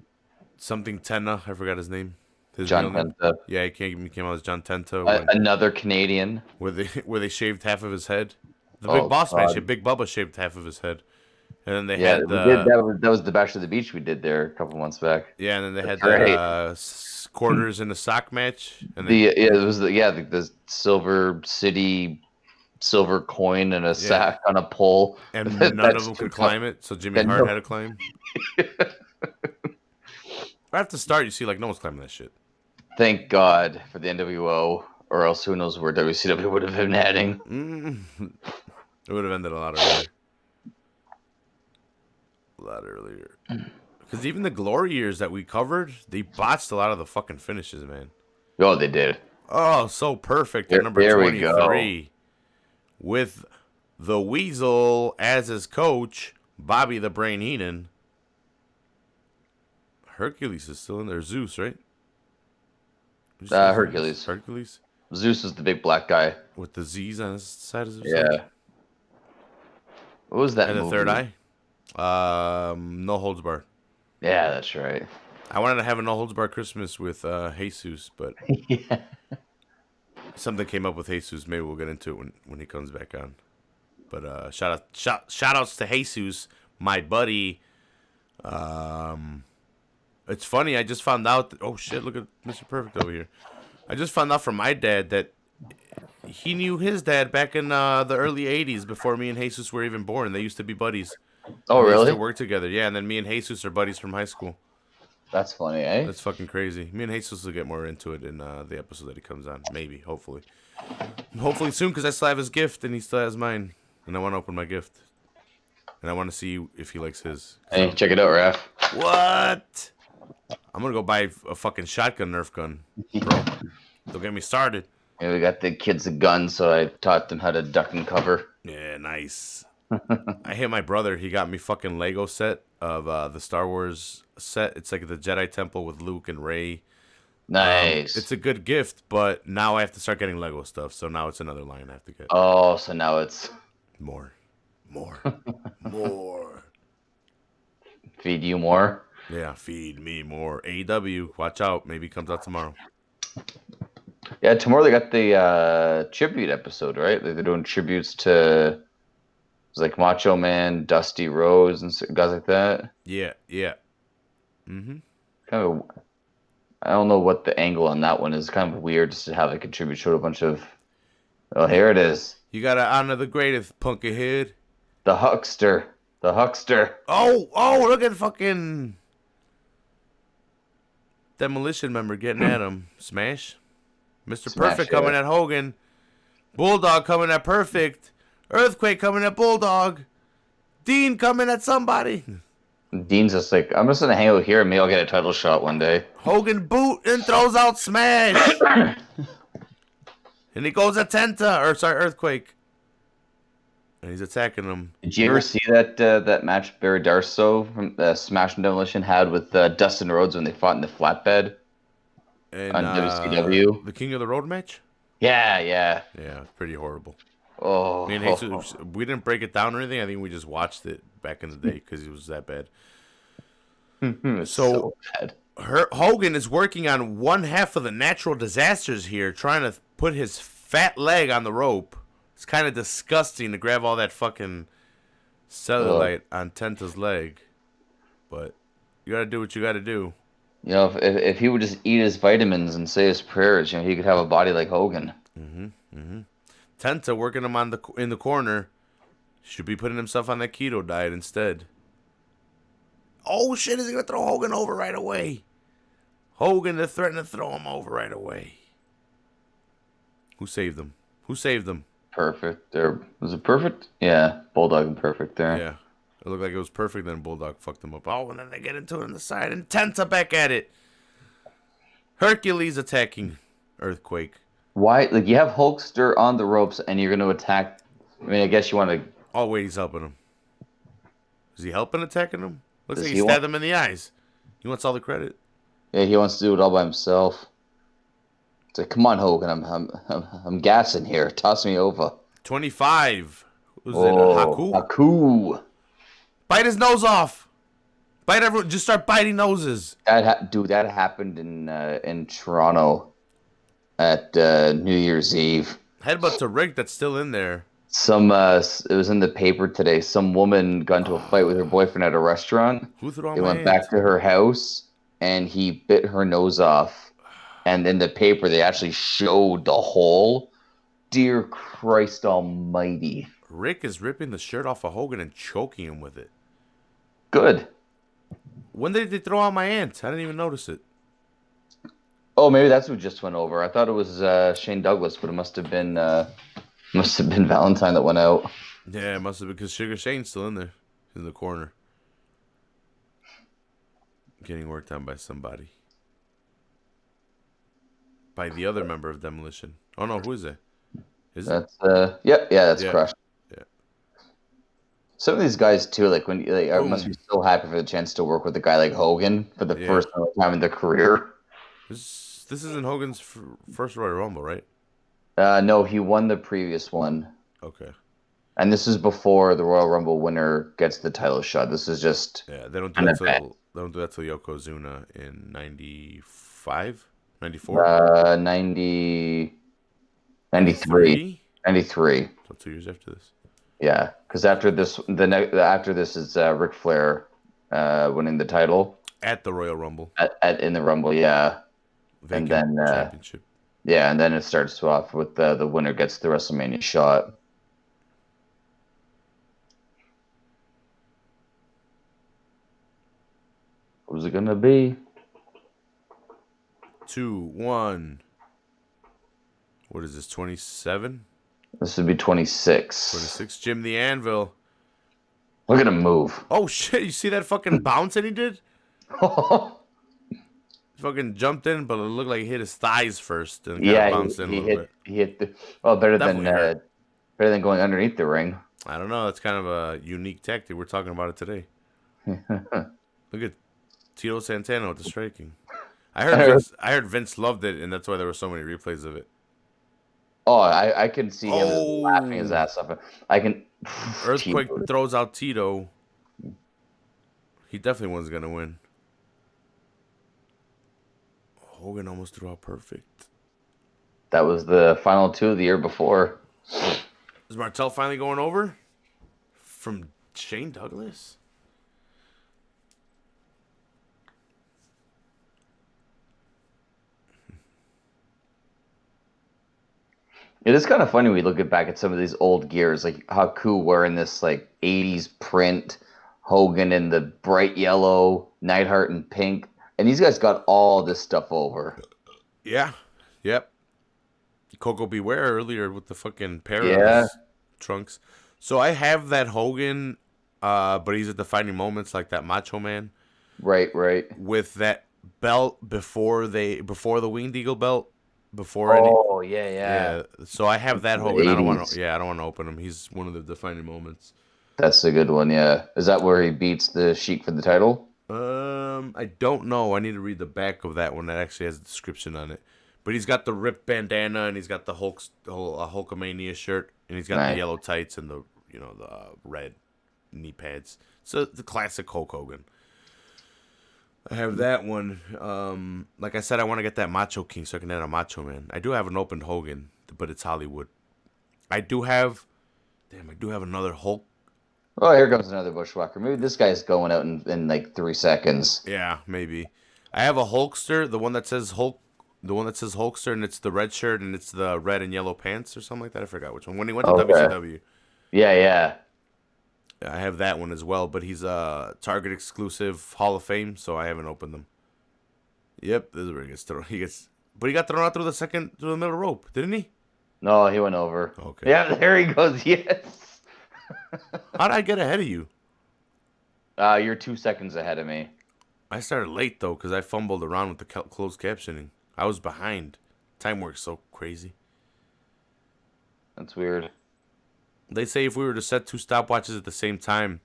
Something Tenna. I forgot his name. His John real name. Penta, Yeah, he came out as John Tento. when- another Canadian. where they shaved half of his head. The Oh, Big Boss Man, God. Big Bubba shaved half of his head, and then they Yeah, had we did, that was the Bash to the Beach we did there a couple months back. yeah, and then they had That's right. the quarters in the sock match, and The Silver City silver coin and a sack on a pole. and That none of them stood could up. climb it, so Jimmy That Hart no- had to climb. Right at the start, you see like no one's climbing that shit. Thank God for the NWO, or else who knows where WCW would have been heading. It would have ended a lot earlier. Because even the glory years that we covered, they botched a lot of the fucking finishes, man. Oh, they did. Oh, so perfect at number There we 23. With the Weasel as his coach, Bobby the Brain Heenan. Hercules is still in there. Zeus, right? Hercules. Hercules? Zeus is the big black guy. with the Z's on his side of his head. Yeah. What was that And the movie? third eye. No holds barred. Yeah, that's right. I wanted to have a no holds barred Christmas with Jesus, but Yeah. something came up with Jesus. Maybe we'll get into it when he comes back on. But shout outs to Jesus, my buddy. It's funny. I just found out. Oh shit! Look at Mr. Perfect over here. I just found out from my dad that he knew his dad back in the early '80s before me and Jesus were even born. They used to be buddies. Oh, And they used really? to work together. Yeah, and then me and Jesus are buddies from high school. That's funny, eh? That's fucking crazy. Me and Jesus will get more into it in the episode that he comes on. Maybe, hopefully. Hopefully soon, because I still have his gift and he still has mine. And I want to open my gift. And I want to see if he likes his. Hey, check it out, Raph. What? I'm going to go buy a fucking shotgun Nerf gun. Bro, don't get me started. Yeah, we got the kids a gun, so I taught them how to duck and cover. Yeah, nice. I hit my brother. He got me fucking Lego set of the Star Wars set. It's like the Jedi Temple with Luke and Rey. Nice. It's a good gift, but now I have to start getting Lego stuff. So now it's another line I have to get. Oh, so now it's More. More. feed you more. Yeah, feed me more. AEW, watch out. Maybe it comes out tomorrow. Yeah, tomorrow they got the tribute episode, right? They're doing tributes to it's like Macho Man, Dusty Rhodes, and guys like that. Yeah. Mm-hmm. Kind of, I don't know what the angle on that one is. Kind of weird just to have like a tribute show to a bunch of. Oh, here it is. You gotta honor the greatest, punky head. The Huckster. Oh, look at fucking Demolition member getting at him. Smash. Mr. Smash, Perfect yeah. coming at Hogan. Bulldog coming at Perfect. Earthquake coming at Bulldog. Dean coming at somebody. Dean's just like, I'm just gonna hang out here and maybe I'll get a title shot one day. Hogan boot and throws out Smash. And he goes at Earthquake. And he's attacking him. Did you ever see that match Barry Darso from Smash and Demolition had with Dustin Rhodes when they fought in the flatbed And, on WCW? The King of the Road match? Yeah. Yeah, it's pretty horrible. Oh, Me and Jesus, we didn't break it down or anything. I think we just watched it back in the day because it was that bad. it's So- bad. Hogan is working on one half of the natural disasters here, trying to put his fat leg on the rope. It's kind of disgusting to grab all that fucking cellulite on Tenta's leg. But you got to do what you got to do. You know, if he would just eat his vitamins and say his prayers, you know, he could have a body like Hogan. Tenta working him in the corner. Should be putting himself on that keto diet instead. Oh shit, is he going to throw Hogan over right away? Hogan to threaten to throw him over right away. Who saved him? Perfect. Or was it perfect? Yeah, Bulldog and perfect there. Yeah. It looked like it was perfect, then Bulldog fucked him up. Oh, and then they get into it on the side, and Tenta back at it. Hercules attacking Earthquake. Why? Like you have Hulkster on the ropes and you're going to attack. I mean, I guess you want to. Oh, wait, he's helping him. Is he helping attacking him? Looks Does like he he stabbed want- him in the eyes. He wants all the credit. Yeah, he wants to do it all by himself. It's like, come on, Hogan, I'm gassing here. Toss me over. 25. Was it Oh, Haku? Haku. Bite his nose off. Bite everyone. Just start biting noses. That happened in Toronto at New Year's Eve. Headbutt to Rick that's still in there. It was in the paper today. Some woman got into a fight with her boyfriend at a restaurant. Who threw all They my went hands? back to her house and he bit her nose off. And in the paper, they actually showed the hole. Dear Christ Almighty! Rick is ripping the shirt off of Hogan and choking him with it. Good. When did they throw out my aunt? I didn't even notice it. Oh, maybe that's what just went over. I thought it was Shane Douglas, but it must have been Valentine that went out. Yeah, it must have been because Sugar Shane's still in there. He's in the corner. Getting worked on by somebody. By the other member of Demolition. Oh no, who is it? Is it? That's that's Yeah. Crush. Yeah. Some of these guys too, like I Boom. must be so happy for the chance to work with a guy like Hogan for the Yeah. first time in their career. This isn't Hogan's first Royal Rumble, right? No, he won the previous one. Okay. And this is before the Royal Rumble winner gets the title shot. This is just Yeah, they don't do an that event. till Yokozuna in 95, 94, 90, 93. 93. 93. So 2 years after this. Yeah, because after this, after this is Ric Flair winning the title At the Royal Rumble. in the Rumble. Yeah, and Vacant then championship. yeah, and then it starts off with the winner gets the WrestleMania shot. Who's it gonna be? 2, 1. What is this, 27? This would be 26. 26. Jim the Anvil. Look at him move. Oh, shit. You see that fucking bounce that he did? He fucking jumped in, but it looked like he hit his thighs first and kind of bounced in a little bit. He hit the better Definitely hurt. than going underneath the ring. I don't know. That's kind of a unique tactic. We're talking about it today. Look at Tito Santana with the striking. I heard Vince loved it, and that's why there were so many replays of it. Oh, I can see him just Oh. laughing his ass off. I can. Earthquake Tito. throws out Tito. He definitely wasn't gonna win. Hogan almost threw out perfect. That was the final two of the year before. Is Martel finally going over? From Shane Douglas? It is kind of funny when we look back at some of these old gears, like how cool wearing this like 80s print, Hogan in the bright yellow, Neidhart in pink, and these guys got all this stuff over. Yeah. Yep. Coco Beware earlier with the fucking pair of Yeah. his trunks. So I have that Hogan, but he's at defining moments like that Macho Man Right. with that belt before the Winged Eagle belt. Before Oh, any, yeah. So I have that The Hogan. I don't want 80s. to. Yeah, I don't want to open him. He's one of the defining moments. That's a good one, yeah. Is that where he beats the Sheik for the title? I don't know. I need to read the back of that one. That actually has a description on it. But he's got the ripped bandana, and he's got the Hulkamania shirt, and he's got Nice. the yellow tights and the red knee pads. So the classic Hulk Hogan. I have that one. Like I said, I want to get that Macho King so I can add a Macho Man. I do have an opened Hogan, but it's Hollywood. I do have another Hulk. Oh, here comes another Bushwhacker. Maybe this guy's going out in like 3 seconds. Yeah, maybe. I have a Hulkster, the one that says Hulk, Hulkster, and it's the red shirt and it's the red and yellow pants or something like that. I forgot which one. When he went to Okay. WCW, Yeah. I have that one as well. But he's a Target exclusive Hall of Fame, so I haven't opened them. Yep, this is where he gets thrown. But he got thrown out through the middle rope, didn't he? No, he went over. Okay. Yeah, there he goes. Yes. How did I get ahead of you? You're 2 seconds ahead of me. I started late though because I fumbled around with the closed captioning. I was behind. Time works so crazy. That's weird. They say if we were to set two stopwatches at the same time,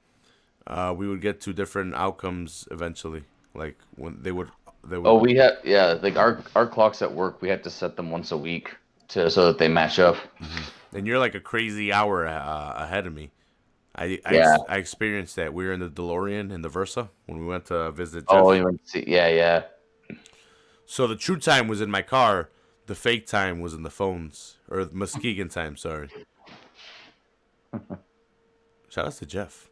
we would get two different outcomes eventually. Like when they would. Oh, like our clocks at work. We have to set them once a week so that they match up. And you're like a crazy hour ahead of me. Yeah. I experienced that. We were in the DeLorean in the Versa when we went to visit Jeff. Oh, you went to see? Yeah. So the true time was in my car. The fake time was in the phones. Or Muskegon time, sorry. Shout out to Jeff.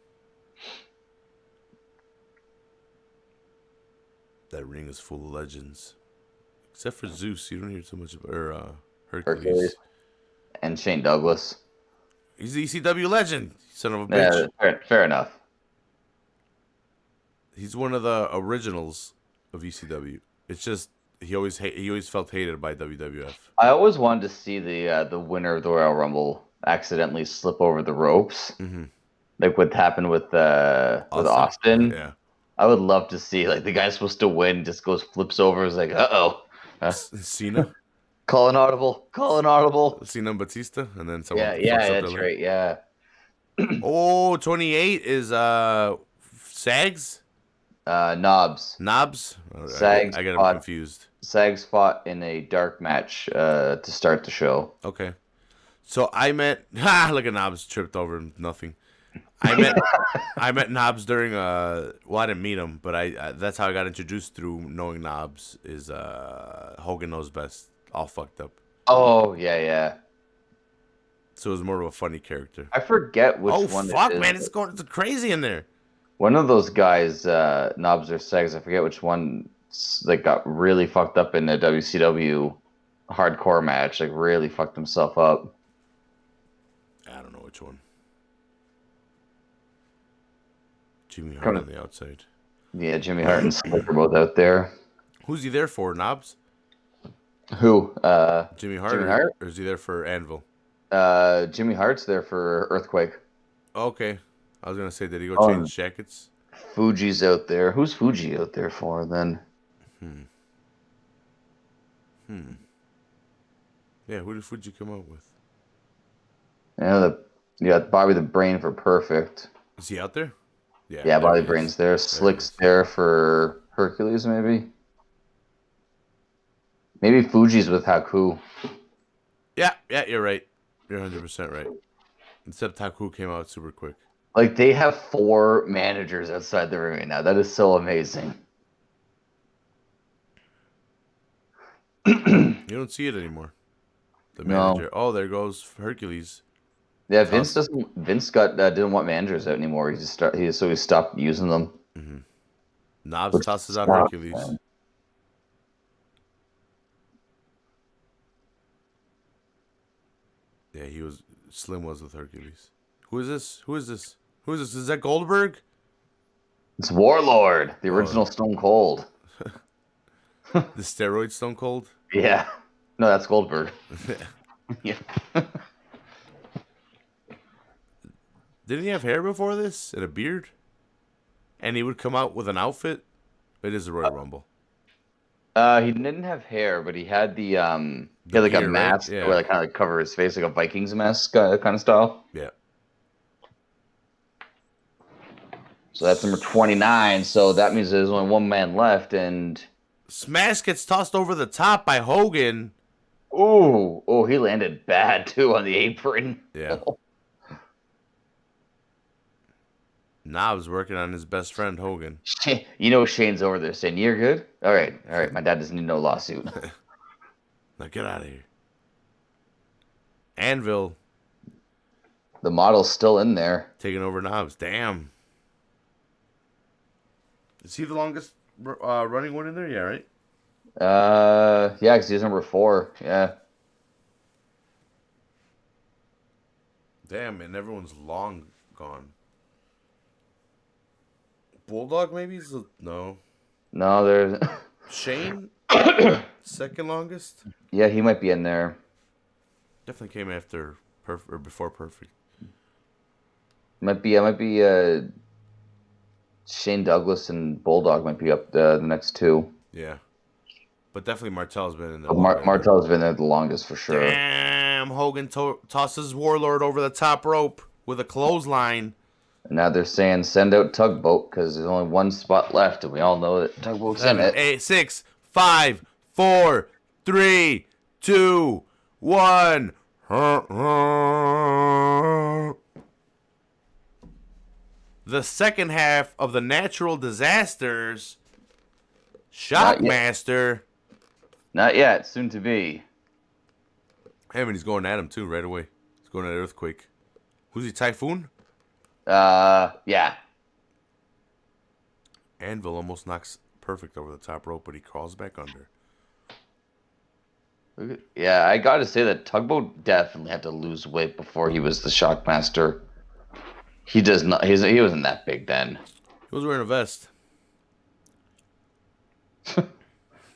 That ring is full of legends. Except for Zeus, you don't hear too much about Hercules. And Shane Douglas. He's the ECW legend, son of a bitch. Yeah, fair enough. He's one of the originals of ECW. It's just he always felt hated by WWF. I always wanted to see the winner of the Royal Rumble accidentally slip over the ropes, like what happened with Austin. Yeah, I would love to see like the guy's supposed to win, just flips over, is like, Cena. Call an audible. Cena and Batista, and then someone. Yeah, that's right. Yeah. Oh, 28 is Sags. Knobs. Knobs? Sags I get them fought. confused. Sags fought in a dark match to start the show. Okay. So I met look at Knobs tripped over nothing. I met Knobs during well, I didn't meet him, but I that's how I got introduced through knowing Knobs is Hogan Knows Best, all fucked up. Oh yeah. So it was more of a funny character. I forget which Oh one fuck, it is. man, it's crazy in there. One of those guys, Knobs or Sags, I forget which one, like got really fucked up in a WCW hardcore match. Like really fucked himself up. I don't know which one. Jimmy Hart Kinda- on the outside. Yeah, Jimmy Hart and Slick are both out there. Who's he there for, Knobs? Who? Jimmy Hart, Jimmy Hart? or is he there for Anvil? Jimmy Hart's there for Earthquake. Okay. I was gonna say, did he go Oh. change jackets? Fuji's out there. Who's Fuji out there for then? Yeah, who did Fuji come up with? You got Bobby the Brain for Perfect. Is he out there? Yeah, there Bobby he is. Brain's there. he Slick's is. there for Hercules, maybe. Maybe Fuji's with Haku. Yeah, you're right. You're 100% right. Except Taku came out super quick. Like they have 4 managers outside the ring right now. That is so amazing. You don't see it anymore. The No. manager. Oh, there goes Hercules. Yeah, Vince doesn't. Vince got didn't want managers out anymore. He stopped using them. Knobs Which tosses out sucks, Hercules. man. Yeah, Slim was with Hercules. Who is this? Is that Goldberg? It's Warlord, the original Stone Cold. The steroid Stone Cold? Yeah, no, that's Goldberg. Yeah. Didn't he have hair before this? And a beard? And he would come out with an outfit? It is a Royal Rumble. He didn't have hair, but he had he had like a beard, right? mask Yeah. where like kind of like cover his face, like a Vikings mask kind of style. Yeah. So that's number 29. So that means there's only one man left, and Smash gets tossed over the top by Hogan. oh, he landed bad too on the apron. Yeah. Knobs working on his best friend Hogan. You know Shane's over there saying, "You're good. All right. My dad doesn't need no lawsuit." Now get out of here. Anvil The model's still in there. taking over Knobs. Damn. Is he the longest running one in there? Yeah, right? Yeah, because he's number 4. Yeah. Damn, man, everyone's long gone. Bulldog, maybe? No. No, there's. Shane? Second longest? Yeah, he might be in there. Definitely came after or before Perfect. Might be Shane Douglas and Bulldog might be up the next 2. Yeah. But definitely Martel's been in there. Martel's been there the longest for sure. Damn, Hogan tosses Warlord over the top rope with a clothesline. Now they're saying send out Tugboat because there's only one spot left, and we all know that Tugboat's in 7, it. 8, 6, 5, 4, 3, 2, 1. The second half of the Natural Disasters. Shockmaster. Not yet. Soon to be. Hey, man, he's going at him too right away. He's going at Earthquake. Who's he? Typhoon? Yeah. Anvil almost knocks Perfect over the top rope, but he crawls back under. Yeah, I gotta say that Tugboat definitely had to lose weight before he was the Shockmaster. He does not. He wasn't that big then. He was wearing a vest.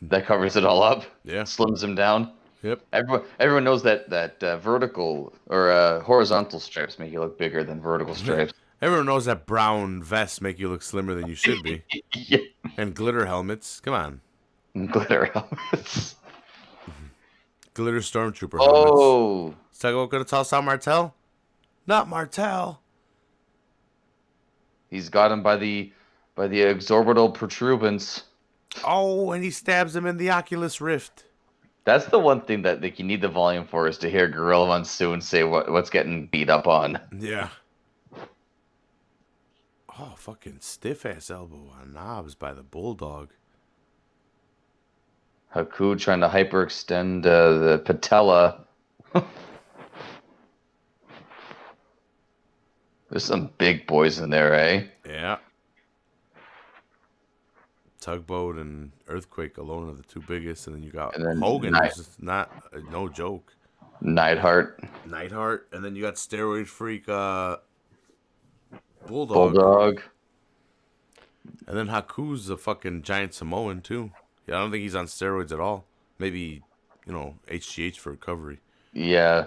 That covers it all up. Yeah. Slims him down. Yep. Everyone knows that vertical or horizontal stripes make you look bigger than vertical stripes. Everyone knows that brown vests make you look slimmer than you should be. Yeah. And glitter helmets. Come on. Glitter helmets. Glitter Stormtrooper helmets. Oh. Is Tugboat going to toss out Martel? Not Martel. He's got him by the by the exorbital protuberance. Oh, and he stabs him in the Oculus Rift. That's the one thing that like you need the volume for is to hear Gorilla Monsoon say what's getting beat up on. Yeah. Oh, fucking stiff ass elbow on Knobs by the Bulldog. Haku trying to hyperextend the patella. There's some big boys in there, eh? Yeah. Tugboat and Earthquake alone are the two biggest, and then you got And then Hogan, who's just not no joke. Neidhart. Neidhart, and then you got Steroid Freak Bulldog. Bulldog. And then Haku's a fucking giant Samoan too. Yeah, I don't think he's on steroids at all. Maybe, HGH for recovery. Yeah.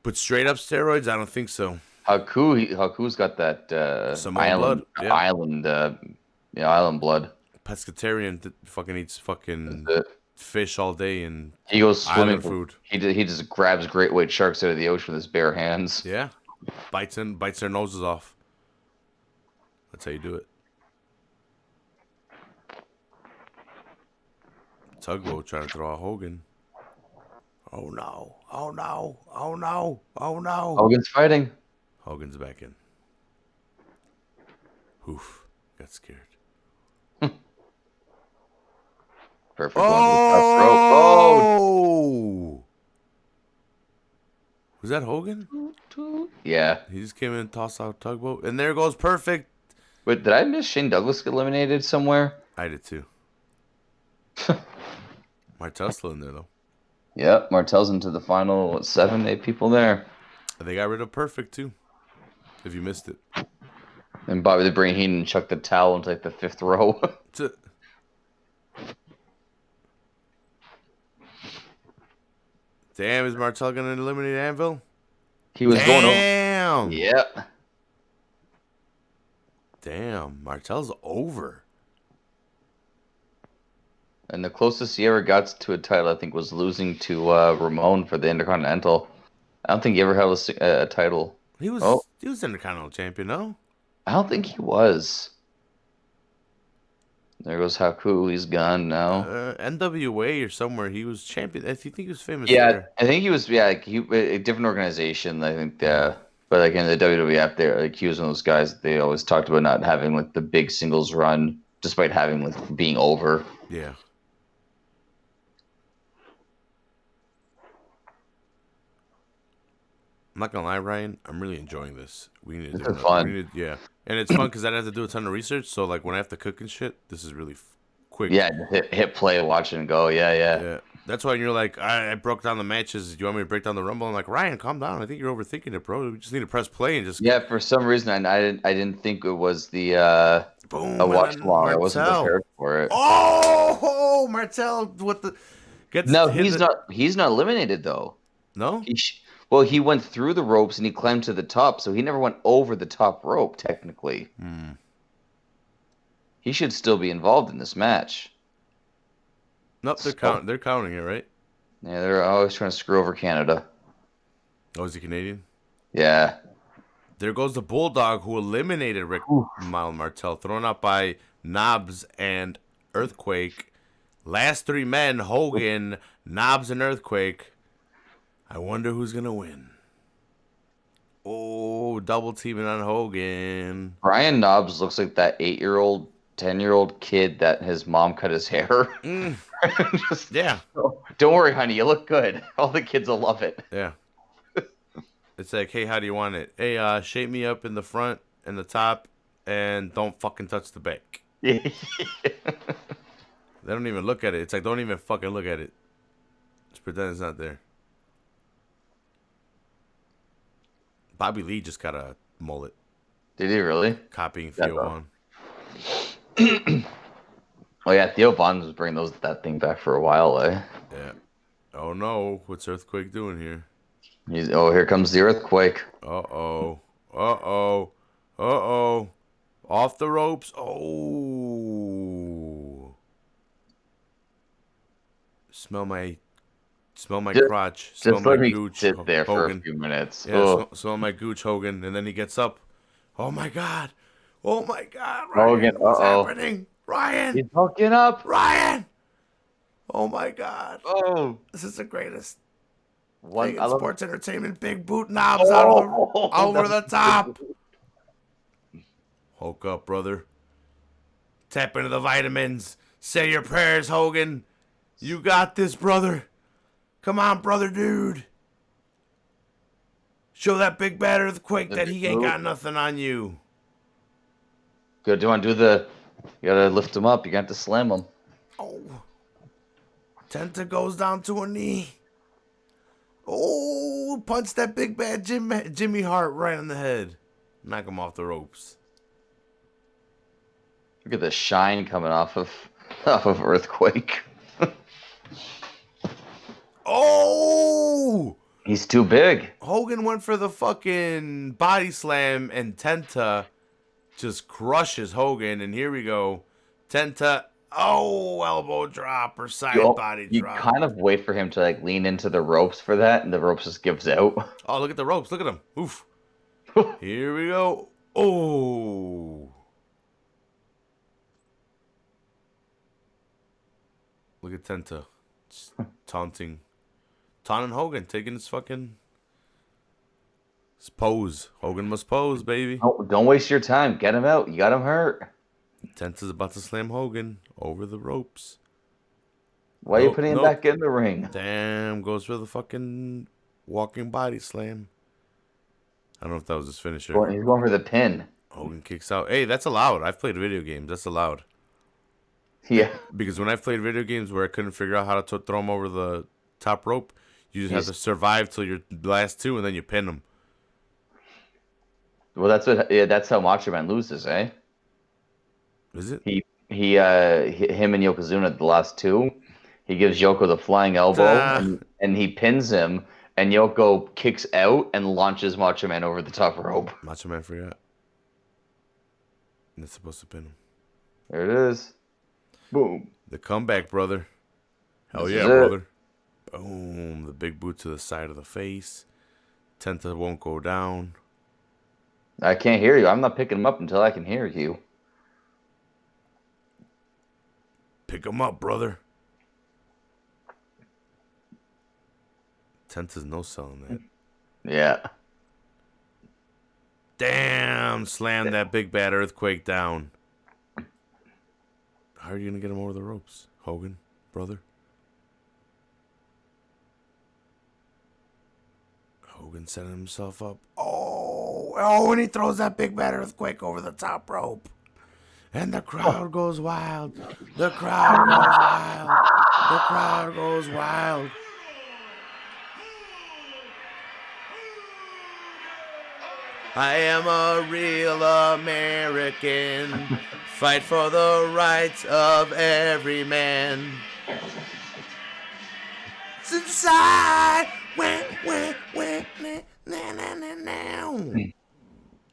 But straight up steroids, I don't think so. Haku's got that Samoan island blood. Yeah. Island blood. Pescatarian fucking eats fucking That's it. fish all day and He goes swimming island food. He just grabs great white sharks out of the ocean with his bare hands. Yeah. Bites their noses off. That's how you do it. Tugboat trying to throw out Hogan. Oh no. Oh no. Oh no. Oh no. Hogan's fighting. Hogan's back in. Oof. Got scared. Perfect one. Oh! Was that Hogan? Yeah. He just came in and tossed out Tugboat. And there goes Perfect. Wait, did I miss Shane Douglas get eliminated somewhere? I did too. Martel's still in there though. Yep, Martel's into the final 7, 8 people there. And they got rid of Perfect too. If you missed it. And Bobby the Brain Heenan chucked the towel into like the 5th row. Damn, is Martel gonna eliminate Anvil? He was going over. Damn. Yep. Damn, Martel's over. And the closest he ever got to a title, I think, was losing to Ramon for the Intercontinental. I don't think he ever held a title. He was Intercontinental champion, no? I don't think he was. There goes Haku. He's gone now. NWA or somewhere. He was champion. I think he was famous. Yeah, there. I think he was. Yeah, a different organization. I think. But like in the WWF, there, like he was one of those guys that they always talked about not having like the big singles run, despite having like being over. Yeah. I'm not gonna lie, Ryan. I'm really enjoying this. We need to do It's fun. and it's fun because I don't have to do a ton of research. So like when I have to cook and shit, this is really quick. Yeah, hit play, watch it, and go. Yeah. Yeah. That's why you're like, I broke down the matches. Do you want me to break down the Rumble? I'm like, Ryan, calm down. I think you're overthinking it, bro. We just need to press play and just Yeah, for some reason I didn't think it was the boom. a watch and then along. I wasn't Martel. prepared for it. Oh, Martel! What the? No, he's not. He's not eliminated though. No. Well, he went through the ropes and he climbed to the top, so he never went over the top rope. Technically, he should still be involved in this match. Nope, they're counting it, right? Yeah, they're always trying to screw over Canada. Oh, is he Canadian? Yeah. There goes the Bulldog who eliminated Rick Martel, thrown out by Knobs and Earthquake. Last 3 men, Hogan, Knobs, and Earthquake. I wonder who's going to win. Oh, double teaming on Hogan. Brian Knobs looks like that 8-year-old, 10-year-old kid that his mom cut his hair. Yeah. Don't worry, honey. You look good. All the kids will love it. Yeah. It's like, hey, how do you want it? Hey, shape me up in the front and the top, and don't fucking touch the back. Yeah. They don't even look at it. It's like, don't even fucking look at it. Just pretend it's not there. Bobby Lee just got a mullet. Did he really? Copying Theo Vaughn. Oh yeah, Theo Vaughn was bringing that thing back for a while, eh? Yeah. Oh no, what's Earthquake doing here? Here comes the earthquake. Uh-oh. Uh-oh. Uh-oh. Off the ropes. Oh. Smell my crotch. Smell Just my let me gooch. sit there for Hogan. a few minutes. Yeah, smell my gooch, Hogan. And then he gets up. Oh my God. Oh my God, Hogan, Ryan, what's uh-oh. happening? Ryan, He's hooking up. Ryan. Oh my God, Oh. this is the greatest thing One, I in love it. sports entertainment. Big boot knobs out of the Oh, over the that's top. Hulk up, brother. Tap into the vitamins. Say your prayers, Hogan. You got this, brother. Come on, brother, dude. Show that big bad earthquake the that big he ain't boot. got nothing on you. Good. Do you want to do the? You gotta lift him up. You got to slam him. Oh. Tenta goes down to a knee. Oh, punch that big bad Jimmy Hart right on the head. Knock him off the ropes. Look at the shine coming off of Earthquake. Oh! He's too big. Hogan went for the fucking body slam, and Tenta just crushes Hogan. And here we go. Tenta, oh, elbow drop or side body You drop. kind of wait for him to like lean into the ropes for that, and the ropes just gives out. Oh, look at the ropes. Look at them. Oof. Here we go. Oh. Look at Tenta. Just taunting Hogan, taking his pose. Hogan must pose, baby. Oh, don't waste your time. Get him out. You got him hurt. Tenta's about to slam Hogan over the ropes. Why are you putting him back in the ring? Damn, goes for the fucking walking body slam. I don't know if that was his finisher. He's going for the pin. Hogan kicks out. Hey, that's allowed. I've played video games. That's allowed. Yeah. Because when I've played video games where I couldn't figure out how to throw him over the top rope, you just have to survive till your last two, and then you pin him. Well, that's how Macho Man loses, eh? Is it? Him and Yokozuna, the last two, he gives Yoko the flying elbow, and he pins him, and Yoko kicks out and launches Macho Man over the top rope. Macho Man forgot. That's supposed to pin him. There it is. Boom. The comeback, brother. Hell This yeah, is it. brother. Boom. The big boot to the side of the face. Tenta won't go down. I can't hear you. I'm not picking him up until I can hear you. Pick him up, brother. Tenta's no selling that. Yeah. Damn. Slam that big bad earthquake down. How are you going to get him over the ropes, Hogan, brother? Hogan setting himself up. Oh, and he throws that big bad earthquake over the top rope. And the crowd goes wild. The crowd goes wild. The crowd goes wild. I am a real American. Fight for the rights of every man. It's inside.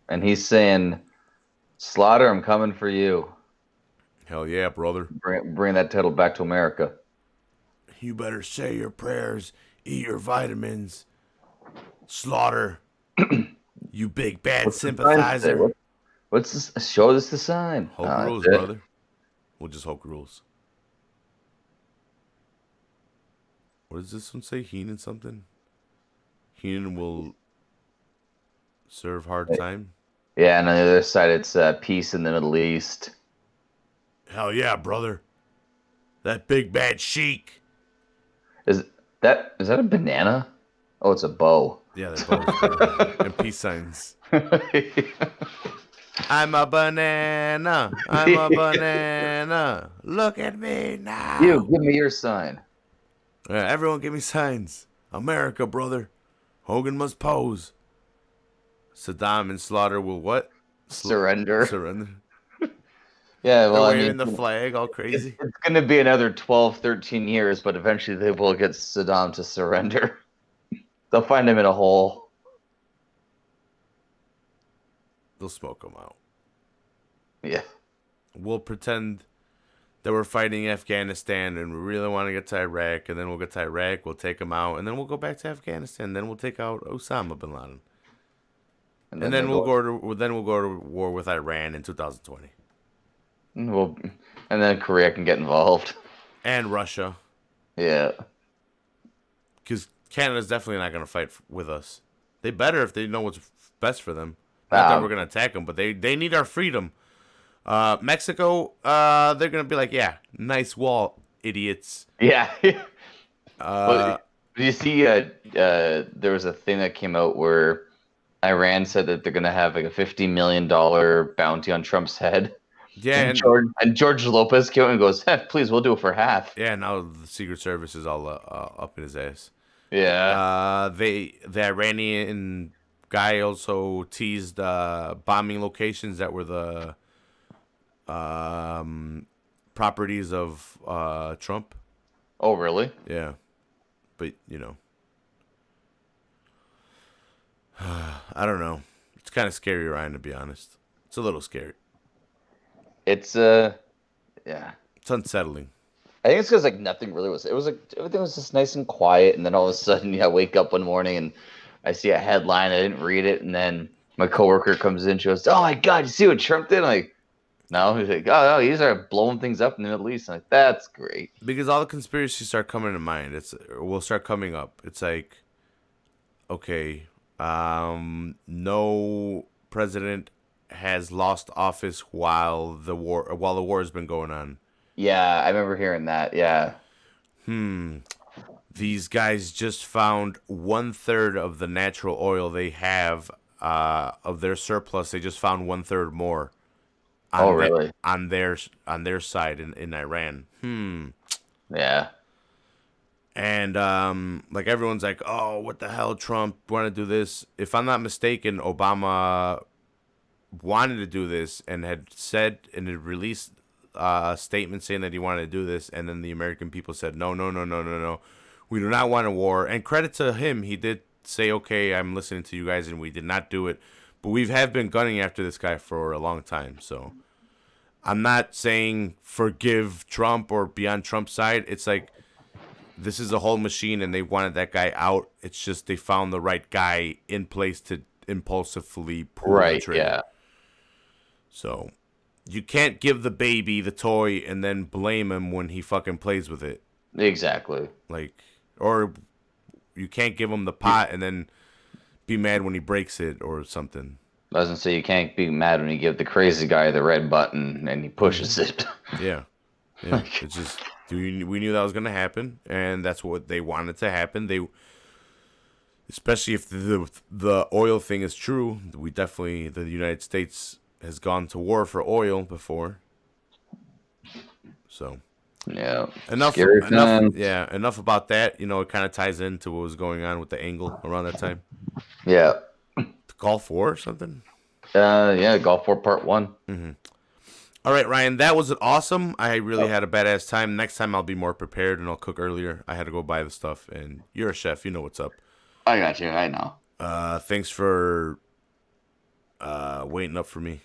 And he's saying, Slaughter, I'm coming for you. Hell yeah, brother. Bring that title back to America. You better say your prayers, eat your vitamins. Slaughter. You big bad sympathizer. What's this? Show us the sign. Hulk rules, brother. We'll just Hulk rules. What does this one say? Heenan something? Heenan will serve hard time? Yeah, and on the other side, it's peace in the Middle East. Hell yeah, brother. That big bad Sheik. Is that a banana? Oh, it's a bow. Yeah, they're both. And peace signs. I'm a banana. I'm a banana. Look at me now. You, give me your sign. Yeah, everyone give me signs. America, brother. Hogan must pose. Saddam and Slaughter will what? Surrender. Surrender. Yeah, well, They're waving the flag all crazy. It's going to be another 12, 13 years, but eventually they will get Saddam to surrender. They'll find him in a hole. They'll smoke him out. Yeah. We'll pretend that we're fighting Afghanistan and we really want to get to Iraq, and then we'll get to Iraq, we'll take him out, and then we'll go back to Afghanistan, then we'll take out Osama bin Laden. and And then then we'll go to war with Iran in 2020 well, and then Korea can get involved. and Russia, Yeah, because Canada's definitely not going to fight with us. They better if they know what's best for them. Not that we're um, going to attack them, but they need our freedom. Mexico, they're going to be like, yeah, nice wall, idiots. yeah. Well, Uh, did you see? There was a thing that came out where Iran said that they're gonna have like a $50 million bounty on Trump's head, yeah, and and George Lopez came out and goes, "Please, we'll do it for half." yeah, now the Secret Service is all up in his ass. Yeah. The Iranian guy also teased bombing locations that were the properties of Trump. Oh, really? Yeah, but I don't know. It's kind of scary, Ryan. To be honest, it's a little scary. It's yeah. It's unsettling. I think it's because like nothing really was. It was like everything was just nice and quiet, and then all of a sudden, yeah, I wake up one morning and I see a headline. I didn't read it, and then my coworker comes in. She goes, "Oh my God, you see what Trump did?" I'm like, no. He's like, "Oh, no, he's are blowing things up in the Middle East." I'm like, "That's great." Because all the conspiracies start coming to mind. Will start coming up. It's like, okay, no president has lost office while the war has been going on. Yeah, I remember hearing that. Yeah. These guys just found 1/3 of the natural oil they have of their surplus. They just found 1/3 more Oh, on really? on their side in Iran. Yeah. And like everyone's like, oh, what the hell, Trump want to do this? If I'm not mistaken, Obama wanted to do this and had said and had released a statement saying that he wanted to do this, and then the American people said, no, no, no, no, no, no, we do not want a war. And credit to him, he did say, okay, I'm listening to you guys, and we did not do it. But we have been gunning after this guy for a long time, so I'm not saying forgive Trump or be on Trump's side. It's like this is a whole machine, and they wanted that guy out. It's just they found the right guy in place to impulsively pull the Right. trigger. Yeah. So you can't give the baby the toy and then blame him when he fucking plays with it. Exactly. Like, or you can't give him the pot and then be mad when he breaks it or something. I was gonna say you can't be mad when you give the crazy guy the red button and he pushes it. Yeah. Yeah. It's just we knew that was gonna happen, and that's what they wanted to happen. They, especially if the oil thing is true, the United States has gone to war for oil before. So Yeah. enough Scary times. yeah, enough about that. It kind of ties into what was going on with the angle around that time. Yeah. The Gulf War or something. Yeah. Golf War Part 1. All right, Ryan, that was awesome. I really had a badass time. Next time I'll be more prepared and I'll cook earlier. I had to go buy the stuff, and you're a chef. You know what's up. I got you. I know. Thanks for waiting up for me.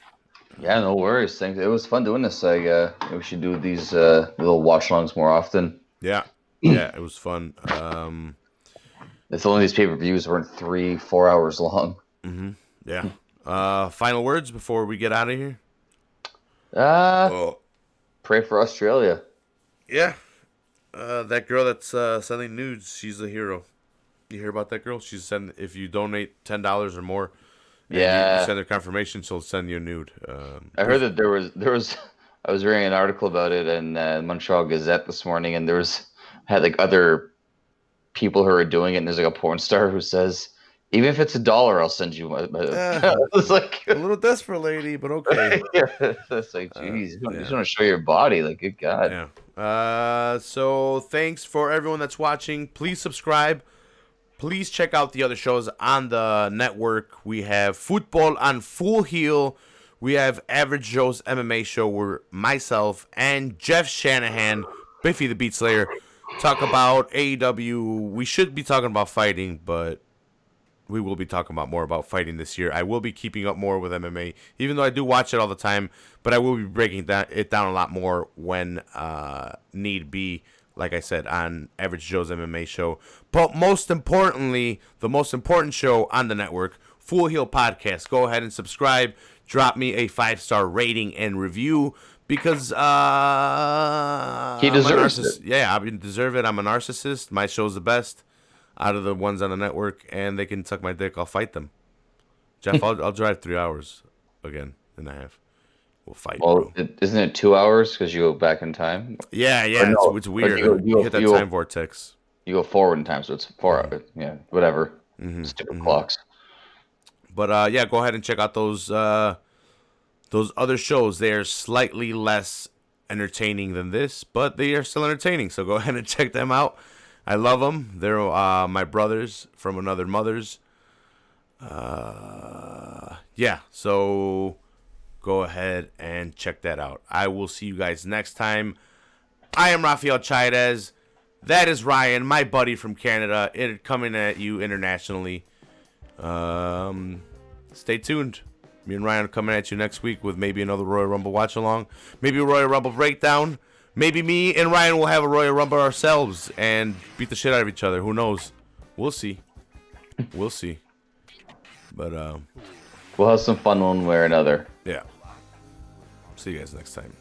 Yeah. No worries. Thanks. It was fun doing this. We should do these little watch-alongs more often. Yeah, yeah, it was fun. If only these pay-per-views weren't 3-4 hours long. Yeah. Final words before we get out of here. Oh. Pray for Australia. Yeah. That girl that's sending nudes, she's a hero. You hear about that girl? She's sending, if you donate $10 or more, and you send her confirmation, she'll send you a nude. I heard that there was I was reading an article about it in Montreal Gazette this morning, and had like other people who are doing it, and there's like a porn star who says, even if it's $1, I'll send you my it's like a little desperate lady, but okay. yeah, it's like, geez, you just want to show your body, like, good God. Yeah. So thanks for everyone that's watching. Please subscribe. Please check out the other shows on the network. We have Football on Full Heel. We have Average Joe's MMA show where myself and Jeff Shanahan, Biffy the Beat Slayer, talk about AEW. We should be talking about fighting, but we will be talking about more about fighting this year. I will be keeping up more with MMA, even though I do watch it all the time, but I will be breaking it down a lot more when need be, like I said, on Average Joe's MMA show. But most importantly, the most important show on the network, Full Heel Podcast. Go ahead and subscribe. Drop me a 5-star rating and review because He I'm a deserves narcissist. it. Yeah, I deserve it. I'm a narcissist. My show's the best out of the ones on the network, and they can suck my dick. I'll fight them. Jeff, I'll drive 3 hours again and a half. We'll fight, Well, bro. isn't it 2 hours because you go back in time? Yeah, Or it's, no, it's like weird. you You hit that go- time vortex. You go forward in time, so it's 4 hours. Yeah, whatever. Stupid clocks. But yeah, go ahead and check out those other shows. They are slightly less entertaining than this, but they are still entertaining. So go ahead and check them out. I love them. They're my brothers from another mother's. Yeah, so go ahead and check that out. I will see you guys next time. I am Rafael Chaidez. That is Ryan, my buddy from Canada, coming at you internationally. Stay tuned. Me and Ryan are coming at you next week with maybe another Royal Rumble watch along, maybe a Royal Rumble breakdown. Maybe me and Ryan will have a Royal Rumble ourselves and beat the shit out of each other. Who knows? We'll see. We'll see. But We'll have some fun one way or another. yeah. See you guys next time.